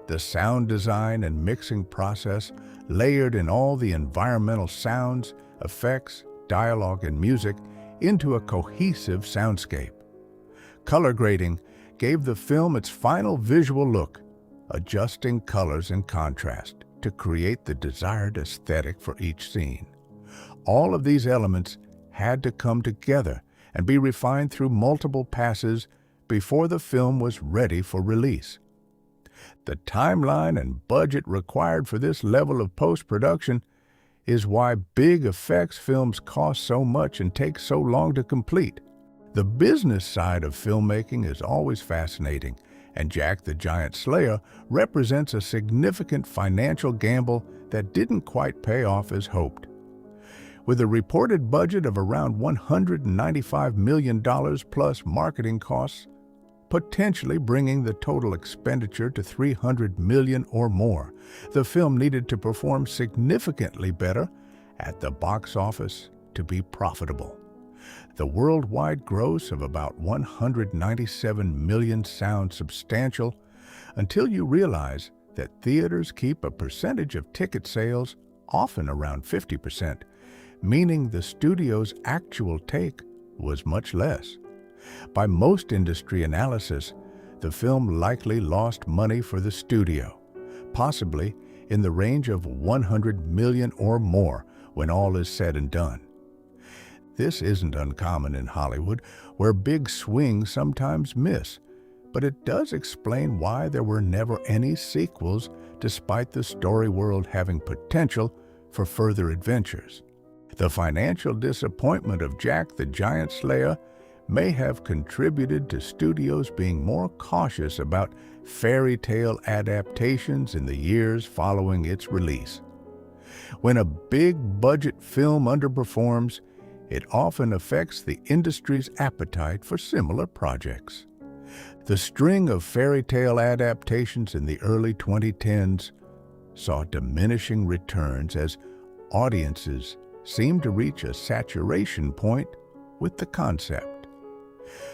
The sound design and mixing process layered in all the environmental sounds, effects, dialogue, and music into a cohesive soundscape. Color grading gave the film its final visual look, adjusting colors and contrast to create the desired aesthetic for each scene. All of these elements had to come together and be refined through multiple passes before the film was ready for release. The timeline and budget required for this level of post-production is why big effects films cost so much and take so long to complete. The business side of filmmaking is always fascinating, and Jack the Giant Slayer represents a significant financial gamble that didn't quite pay off as hoped. With a reported budget of around $195 million plus marketing costs, potentially bringing the total expenditure to $300 million or more, the film needed to perform significantly better at the box office to be profitable. The worldwide gross of about $197 million sounds substantial until you realize that theaters keep a percentage of ticket sales, often around 50%, meaning the studio's actual take was much less. By most industry analysis, the film likely lost money for the studio, possibly in the range of $100 million or more when all is said and done. This isn't uncommon in Hollywood, where big swings sometimes miss, but it does explain why there were never any sequels despite the story world having potential for further adventures. The financial disappointment of Jack the Giant Slayer may have contributed to studios being more cautious about fairy tale adaptations in the years following its release. When a big-budget film underperforms, it often affects the industry's appetite for similar projects. The string of fairy tale adaptations in the early 2010s saw diminishing returns as audiences seemed to reach a saturation point with the concept.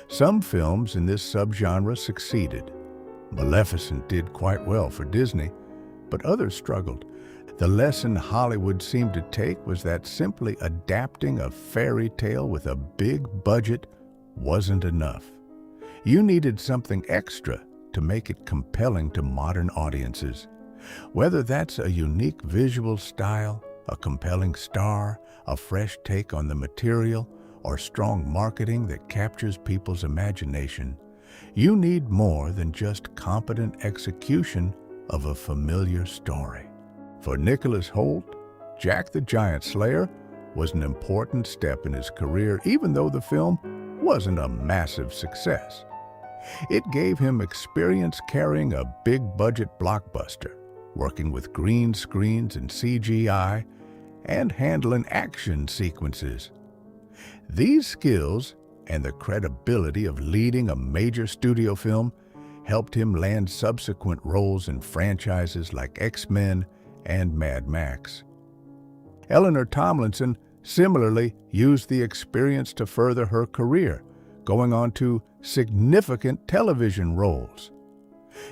Some films in this subgenre succeeded. Maleficent did quite well for Disney, but others struggled. The lesson Hollywood seemed to take was that simply adapting a fairy tale with a big budget wasn't enough. You needed something extra to make it compelling to modern audiences. Whether that's a unique visual style, a compelling star, a fresh take on the material, or strong marketing that captures people's imagination, you need more than just competent execution of a familiar story. For Nicholas Hoult, Jack the Giant Slayer was an important step in his career, even though the film wasn't a massive success. It gave him experience carrying a big-budget blockbuster, working with green screens and CGI, and handling action sequences. These skills and the credibility of leading a major studio film helped him land subsequent roles in franchises like X-Men and Mad Max. Eleanor Tomlinson similarly used the experience to further her career, going on to significant television roles.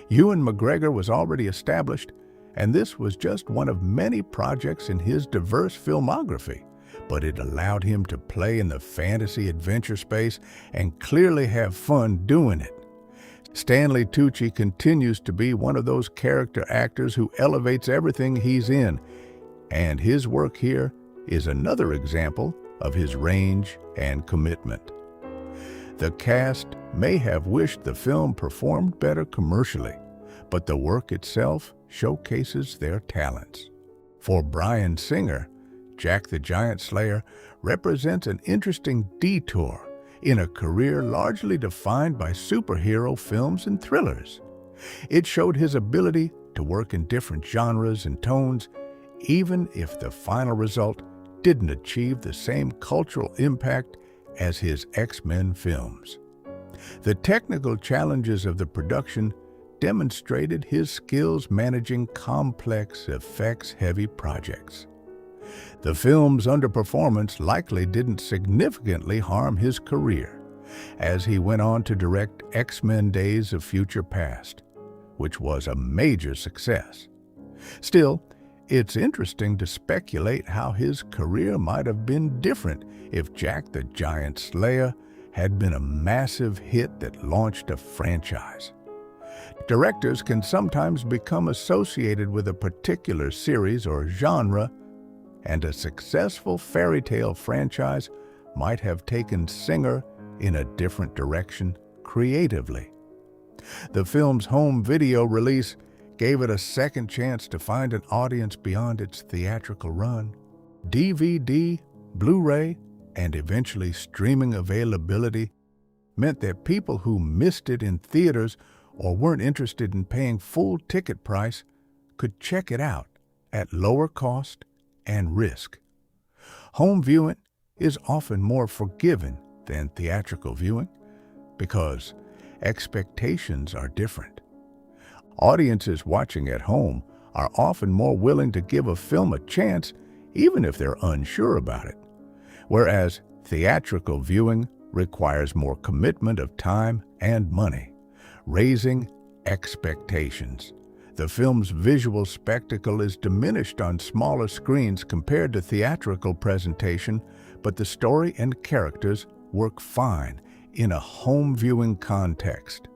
Ewan McGregor was already established, and this was just one of many projects in his diverse filmography, but it allowed him to play in the fantasy adventure space and clearly have fun doing it. Stanley Tucci continues to be one of those character actors who elevates everything he's in, and his work here is another example of his range and commitment. The cast may have wished the film performed better commercially, but the work itself showcases their talents. For Bryan Singer, Jack the Giant Slayer represents an interesting detour in a career largely defined by superhero films and thrillers. It showed his ability to work in different genres and tones, even if the final result didn't achieve the same cultural impact as his X-Men films. The technical challenges of the production demonstrated his skills managing complex, effects-heavy projects. The film's underperformance likely didn't significantly harm his career, as he went on to direct X-Men Days of Future Past, which was a major success. Still, it's interesting to speculate how his career might have been different if Jack the Giant Slayer had been a massive hit that launched a franchise. Directors can sometimes become associated with a particular series or genre, and a successful fairy tale franchise might have taken Singer in a different direction creatively. The film's home video release gave it a second chance to find an audience beyond its theatrical run. DVD, Blu-ray, and eventually streaming availability meant that people who missed it in theaters or weren't interested in paying full ticket price could check it out at lower cost and risk. Home viewing is often more forgiving than theatrical viewing because expectations are different. Audiences watching at home are often more willing to give a film a chance even if they're unsure about it, whereas theatrical viewing requires more commitment of time and money, raising expectations. The film's visual spectacle is diminished on smaller screens compared to theatrical presentation, but the story and characters work fine in a home viewing context.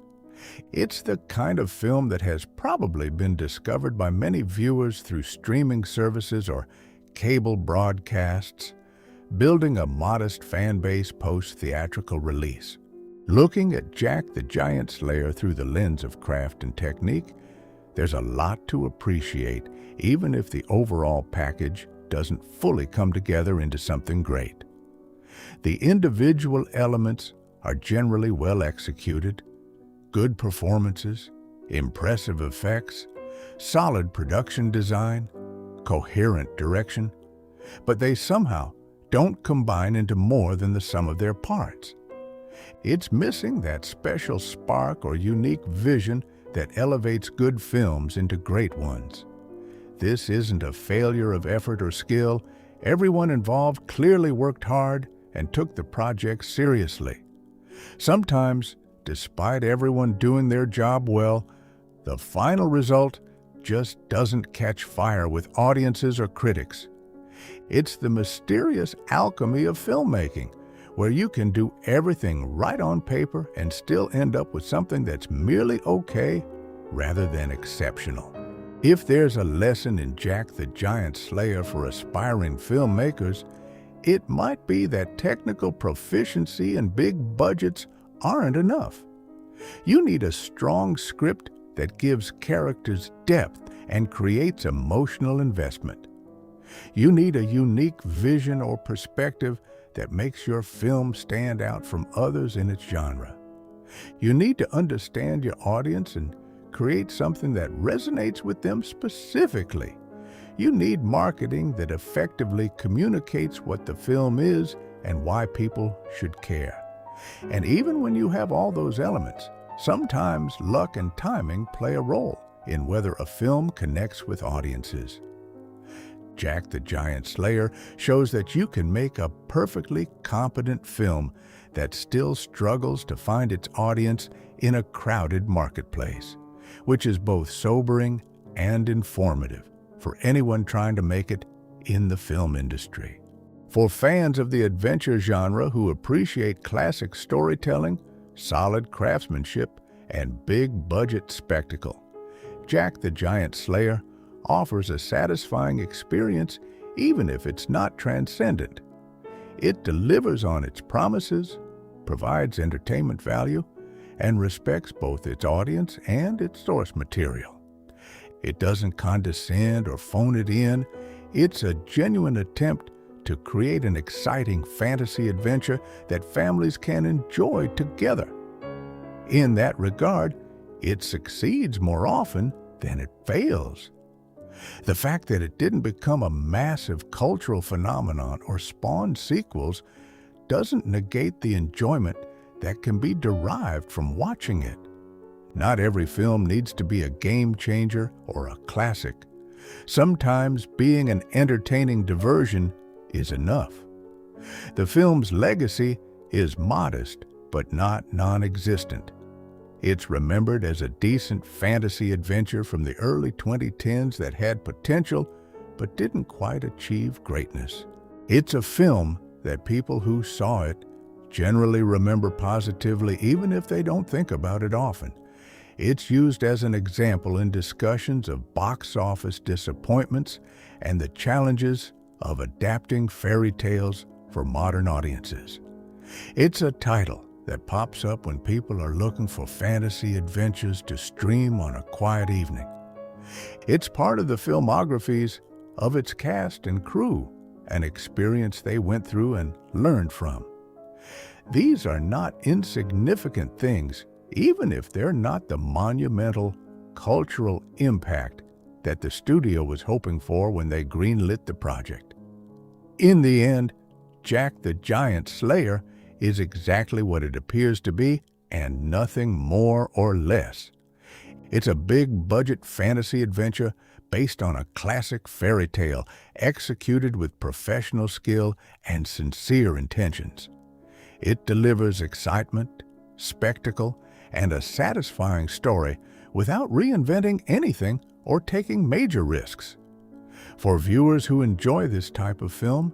It's the kind of film that has probably been discovered by many viewers through streaming services or cable broadcasts, building a modest fan base post-theatrical release. Looking at Jack the Giant Slayer through the lens of craft and technique, there's a lot to appreciate, even if the overall package doesn't fully come together into something great. The individual elements are generally well executed, good performances, impressive effects, solid production design, coherent direction, but they somehow don't combine into more than the sum of their parts. It's missing that special spark or unique vision that elevates good films into great ones. This isn't a failure of effort or skill. Everyone involved clearly worked hard and took the project seriously. Sometimes, despite everyone doing their job well, the final result just doesn't catch fire with audiences or critics. It's the mysterious alchemy of filmmaking, where you can do everything right on paper and still end up with something that's merely okay rather than exceptional. If there's a lesson in Jack the Giant Slayer for aspiring filmmakers, it might be that technical proficiency and big budgets aren't enough. You need a strong script that gives characters depth and creates emotional investment. You need a unique vision or perspective that makes your film stand out from others in its genre. You need to understand your audience and create something that resonates with them specifically. You need marketing that effectively communicates what the film is and why people should care. And even when you have all those elements, sometimes luck and timing play a role in whether a film connects with audiences. Jack the Giant Slayer shows that you can make a perfectly competent film that still struggles to find its audience in a crowded marketplace, which is both sobering and informative for anyone trying to make it in the film industry. For fans of the adventure genre who appreciate classic storytelling, solid craftsmanship, and big-budget spectacle, Jack the Giant Slayer offers a satisfying experience even if it's not transcendent. It delivers on its promises, provides entertainment value, and respects both its audience and its source material. It doesn't condescend or phone it in. It's a genuine attempt to create an exciting fantasy adventure that families can enjoy together. In that regard, it succeeds more often than it fails. The fact that it didn't become a massive cultural phenomenon or spawn sequels doesn't negate the enjoyment that can be derived from watching it. Not every film needs to be a game changer or a classic. Sometimes being an entertaining diversion is enough. The film's legacy is modest but not non-existent. It's remembered as a decent fantasy adventure from the early 2010s that had potential but didn't quite achieve greatness. It's a film that people who saw it generally remember positively even if they don't think about it often. It's used as an example in discussions of box office disappointments and the challenges of adapting fairy tales for modern audiences. It's a title that pops up when people are looking for fantasy adventures to stream on a quiet evening. It's part of the filmographies of its cast and crew, an experience they went through and learned from. These are not insignificant things, even if they're not the monumental cultural impact that the studio was hoping for when they greenlit the project. In the end, Jack the Giant Slayer is exactly what it appears to be, and nothing more or less. It's a big-budget fantasy adventure based on a classic fairy tale, executed with professional skill and sincere intentions. It delivers excitement, spectacle, and a satisfying story without reinventing anything or taking major risks. For viewers who enjoy this type of film,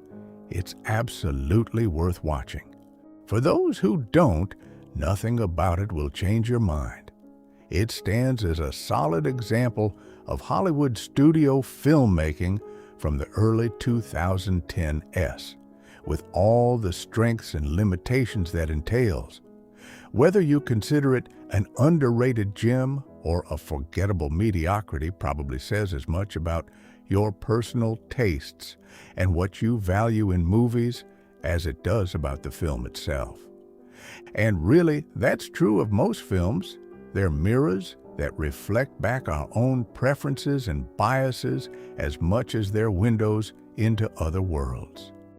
it's absolutely worth watching. For those who don't, nothing about it will change your mind. It stands as a solid example of Hollywood studio filmmaking from the early 2010s, with all the strengths and limitations that entails. Whether you consider it an underrated gem or a forgettable mediocrity probably says as much about your personal tastes and what you value in movies as it does about the film itself. And really, that's true of most films. They're mirrors that reflect back our own preferences and biases as much as they're windows into other worlds.